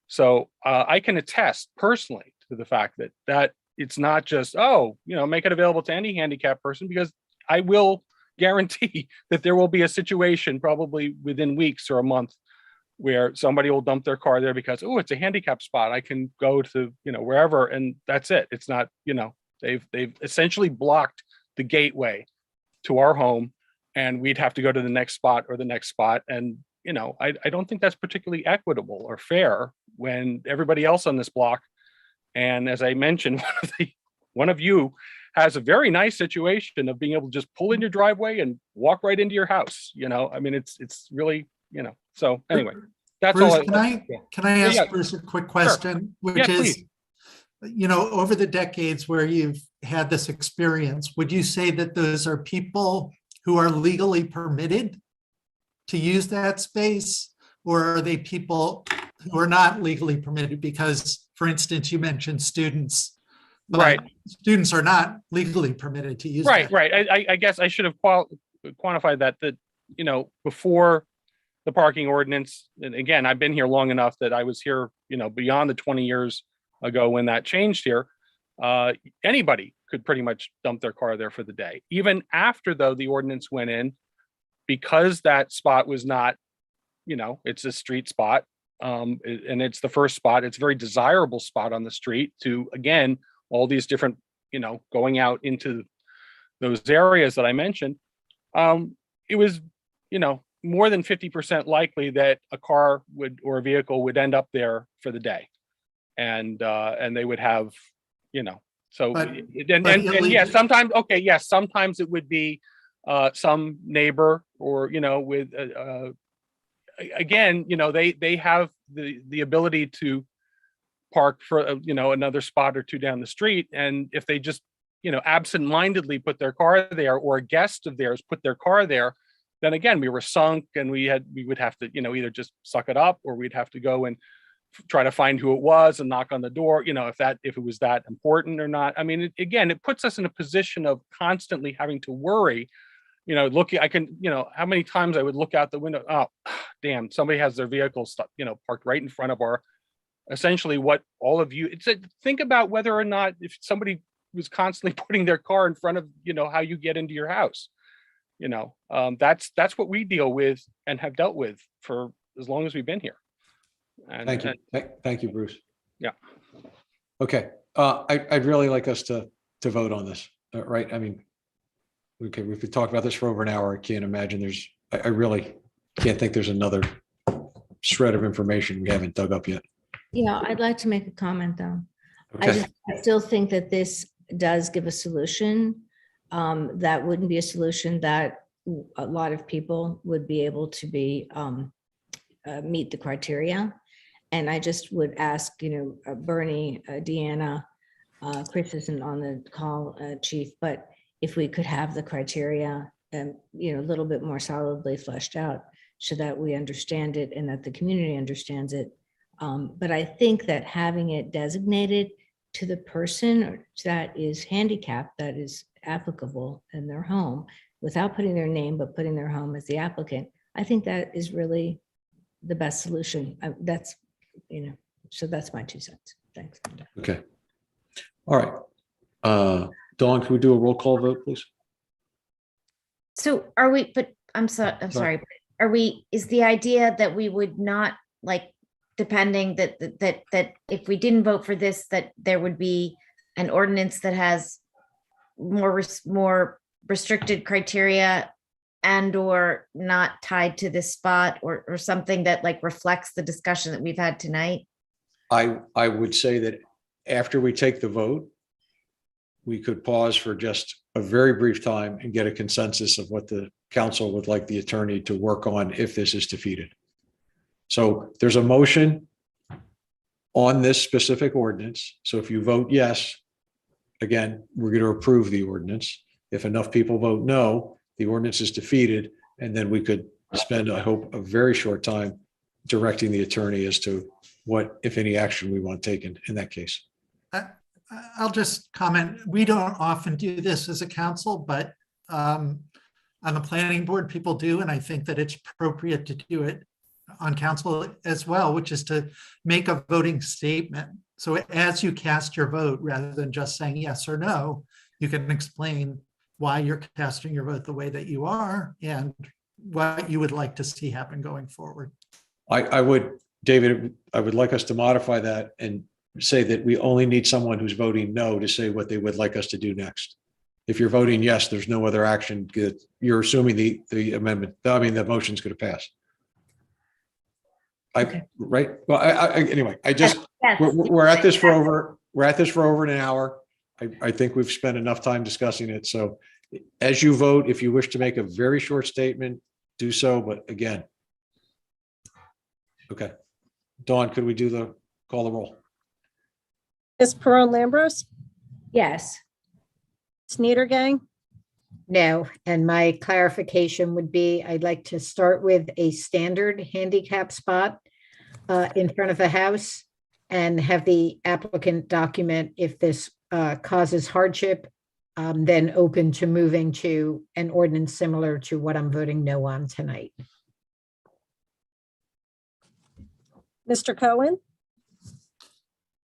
So I can attest personally to the fact that it's not just, oh, you know, make it available to any handicapped person, because I will guarantee that there will be a situation probably within weeks or a month where somebody will dump their car there because, oh, it's a handicap spot. I can go to, you know, wherever, and that's it. It's not, you know, they've essentially blocked the gateway to our home, and we'd have to go to the next spot or the next spot. And, you know, I don't think that's particularly equitable or fair when everybody else on this block, and as I mentioned, one of you has a very nice situation of being able to just pull in your driveway and walk right into your house. You know, I mean, it's really, you know, so anyway, that's Bruce, all. Can I ask Bruce a quick question, which is, please. You know, over the decades where you've had this experience, would you say that those are people who are legally permitted to use that space, or are they people who are not legally permitted? Because, for instance, you mentioned students, but right? Students are not legally permitted to use. Right, that. right. I guess I should have quantified that you know, before the parking ordinance, and again, I've been here long enough that I was here, you know, beyond the 20 years ago when that changed here. Anybody could pretty much dump their car there for the day. Even after, though, the ordinance went in, because that spot was not, you know, it's a street spot, and it's the first spot. It's a very desirable spot on the street to, again, all these different, you know, going out into those areas that I mentioned. It was, you know, more than 50% likely that a car would, or a vehicle would end up there for the day. And they would have, you know, so, and yeah, sometimes, okay, yes, sometimes it would be some neighbor, or, you know, with, again, you know, they have the ability to park for, you know, another spot or two down the street. And if they just absentmindedly put their car there, or a guest of theirs put their car there, then again, we were sunk, and we would have to, either just suck it up, or we'd have to go and try to find who it was and knock on the door, if it was that important or not. I mean, it puts us in a position of constantly having to worry, looking, how many times I would look out the window, oh, damn, somebody has their vehicle stuck, parked right in front of essentially what all of you, think about whether or not if somebody was constantly putting their car in front of, how you get into your house. That's what we deal with and have dealt with for as long as we've been here. And, Thank you. Thank you, Bruce. Yeah. Okay. I'd really like us to vote on this, right? I mean, we could talk about this for over an hour. I can't imagine I really can't think there's another shred of information we haven't dug up yet. Yeah, I'd like to make a comment though. Okay. I still think that this does give a solution. That wouldn't be a solution that a lot of people would be able to meet the criteria. And I just would ask, Bernie, Deanna, Chris isn't on the call, Chief, but if we could have the criteria, a little bit more solidly fleshed out so that we understand it and that the community understands it. But I think that having it designated to the person that is handicapped, that is applicable in their home, without putting their name, but putting their home as the applicant, I think that is really the best solution. So that's my 2 cents. Thanks. Okay. All right. Dawn, can we do a roll call vote, please? So are we, but I'm sorry, is the idea that we would not, depending that if we didn't vote for this, that there would be an ordinance that has more restricted criteria and or not tied to this spot or something that reflects the discussion that we've had tonight? I would say that after we take the vote, we could pause for just a very brief time and get a consensus of what the council would like the attorney to work on if this is defeated. So there's a motion on this specific ordinance. So if you vote yes, again, we're going to approve the ordinance. If enough people vote no, the ordinance is defeated, and then we could spend, I hope, a very short time directing the attorney as to what, if any, action we want taken in that case. I'll just comment. We don't often do this as a council, but on the planning board, people do, and I think that it's appropriate to do it on council as well, which is to make a voting statement. So as you cast your vote, rather than just saying yes or no, you can explain why you're casting your vote the way that you are and what you would like to see happen going forward. David, I would like us to modify that and say that we only need someone who's voting no to say what they would like us to do next. If you're voting yes, there's no other action. You're assuming the amendment, the motion's going to pass. Right? Well, anyway, we're at this for over an hour. I think we've spent enough time discussing it. So as you vote, if you wish to make a very short statement, do so. But again, okay. Dawn, could we call the roll? Ms. Perone-Lambros, Yes. Sneedergang, No, and my clarification would be, I'd like to start with a standard handicap spot in front of the house and have the applicant document if this causes hardship, then open to moving to an ordinance similar to what I'm voting no on tonight. Mr. Cohen,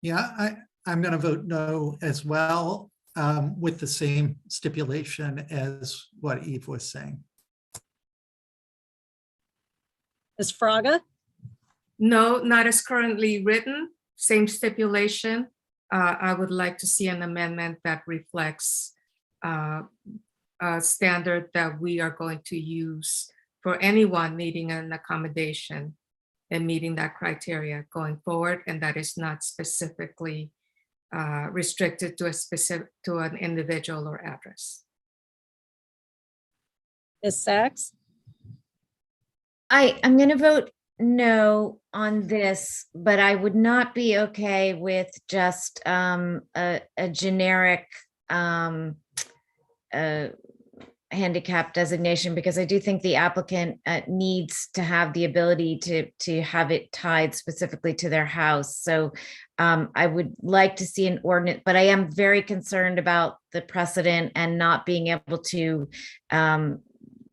Yeah, I'm going to vote no as well, with the same stipulation as what Eve was saying. Ms. Fraga, No, not as currently written, same stipulation. I would like to see an amendment that reflects a standard that we are going to use for anyone needing an accommodation and meeting that criteria going forward, and that is not specifically restricted to an individual or address. Ms. Sachs, I'm going to vote no on this, but I would not be okay with just a generic handicap designation, because I do think the applicant needs to have the ability to have it tied specifically to their house. So I would like to see an ordinance, but I am very concerned about the precedent and not being able to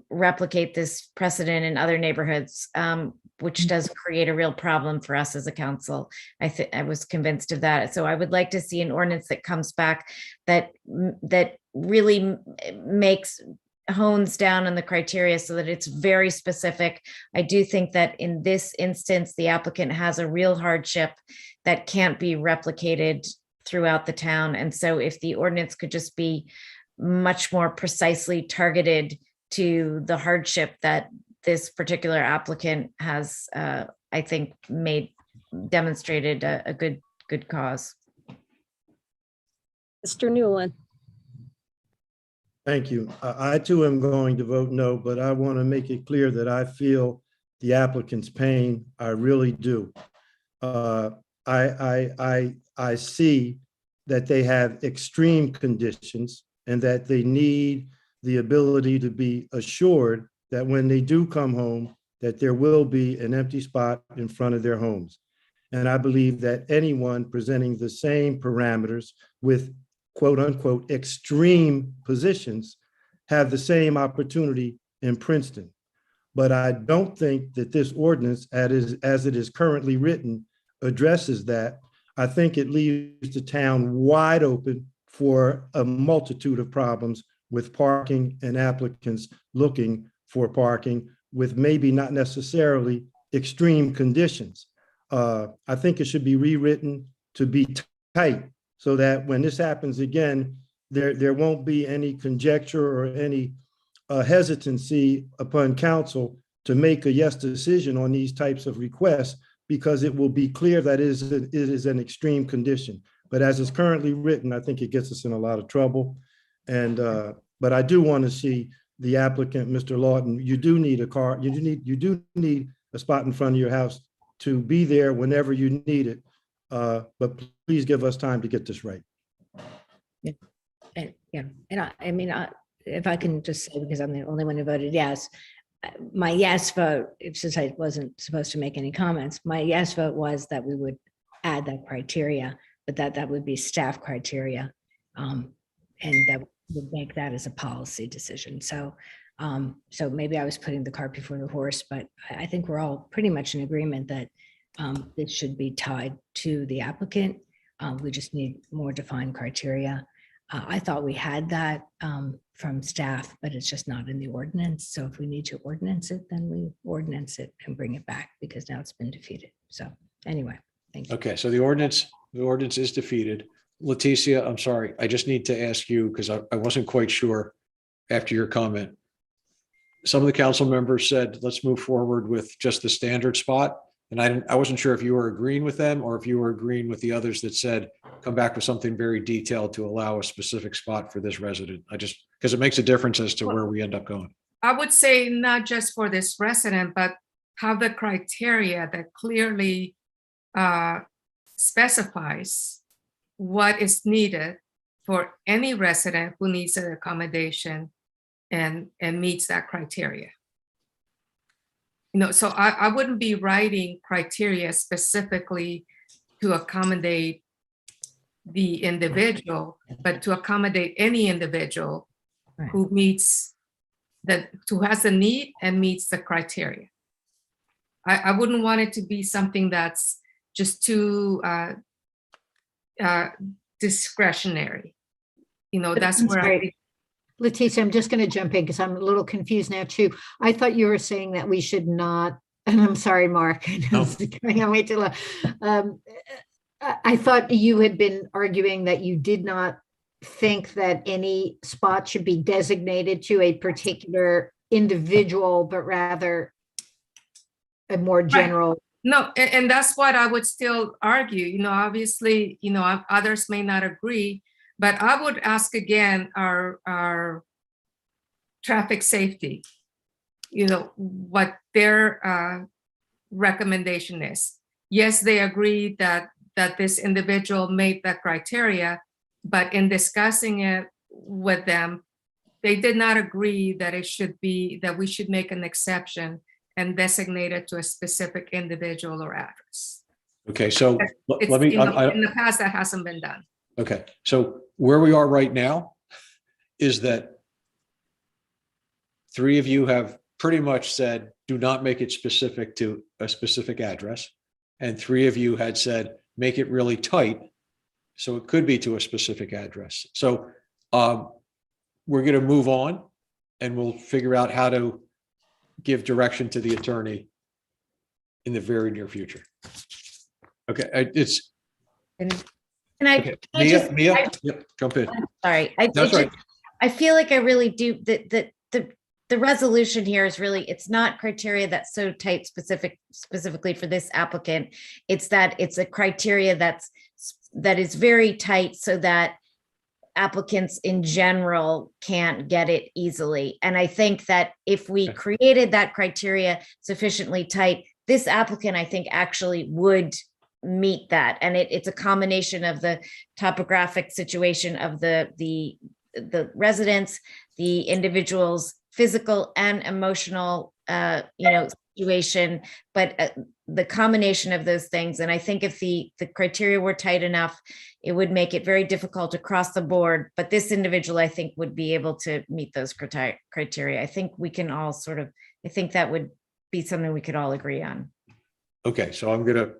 replicate this precedent in other neighborhoods, which does create a real problem for us as a council. I was convinced of that. So I would like to see an ordinance that comes back that really hones down on the criteria so that it's very specific. I do think that in this instance, the applicant has a real hardship that can't be replicated throughout the town. And so if the ordinance could just be much more precisely targeted to the hardship that this particular applicant has, I think, demonstrated a good cause. Mr. Newland. Thank you. I too am going to vote no, but I want to make it clear that I feel the applicant's pain. I really do. I see that they have extreme conditions and that they need the ability to be assured that when they do come home, that there will be an empty spot in front of their homes. And I believe that anyone presenting the same parameters with quote unquote extreme positions have the same opportunity in Princeton. But I don't think that this ordinance, as it is currently written, addresses that. I think it leaves the town wide open for a multitude of problems with parking and applicants looking for parking with maybe not necessarily extreme conditions. I think it should be rewritten to be tight so that when this happens again, there won't be any conjecture or any hesitancy upon council to make a yes decision on these types of requests, because it will be clear that it is an extreme condition. But as it's currently written, I think it gets us in a lot of trouble. And but I do want to see the applicant, Mr. Lawton, you do need a car, you do need a spot in front of your house to be there whenever you need it. But please give us time to get this right. Yeah, and I mean, if I can just say, because I'm the only one who voted yes, my yes vote, since I wasn't supposed to make any comments, my yes vote was that we would add that criteria, but that would be staff criteria, and that would make that as a policy decision. So, so maybe I was putting the cart before the horse, but I think we're all pretty much in agreement that it should be tied to the applicant. We just need more defined criteria. I thought we had that from staff, but it's just not in the ordinance. So if we need to ordinance it, then we ordinance it and bring it back, because now it's been defeated. So anyway, thank you. Okay, so the ordinance is defeated. Leticia, I'm sorry, I just need to ask you, because I wasn't quite sure after your comment. Some of the council members said, let's move forward with just the standard spot. And I wasn't sure if you were agreeing with them or if you were agreeing with the others that said, come back with something very detailed to allow a specific spot for this resident. Because it makes a difference as to where we end up going. I would say not just for this resident, but have the criteria that clearly specifies what is needed for any resident who needs an accommodation and meets that criteria. You know, so I wouldn't be writing criteria specifically to accommodate the individual, but to accommodate any individual who meets who has a need and meets the criteria. I wouldn't want it to be something that's just too discretionary. You know, that's where I think. Leticia, I'm just going to jump in because I'm a little confused now too. I thought you were saying that we should not, and I'm sorry, Mark, I know this is going on way too long. I thought you had been arguing that you did not think that any spot should be designated to a particular individual, but rather a more general. Right. No, and that's what I would still argue. You know, obviously, you know, others may not agree, but I would ask again our traffic safety, you know, what their recommendation is. Yes, they agree that this individual made that criteria, But in discussing it with them, they did not agree that it should be, that we should make an exception and designate it to a specific individual or address. Okay, so It's, let me, in the past, that hasn't been done. okay, so where we are right now is that three of you have pretty much said, do not make it specific to a specific address. And three of you had said, make it really tight, so it could be to a specific address. So we're going to move on and we'll figure out how to give direction to the attorney in the very near future. Okay, it's. And I, Okay. can I just, Mia, yep, jump in. sorry, That's right. I feel like I really do, the resolution here is really, it's not criteria that's so tight specifically for this applicant. It's that it's a criteria that is very tight so that applicants in general can't get it easily. And I think that if we created that criteria sufficiently tight, this applicant, I think, actually would meet that. And it's a combination of the topographic situation of the residents, the individual's physical and emotional situation, but the combination of those things. And I think if the criteria were tight enough, it would make it very difficult across the board. But this individual, I think, would be able to meet those criteria. I think we can all I think that would be something we could all agree on. Okay, so I'm going to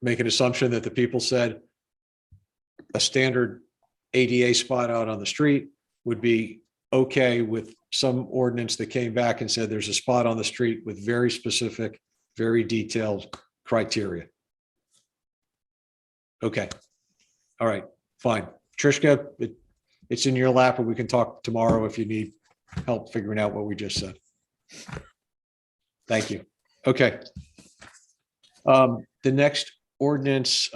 make an assumption that the people said a standard ADA spot out on the street would be okay with some ordinance that came back and said there's a spot on the street with very specific, very detailed criteria. Okay. All right, fine. Trishka, it's in your lap, and we can talk tomorrow if you need help figuring out what we just said. Thank you. Okay. The next ordinance,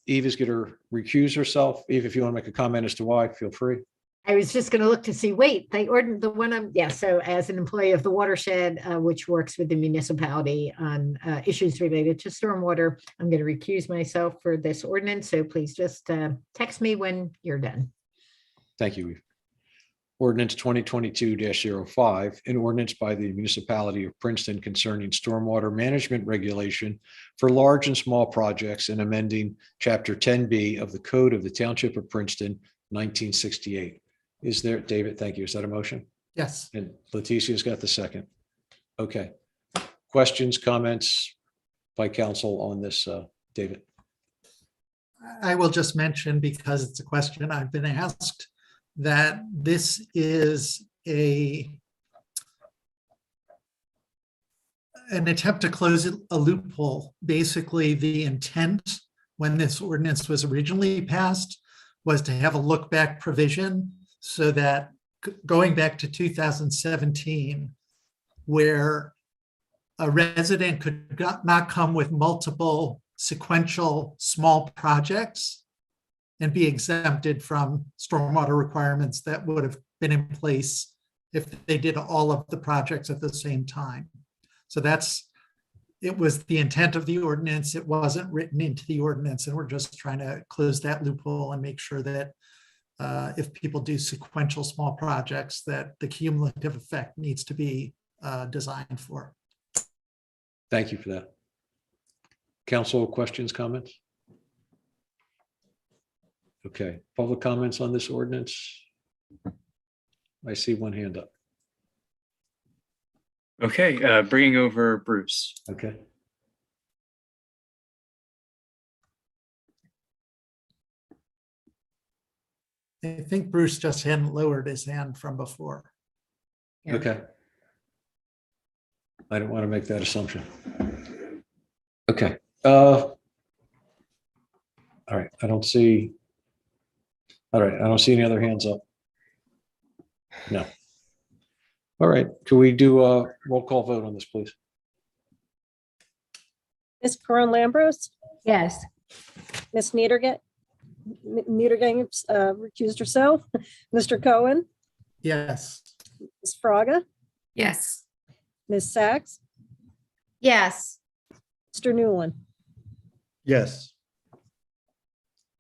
Eve is going to recuse herself. Eve, if you want to make a comment as to why, feel free. I was just going to look to see, wait, they ordered the one, so as an employee of the watershed, which works with the municipality on issues related to stormwater, I'm going to recuse myself for this ordinance. So please just text me when you're done. Thank you, Eve. Ordinance 2022-05, an ordinance by the municipality of Princeton concerning stormwater management regulation for large and small projects and amending Chapter 10B of the Code of the Township of Princeton, 1968. Is there, David, thank you. Is that a motion? Yes. And Leticia's got the second. Okay. Questions, comments by council on this, David? I will just mention, because it's a question I've been asked, that this is an attempt to close a loophole. Basically, the intent when this ordinance was originally passed was to have a look back provision so that going back to 2017, where a resident could not come with multiple sequential small projects and be exempted from stormwater requirements that would have been in place if they did all of the projects at the same time. So it was the intent of the ordinance. It wasn't written into the ordinance, and we're just trying to close that loophole and make sure that if people do sequential small projects, that the cumulative effect needs to be designed for. Thank you for that. Council, questions, comments? Okay, public comments on this ordinance? I see one hand up. Okay, bringing over Bruce. Okay. I think Bruce just hadn't lowered his hand from before. Yeah. Okay. I don't want to make that assumption. Okay. All right. I don't see. All right. I don't see any other hands up. No. All right. Can we do a roll call vote on this, please? Ms. Peron Lambros, Yes. Ms. Niedergang recused herself. Mr. Cohen, Yes. Ms. Fraga, Yes. Ms. Sachs, Yes. Mr. Newland. Yes.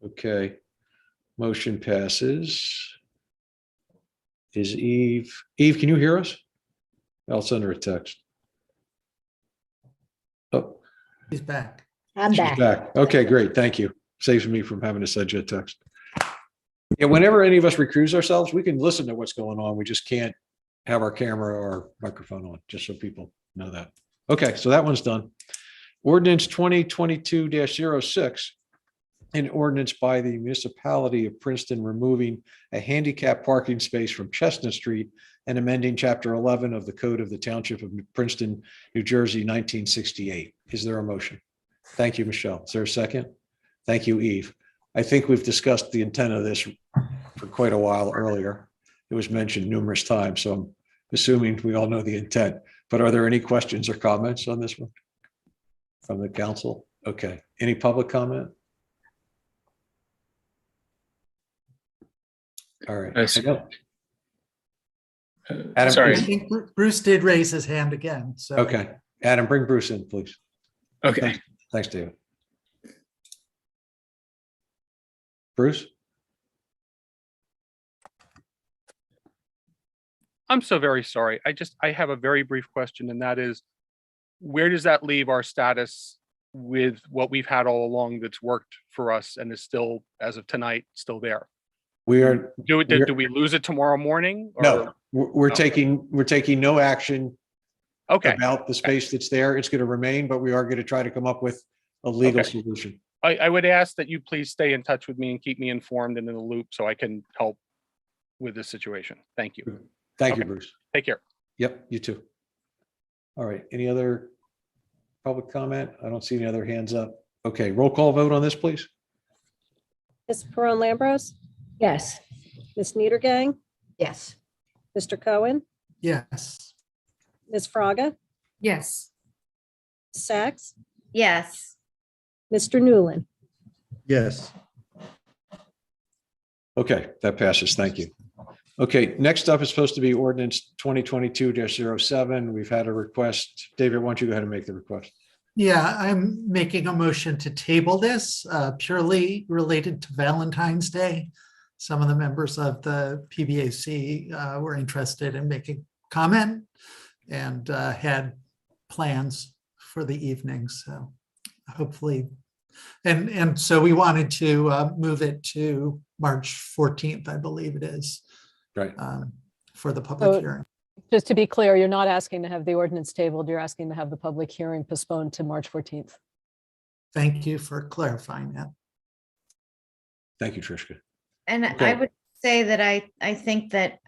Okay. Motion passes. Is Eve, can you hear us? I'll send her a text. Oh, He's back. I'm she's back. Okay, great. Thank you. Saves me from having to send you a text. Yeah, whenever any of us recuse ourselves, we can listen to what's going on. We just can't have our camera or microphone on, just so people know that. Okay, so that one's done. Ordinance 2022-06, an ordinance by the municipality of Princeton removing a handicap parking space from Chestnut Street and amending Chapter 11 of the Code of the Township of Princeton, New Jersey, 1968. Is there a motion? Thank you, Michelle. Is there a second? Thank you, Eve. I think we've discussed the intent of this for quite a while earlier. It was mentioned numerous times, so I'm assuming we all know the intent. But are there any questions or comments on this one from the council? Okay. Any public comment? All right. Adam, Sorry. I think Bruce did raise his hand again, so. Okay. Adam, bring Bruce in, please. Okay. Thanks, David. Bruce? I'm so very sorry. I have a very brief question, and that is, where does that leave our status with what we've had all along that's worked for us and is still, as of tonight, still there? Do we lose it tomorrow morning? Or? No, we're No. taking no action Okay. about the space that's there. It's going to remain, but we are going to try to come up with a legal Okay. solution. I would ask that you please stay in touch with me and keep me informed and in the loop so I can help with this situation. Thank you. Thank you, Okay. Bruce. Take care. Yep, you too. All right, any other public comment? I don't see any other hands up. Okay, roll call vote on this, please. Ms. Peron Lambros, Yes. Ms. Niedergang, Yes. Mr. Cohen, Yes. Ms. Fraga, Yes. Sachs, Yes. Mr. Newland. Yes. Okay, that passes. Thank you. Okay, next up is supposed to be ordinance 2022-07. We've had a request. David, why don't you go ahead and make the request? Yeah, I'm making a motion to table this purely related to Valentine's Day. Some of the members of the PBAC were interested in making comment and had plans for the evening. So hopefully, and so we wanted to move it to March 14th, I believe it is. Right. For the public So- hearing. Just to be clear, you're not asking to have the ordinance tabled, you're asking to have the public hearing postponed to March 14th. Thank you for clarifying that. Thank you, Trishka. And Okay. I would say that I think that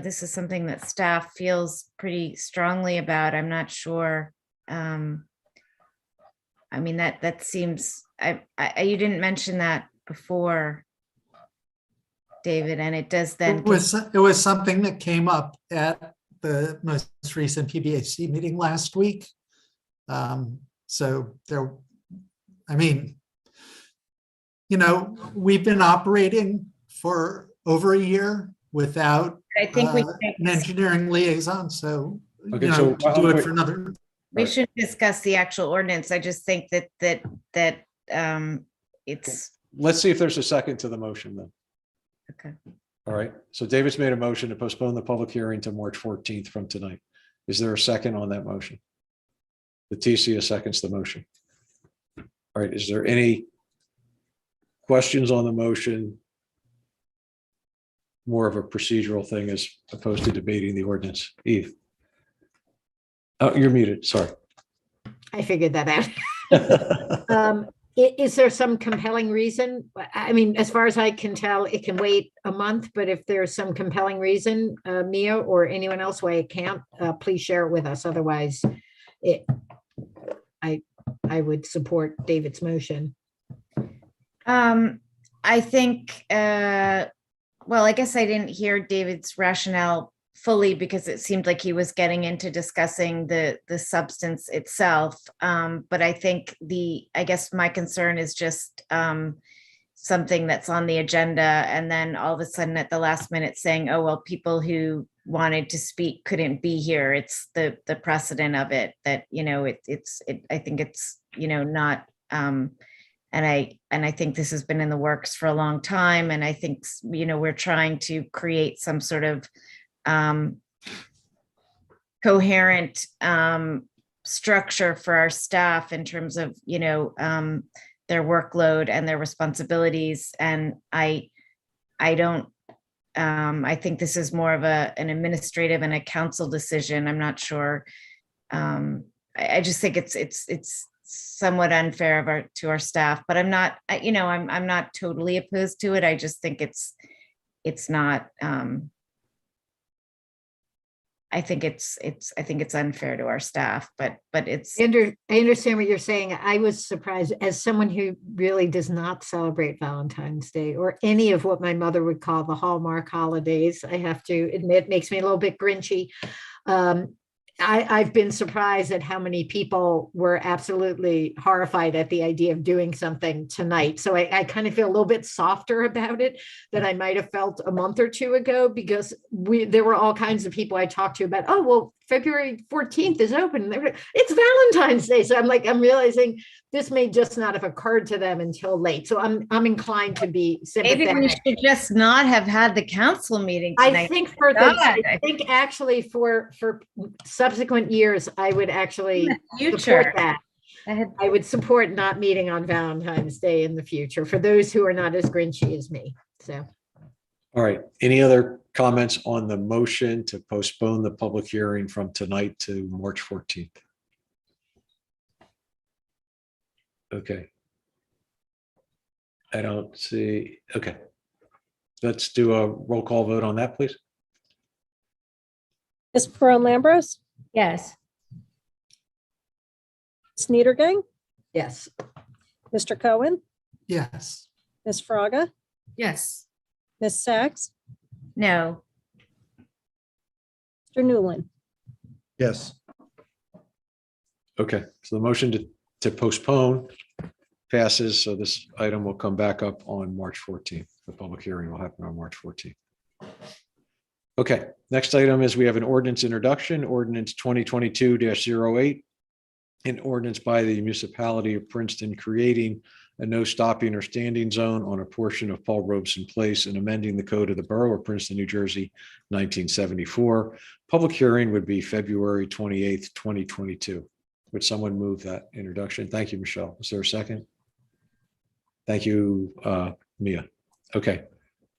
this is something that staff feels pretty strongly about. I'm not sure. I mean, that seems, you didn't mention that before, David, and it does then. It was something that came up at the most recent PBAC meeting last week. So there, I mean, we've been operating for over a year without I think we an engineering liaison, so, Okay, so to do it for another. We should discuss the actual ordinance. I just think that it's Let's see if there's a second to the motion then. okay. All right, so David's made a motion to postpone the public hearing to March 14th from tonight. Is there a second on that motion? Leticia seconds the motion. All right, is there any questions on the motion? More of a procedural thing as opposed to debating the ordinance. Eve? Oh, you're muted, sorry. I figured that out. Is there some compelling reason? I mean, as far as I can tell, it can wait a month, but if there's some compelling reason, Mia or anyone else why it can't, please share it with us. Otherwise, I would support David's motion. I think, well, I guess I didn't hear David's rationale fully because it seemed like he was getting into discussing the substance itself. But I think I guess my concern is just something that's on the agenda and then all of a sudden at the last minute saying, oh, well, people who wanted to speak couldn't be here. It's the precedent of it that, I think it's, not, I think this has been in the works for a long time. And I think, we're trying to create some sort of coherent structure for our staff in terms of, their workload and their responsibilities. And I think this is more of an administrative and a council decision. I'm not sure. I just think it's somewhat unfair to our staff, but I'm not, I'm not totally opposed to it. I just think it's not, I think it's unfair to our staff, but it's. I understand what you're saying. I was surprised, as someone who really does not celebrate Valentine's Day or any of what my mother would call the Hallmark holidays. I have to admit, makes me a little bit grinchy. I've been surprised at how many people were absolutely horrified at the idea of doing something tonight. So I kind of feel a little bit softer about it than I might have felt a month or two ago, because there were all kinds of people I talked to about, oh, well, February 14th is open. It's Valentine's Day. So I'm realizing this may just not have occurred to them until late. So I'm inclined to be sympathetic. Maybe we should just not have had the council meeting tonight. I think actually for subsequent years, I would actually support that. I would support not meeting on Valentine's Day in the future for those who are not as grinchy as me. So. All right. Any other comments on the motion to postpone the public hearing from tonight to March 14th? Okay. I don't see. Okay. Let's do a roll call vote on that, please. Ms. Peron-Lambros, Yes. Ms. Niedergang, Yes. Mr. Cohen, Yes. Ms. Fraga, Yes. Ms. Sachs, No. Mr. Newland. Yes. Okay. So the motion to postpone passes. So this item will come back up on March 14th. The public hearing will happen on March 14th. Okay. Next item is we have an ordinance introduction, ordinance 2022-08. An ordinance by the municipality of Princeton creating a no stopping or standing zone on a portion of Paul Robeson Place and amending the code of the Borough of Princeton, New Jersey, 1974. Public hearing would be February 28th, 2022. Would someone move that introduction? Thank you, Michelle. Is there a second? Thank you, Mia. Okay.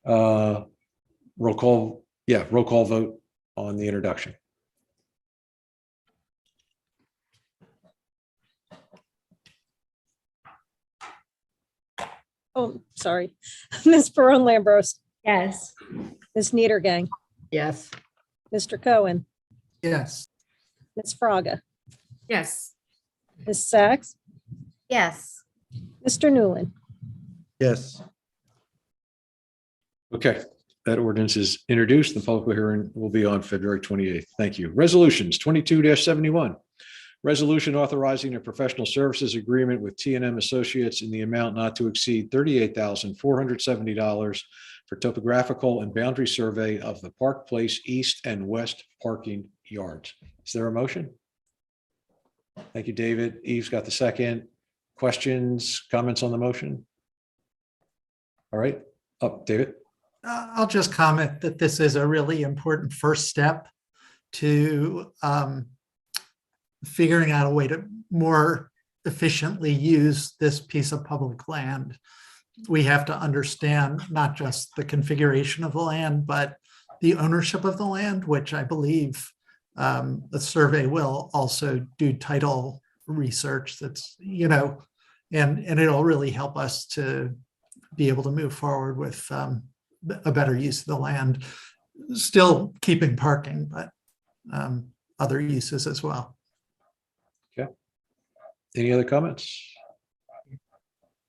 Roll call. Yeah, roll call vote on the introduction. Oh, sorry. Ms. Peron-Lambros, Yes. Ms. Niedergang, Yes. Mr. Cohen, Yes. Ms. Fraga, Yes. Ms. Sachs, Yes. Mr. Newland. Yes. Okay, that ordinance is introduced. The public hearing will be on February 28th. Thank you. Resolutions 22-71. Resolution authorizing a professional services agreement with T&M Associates in the amount not to exceed $38,470 for topographical and boundary survey of the Park Place East and West parking yards. Is there a motion? Thank you, David. Eve's got the second. Questions, comments on the motion? All right, up, David. I'll just comment that this is a really important first step to figuring out a way to more efficiently use this piece of public land. We have to understand not just the configuration of the land, but the ownership of the land, which I believe the survey will also do title research that's, and it'll really help us to be able to move forward with a better use of the land, still keeping parking, but other uses as well. Okay. Any other comments?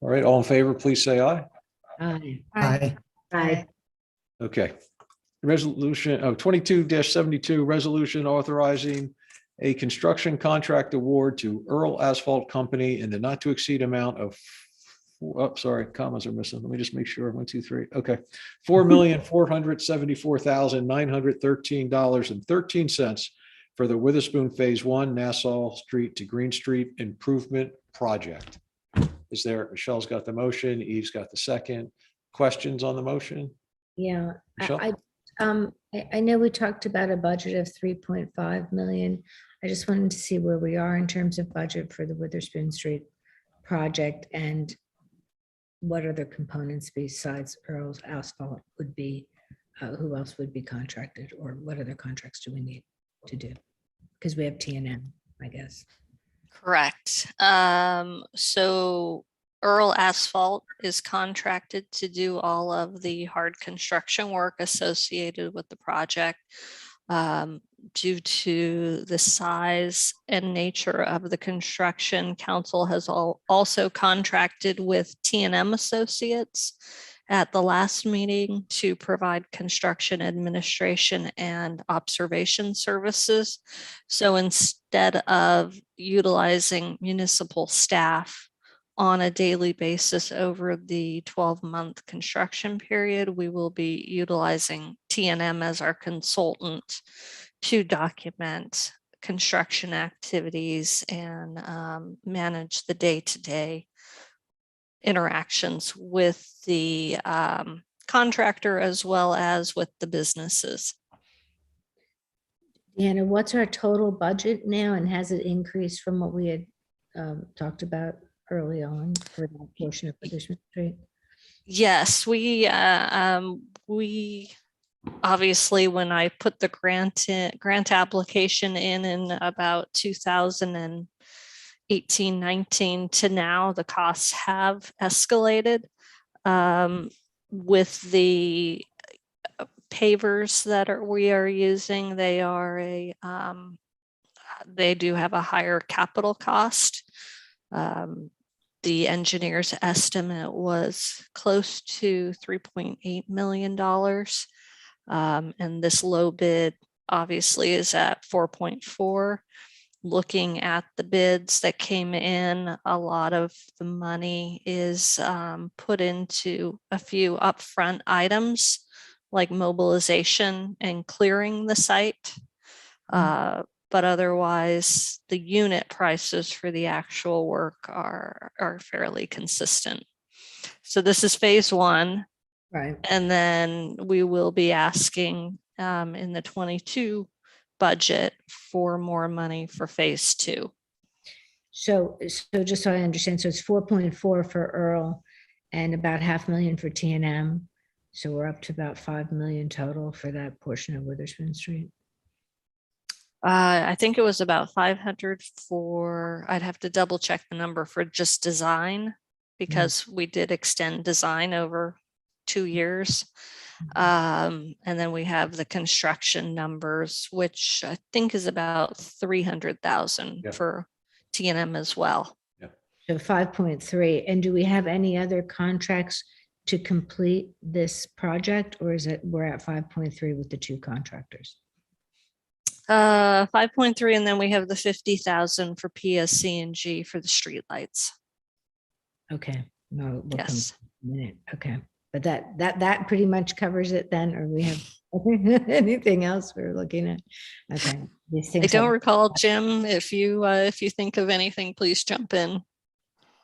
All right, all in favor, please say aye. Aye. Aye. Aye. Okay. Resolution of 22-72, resolution authorizing a construction contract award to Earl Asphalt Company in the not to exceed amount of, oh, sorry, commas are missing. Let me just make sure. 1, 2, 3. Okay. $4,474,913.13 for the Witherspoon Phase 1 Nassau Street to Green Street Improvement Project. Is there, Michelle's got the motion, Eve's got the second. Questions on the motion? Yeah, Michelle? I know we talked about a budget of 3.5 million. I just wanted to see where we are in terms of budget for the Witherspoon Street project and what other components besides Earl's Asphalt would be, who else would be contracted, or what other contracts do we need to do? Because we have T&M, I guess. Correct. So Earl Asphalt is contracted to do all of the hard construction work associated with the project. Due to the size and nature of the construction, council has also contracted with T&M Associates at the last meeting to provide construction administration and observation services. So instead of utilizing municipal staff on a daily basis over the 12-month construction period, we will be utilizing T&M as our consultant to document construction activities and manage the day-to-day interactions with the contractor as well as with the businesses. Deanna, what's our total budget now, and has it increased from what we had talked about early on for that portion of Witherspoon Street? Yes, we obviously, when I put the grant application in about 2018-19 to now, the costs have escalated. With the pavers that we are using, they do have a higher capital cost. The engineer's estimate was close to $3.8 million. And this low bid obviously is at 4.4. Looking at the bids that came in, a lot of the money is put into a few upfront items like mobilization and clearing the site. But otherwise, the unit prices for the actual work are fairly consistent. So this is phase one. Right. And then we will be asking in the 22 budget for more money for phase two. So just so I understand, so it's 4.4 for Earl and about $500,000 for T&M. So we're up to about 5 million total for that portion of Witherspoon Street. I think it was about 500 for, I'd have to double check the number for just design, because we did extend design over 2 years. And then we have the construction numbers, which I think is about 300,000 for T&M as well. So 5.3. And do we have any other contracts to complete this project, or is it we're at 5.3 with the two contractors? 5.3, and then we have the 50,000 for Psng for the streetlights. Okay. No. We'll Yes. come in a minute. Okay. But that pretty much covers it then, or we have anything else we're looking at? Okay. I don't recall, Jim. If you think of anything, please jump in. All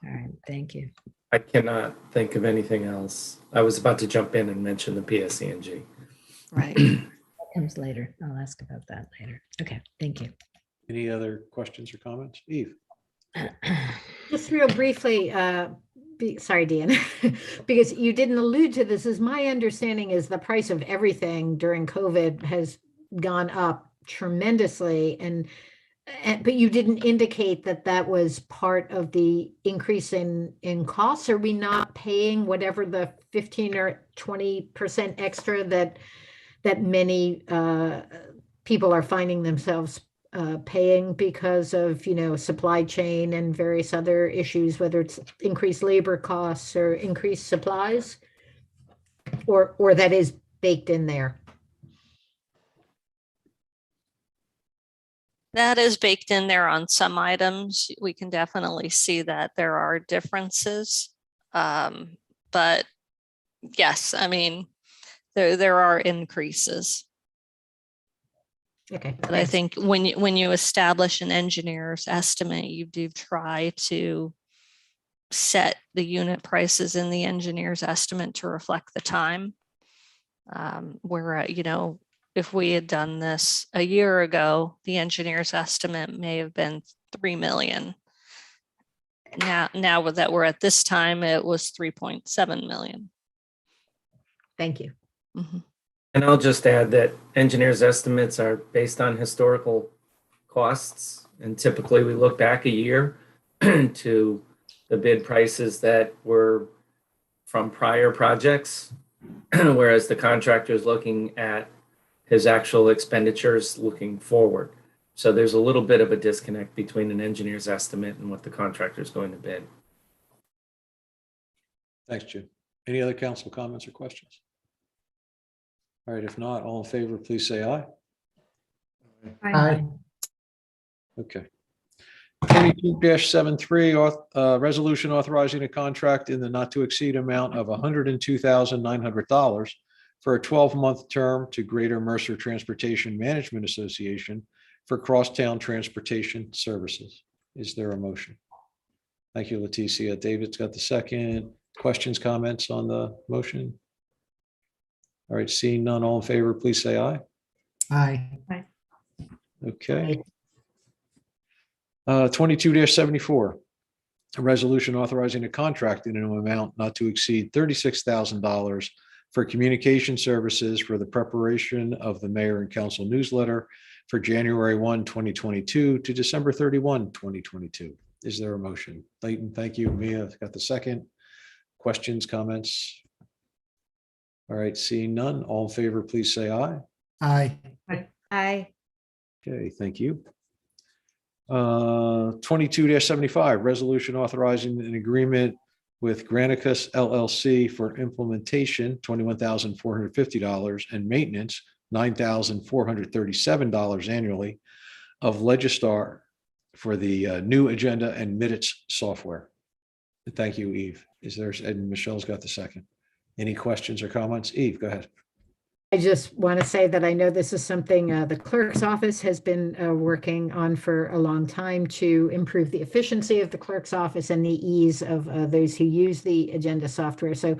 right. Thank you. I cannot think of anything else. I was about to jump in and mention the Psng. Right. That comes later. I'll ask about that later. Okay. Thank you. Any other questions or comments? Eve? Just real briefly, sorry, Deanna, because you didn't allude to this, as my understanding is the price of everything during COVID has gone up tremendously, but you didn't indicate that that was part of the increase in costs. Are we not paying whatever the 15 or 20% extra that many people are finding themselves paying because of, supply chain and various other issues, whether it's increased labor costs or increased supplies, or that is baked in there? That is baked in there on some items. We can definitely see that there are differences. But yes, I mean, there are increases. Okay. But I think when you establish an engineer's estimate, you do try to set the unit prices in the engineer's estimate to reflect the time. Where, if we had done this a year ago, the engineer's estimate may have been 3 million. Now that we're at this time, it was 3.7 million. Thank you. Mm-hmm. And I'll just add that engineers' estimates are based on historical costs. And typically we look back a year to the bid prices that were from prior projects, whereas the contractor is looking at his actual expenditures looking forward. So there's a little bit of a disconnect between an engineer's estimate and what the contractor is going to bid. Thanks, Jim. Any other council comments or questions? All right, if not, all in favor, please say aye. Aye. Okay. 22-73, resolution authorizing a contract in the not to exceed amount of $102,900 for a 12-month term to Greater Mercer Transportation Management Association for crosstown transportation services. Is there a motion? Thank you, Leticia. David's got the second. Questions, comments on the motion? All right, seeing none, all in favor, please say aye. Aye. Okay. 22-74, a resolution authorizing a contract in an amount not to exceed $36,000 for communication services for the preparation of the mayor and council newsletter for January 1, 2022 to December 31, 2022. Is there a motion? Leighton, thank you. Mia got the second. Questions, comments? All right, seeing none, all in favor, please say aye. Aye. Aye. Okay, thank you. 22-75, resolution authorizing an agreement with Granicus LLC for implementation, $21,450, and maintenance, $9,437 annually, of Legistar for the new agenda and minutes software. Thank you, Eve. And Michelle's got the second. Any questions or comments? Eve, go ahead. I just want to say that I know this is something the clerk's office has been working on for a long time to improve the efficiency of the clerk's office and the ease of those who use the agenda software. So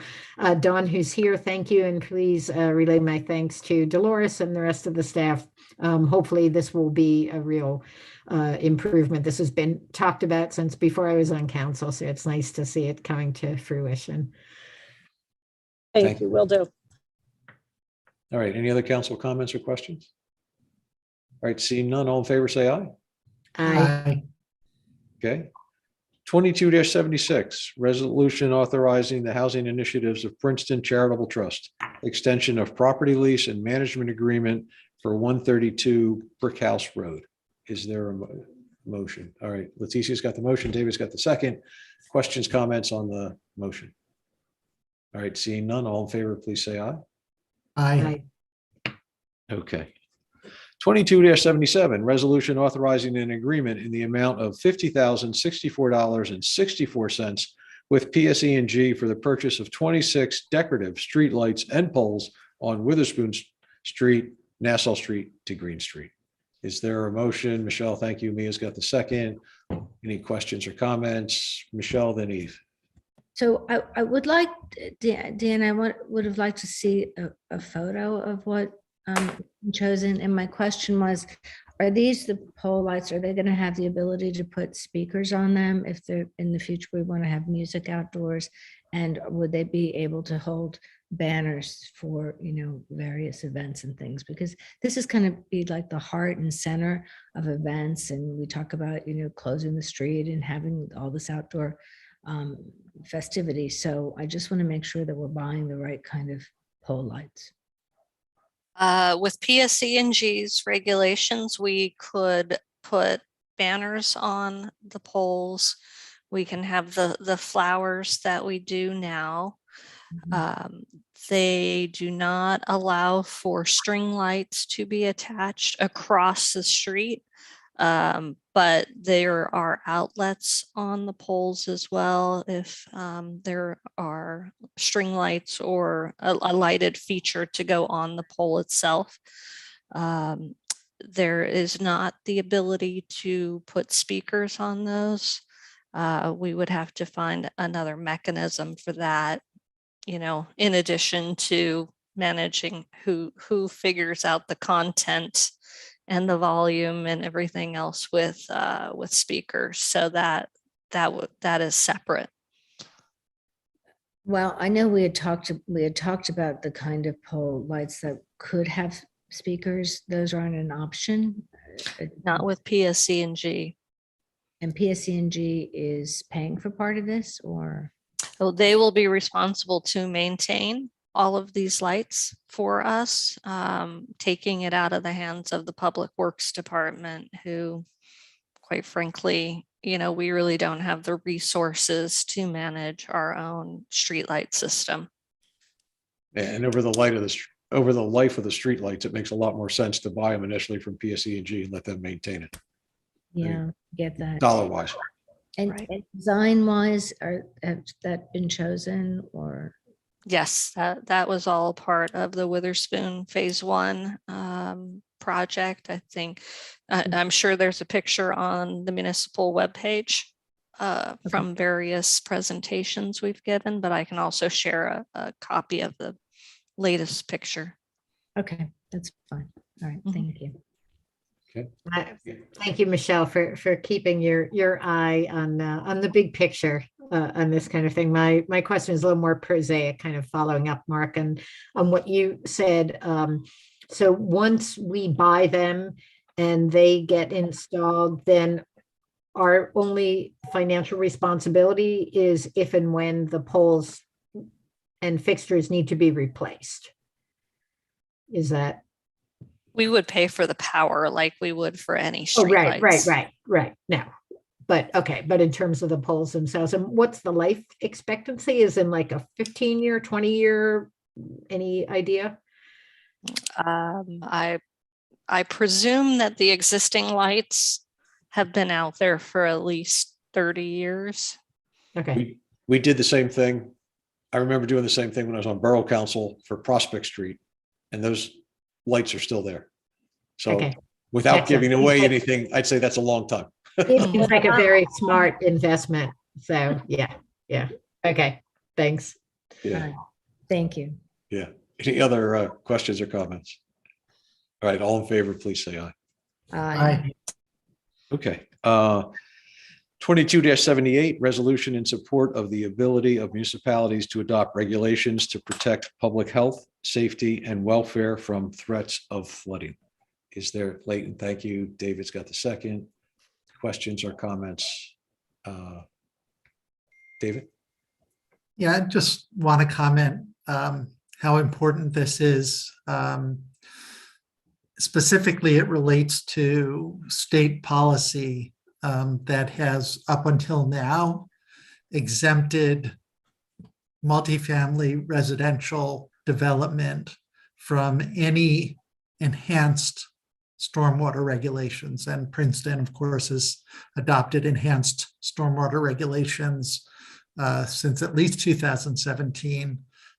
Dawn, who's here, thank you. And please relay my thanks to Dolores and the rest of the staff. Hopefully this will be a real improvement. This has been talked about since before I was on council. So it's nice to see it coming to fruition. Thank you, will do. All right, any other council comments or questions? All right, seeing none, all in favor, say aye. Aye. Okay. 22-76, resolution authorizing the housing initiatives of Princeton Charitable Trust, extension of property lease and management agreement for 132 Brick House Road. Is there a motion? All right, Leticia's got the motion, David's got the second. Questions, comments on the motion? All right, seeing none, all in favor, please say aye. Aye. Okay. 22-77, resolution authorizing an agreement in the amount of $50,064.64 with Psng for the purchase of 26 decorative streetlights and poles on Witherspoon Street, Nassau Street to Green Street. Is there a motion? Michelle, thank you. Mia's got the second. Any questions or comments? Michelle, then Eve. So I would like, Dan, I would have liked to see a photo of what chosen. And my question was, are these the pole lights? Are they going to have the ability to put speakers on them if they're in the future we want to have music outdoors? And would they be able to hold banners for, various events and things? Because this is kind of be like the heart and center of events. And we talk about, closing the street and having all this outdoor festivity. So I just want to make sure that we're buying the right kind of pole lights. With PSE&G's regulations, we could put banners on the poles. We can have the flowers that we do now. They do not allow for string lights to be attached across the street. But there are outlets on the poles as well if there are string lights or a lighted feature to go on the pole itself. There is not the ability to put speakers on those. we would have to find another mechanism for that, in addition to managing who figures out the content and the volume and everything else with speakers. So that is separate. Well, I know we had talked about the kind of pole lights that could have speakers. Those aren't an option. Not with PSC&G. And PSC&G is paying for part of this, or? So they will be responsible to maintain all of these lights for us, taking it out of the hands of the Public Works Department, who, quite frankly, we really don't have the resources to manage our own streetlight system. And over the life of the streetlights, it makes a lot more sense to buy them initially from PSE&G and let them maintain it. Yeah, get that. Dollar wise. And, and design wise, have that been chosen, or? Yes, that was all part of the Witherspoon Phase 1 project. I think I'm sure there's a picture on the municipal webpage from various presentations we've given, but I can also share a copy of the latest picture. Okay, that's fine. All right, thank you. Okay. Thank you, Michelle, for keeping your eye on the big picture on this kind of thing. My question is a little more prosaic, kind of following up, Mark, and on what you said. So once we buy them and they get installed, then our only financial responsibility is if and when the poles and fixtures need to be replaced. Is that? We would pay for the power like we would for any Oh, street lights. right. No, but okay. But in terms of the poles themselves, and what's the life expectancy? Is in like a 15-year, 20-year? Any idea? I presume that the existing lights have been out there for at least 30 years. Okay. We did the same thing. I remember doing the same thing when I was on Borough Council for Prospect Street, and those lights are still there. So Okay. without Excellent. giving away anything, I'd say that's a long time. It seems like a very smart investment. So yeah. Okay. Thanks. Yeah. Thank you. Yeah. Any other questions or comments? All right. All in favor, please say aye. Aye. Okay. 22-78, resolution in support of the ability of municipalities to adopt regulations to protect public health, safety, and welfare from threats of flooding. Is there, Leighton? Thank you. David's got the second. Questions or comments? David? Yeah, I just want to comment how important this is. Specifically, it relates to state policy that has up until now exempted multifamily residential development from any enhanced stormwater regulations. And Princeton, of course, has adopted enhanced stormwater regulations since at least 2017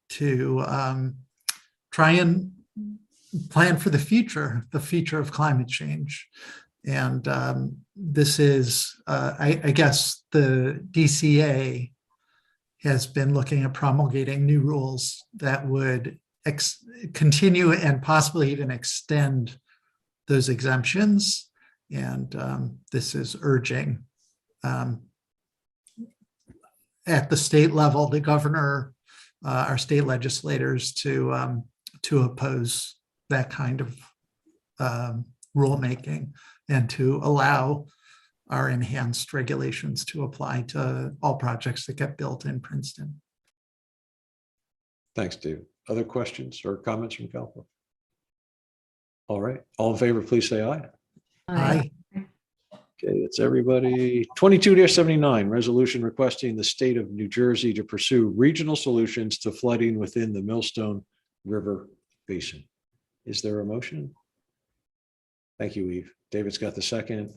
to try and plan for the future of climate change. And this is, I guess, the DCA has been looking at promulgating new rules that would continue and possibly even extend those exemptions. And this is urging at the state level, the governor, our state legislators to oppose that kind of rulemaking and to allow our enhanced regulations to apply to all projects that get built in Princeton. Thanks, David. Other questions or comments from council? All right. All in favor, please say aye. Aye. Okay, that's everybody. 22-79, resolution requesting the state of New Jersey to pursue regional solutions to flooding within the Millstone River Basin. Is there a motion? Thank you, Eve. David's got the second.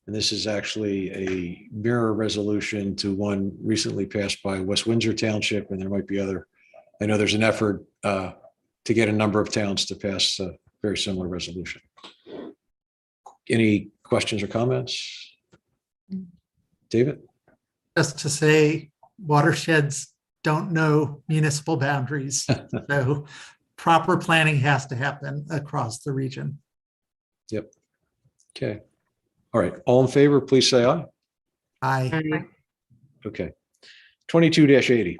And this is actually a mirror resolution to one recently passed by West Windsor Township, and there might be other. I know there's an effort to get a number of towns to pass a very similar resolution. Any questions or comments? David? just to say watersheds don't know municipal boundaries. So proper planning has to happen across the region. Yep. Okay. All right. All in favor, please say aye. Aye. Okay. 22-80,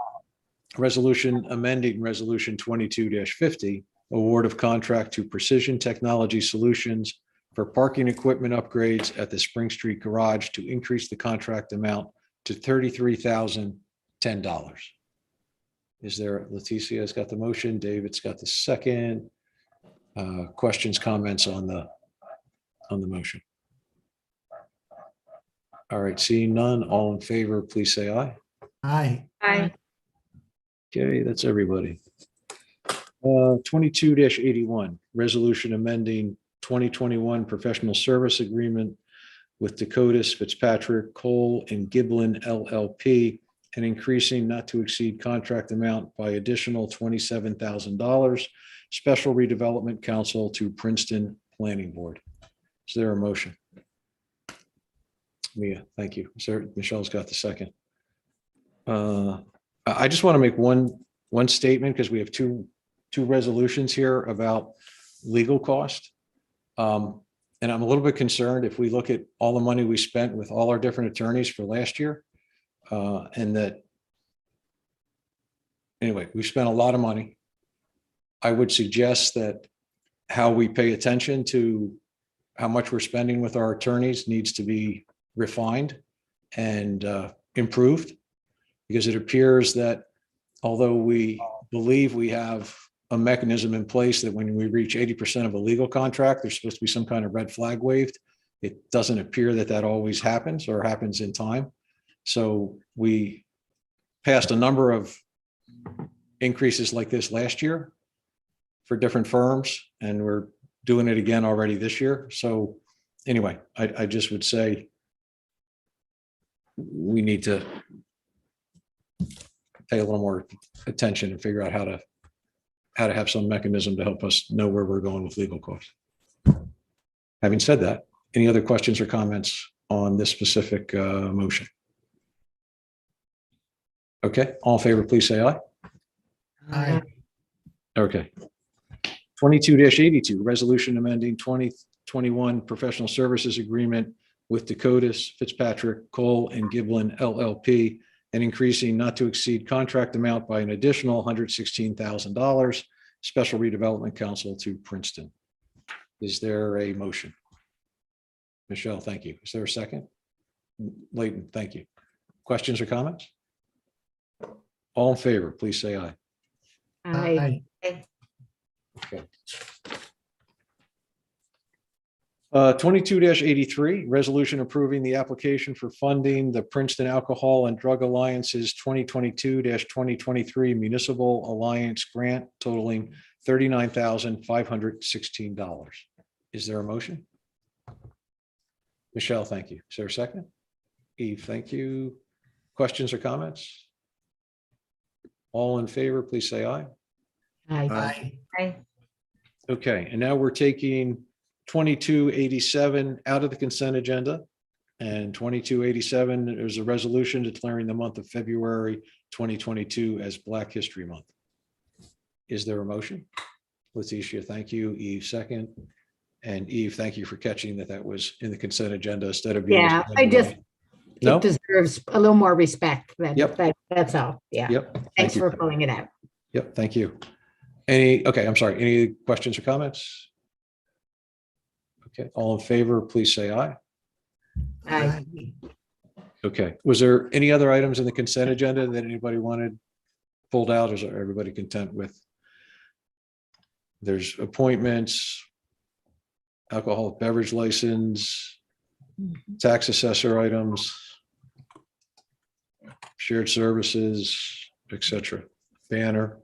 resolution amending resolution 22-50, award of contract to Precision Technology Solutions for parking equipment upgrades at the Spring Street Garage to increase the contract amount to $33,010. Is there, Leticia's got the motion, David's got the second. Questions, comments on the motion? All right, seeing none, all in favor, please say aye. Aye. Aye. Okay, that's everybody. 22-81, resolution amending 2021 professional service agreement with Dakotas, Fitzpatrick, Cole, and Giblin LLP, and increasing not to exceed contract amount by additional $27,000. Special Redevelopment Council to Princeton Planning Board. Is there a motion? Mia, thank you. Sir, Michelle's got the second. I just want to make one statement because we have two resolutions here about legal cost. And I'm a little bit concerned if we look at all the money we spent with all our different attorneys for last year, and that, anyway, we spent a lot of money. I would suggest that how we pay attention to how much we're spending with our attorneys needs to be refined and improved, because it appears that although we believe we have a mechanism in place that when we reach 80% of a legal contract, there's supposed to be some kind of red flag waved. It doesn't appear that that always happens or happens in time. So we passed a number of increases like this last year for different firms, and we're doing it again already this year. So anyway, I just would say we need to pay a little more attention and figure out how to have some mechanism to help us know where we're going with legal costs. Having said that, any other questions or comments on this specific motion? Okay, all in favor, please say aye. Aye. Okay. 22-82, resolution amending 2021 professional services agreement with Dakotas, Fitzpatrick, Cole, and Giblin LLP, and increasing not to exceed contract amount by an additional $116,000. Special Redevelopment Council to Princeton. Is there a motion? Michelle, thank you. Is there a second? Leighton, thank you. Questions or comments? All in favor, please say aye. Aye. Okay. 22-83, resolution approving the application for funding the Princeton Alcohol and Drug Alliance's 2022-2023 Municipal Alliance Grant totaling $39,516. Is there a motion? Michelle, thank you. Is there a second? Eve, thank you. Questions or comments? All in favor, please say aye. Aye. Aye. Okay, and now we're taking 22-87 out of the consent agenda. And 22-87 is a resolution declaring the month of February 2022 as Black History Month. Is there a motion? Leticia, thank you. Eve, second. And Eve, thank you for catching that was in the consent agenda instead of being. Yeah, it No? deserves a little more respect. Yep. That's all. Yeah. Yep. Thanks Thank you. for pulling it out. Yep, thank you. Okay, I'm sorry. Any questions or comments? Okay, all in favor, please say aye. Aye. Okay, was there any other items in the consent agenda that anybody wanted pulled out? Or is everybody content with? There's appointments, alcoholic beverage license, tax assessor items, shared services, etc. Banner,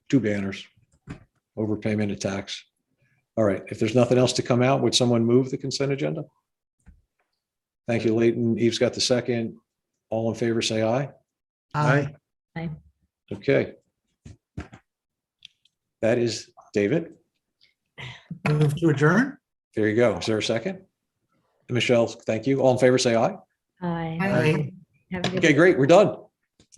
2 banners, overpayment of tax. All right, if there's nothing else to come out, would someone move the consent agenda? Thank you, Leighton. Eve's got the second. All in favor, say aye. Aye. Aye. Okay. That is David. Move to adjourn. There you go. Is there a second? Michelle, thank you. All in favor, say aye. Aye. Aye. Have a good Okay, great. We're done.